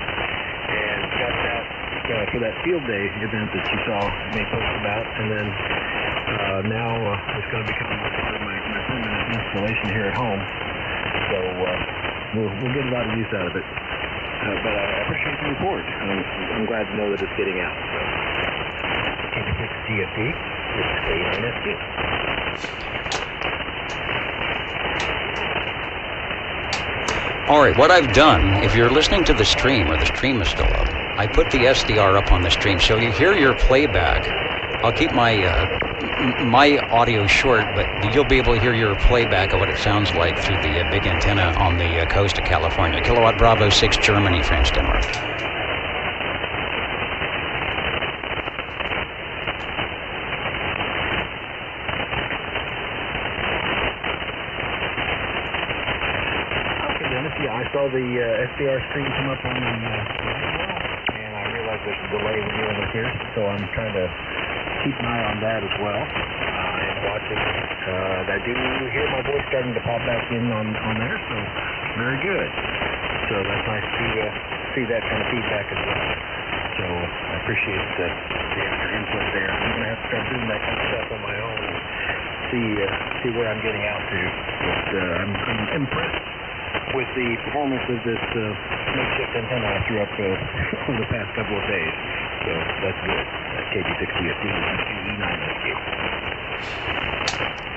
And got that for that field day event that you saw me post about, and then now it's going to become part of my permanent installation here at home. So we'll get a lot of use out of it. But I appreciate the report. I'm glad to know that it's getting out. KB6 GFD, it's K9SQ. All right, what I've done, if you're listening to the stream, or the stream is still up, I put the SDR up on the stream, so you hear your playback. I'll keep my my audio short, but you'll be able to hear your playback of what it sounds like through the big antenna on the coast of California. Kilowatt Bravo 6, Germany, France, Denmark. I saw the SDR stream come up on the radio, and I realized there's a delay when you're in the here, so I'm trying to keep an eye on that as well. And watching, I do hear my voice starting to pop back in on there, so very good. So that's nice to see that kind of feedback as well. So I appreciate the extra input there. I'm going to have to start doing that kind of stuff on my own and see where I'm getting out to. But I'm impressed with the performance of this makeshift antenna I threw up over the past couple of days. So that's good. KB6 GFD, KE9SQ.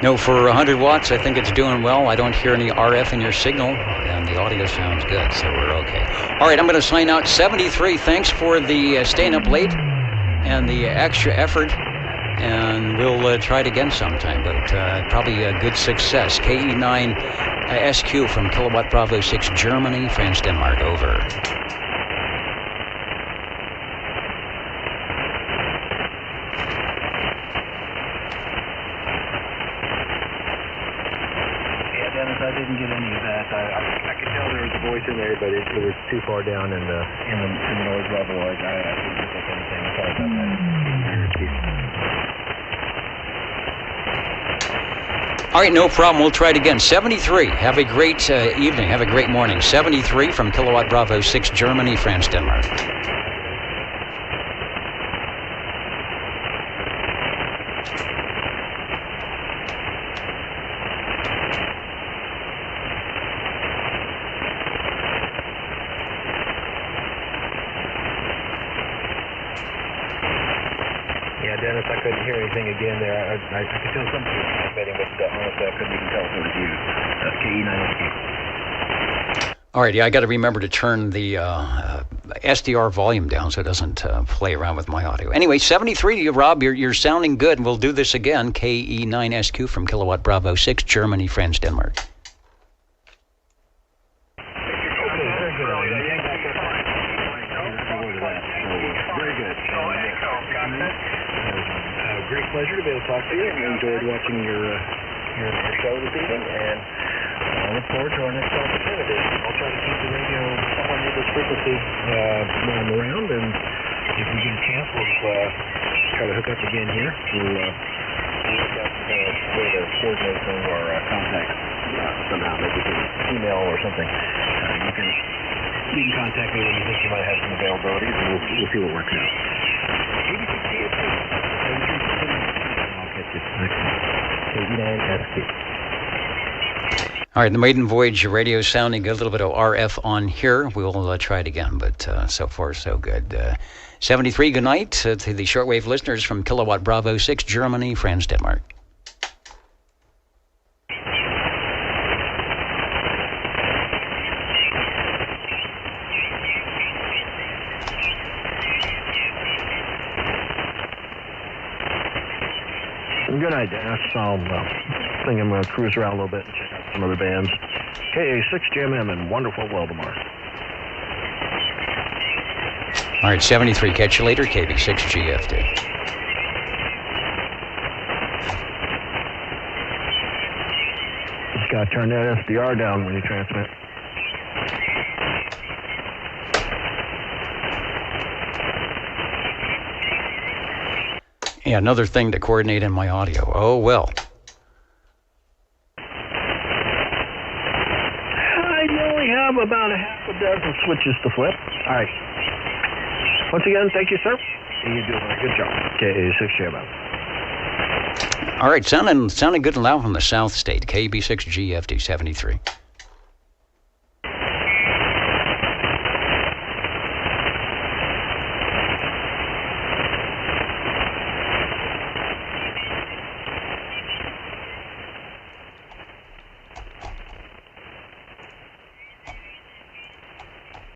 No, for 100 watts, I think it's doing well. I don't hear any RF in your signal, and the audio sounds good, so we're okay. All right, I'm going to sign out 73. Thanks for the staying up late and the extra effort, and we'll try it again sometime, but probably a good success. KE9 SQ from Kilowatt Bravo 6, Germany, France, Denmark, over. Dennis, I didn't get any of that. I could tell there was a voice in there, but it was too far down in the noise level. I didn't pick up anything. Sorry about that. All right, no problem. We'll try it again. 73. Have a great evening. Have a great morning. 73 from Kilowatt Bravo 6, Germany, France, Denmark. Dennis, I couldn't hear anything again there. I could tell something was transmitting, but honestly, I couldn't even tell if it was you. KE9SQ. All right, yeah, I got to remember to turn the SDR volume down so it doesn't play around with my audio. Anyway, 73 to you, Rob. You're sounding good. We'll do this again. KE9SQ from Kilowatt Bravo 6, Germany, France, Denmark. Great pleasure to be able to talk to you. I enjoyed watching your show this evening, and I look forward to our next opportunity. I'll try to keep the radio somewhere near this frequency when I'm around, and if we get a chance, we'll try to hook up again here. We'll work out a way to coordinate some of our contacts somehow, maybe through email or something. You can contact me when you think you might have some availability, and we'll see what works out. All right, the maiden voyage radio sounding good. A little bit of RF on here. We'll try it again, but so far so good. 73, good night to the shortwave listeners from Kilowatt Bravo 6, Germany, France, Denmark. Good night, Dennis. I think I'm going to cruise around a little bit and check out some other bands. KA6GMM in wonderful Waldemar. All right, 73. Catch you later, KB6GFD. Just got to turn that SDR down when you transmit. Yeah, another thing to coordinate in my audio. Oh, well. I only have about a half a dozen switches to flip. All right. Once again, thank you, sir. You do a very good job. KA6GMM. All right, sounding good and loud from the South State. KB6GFD 73.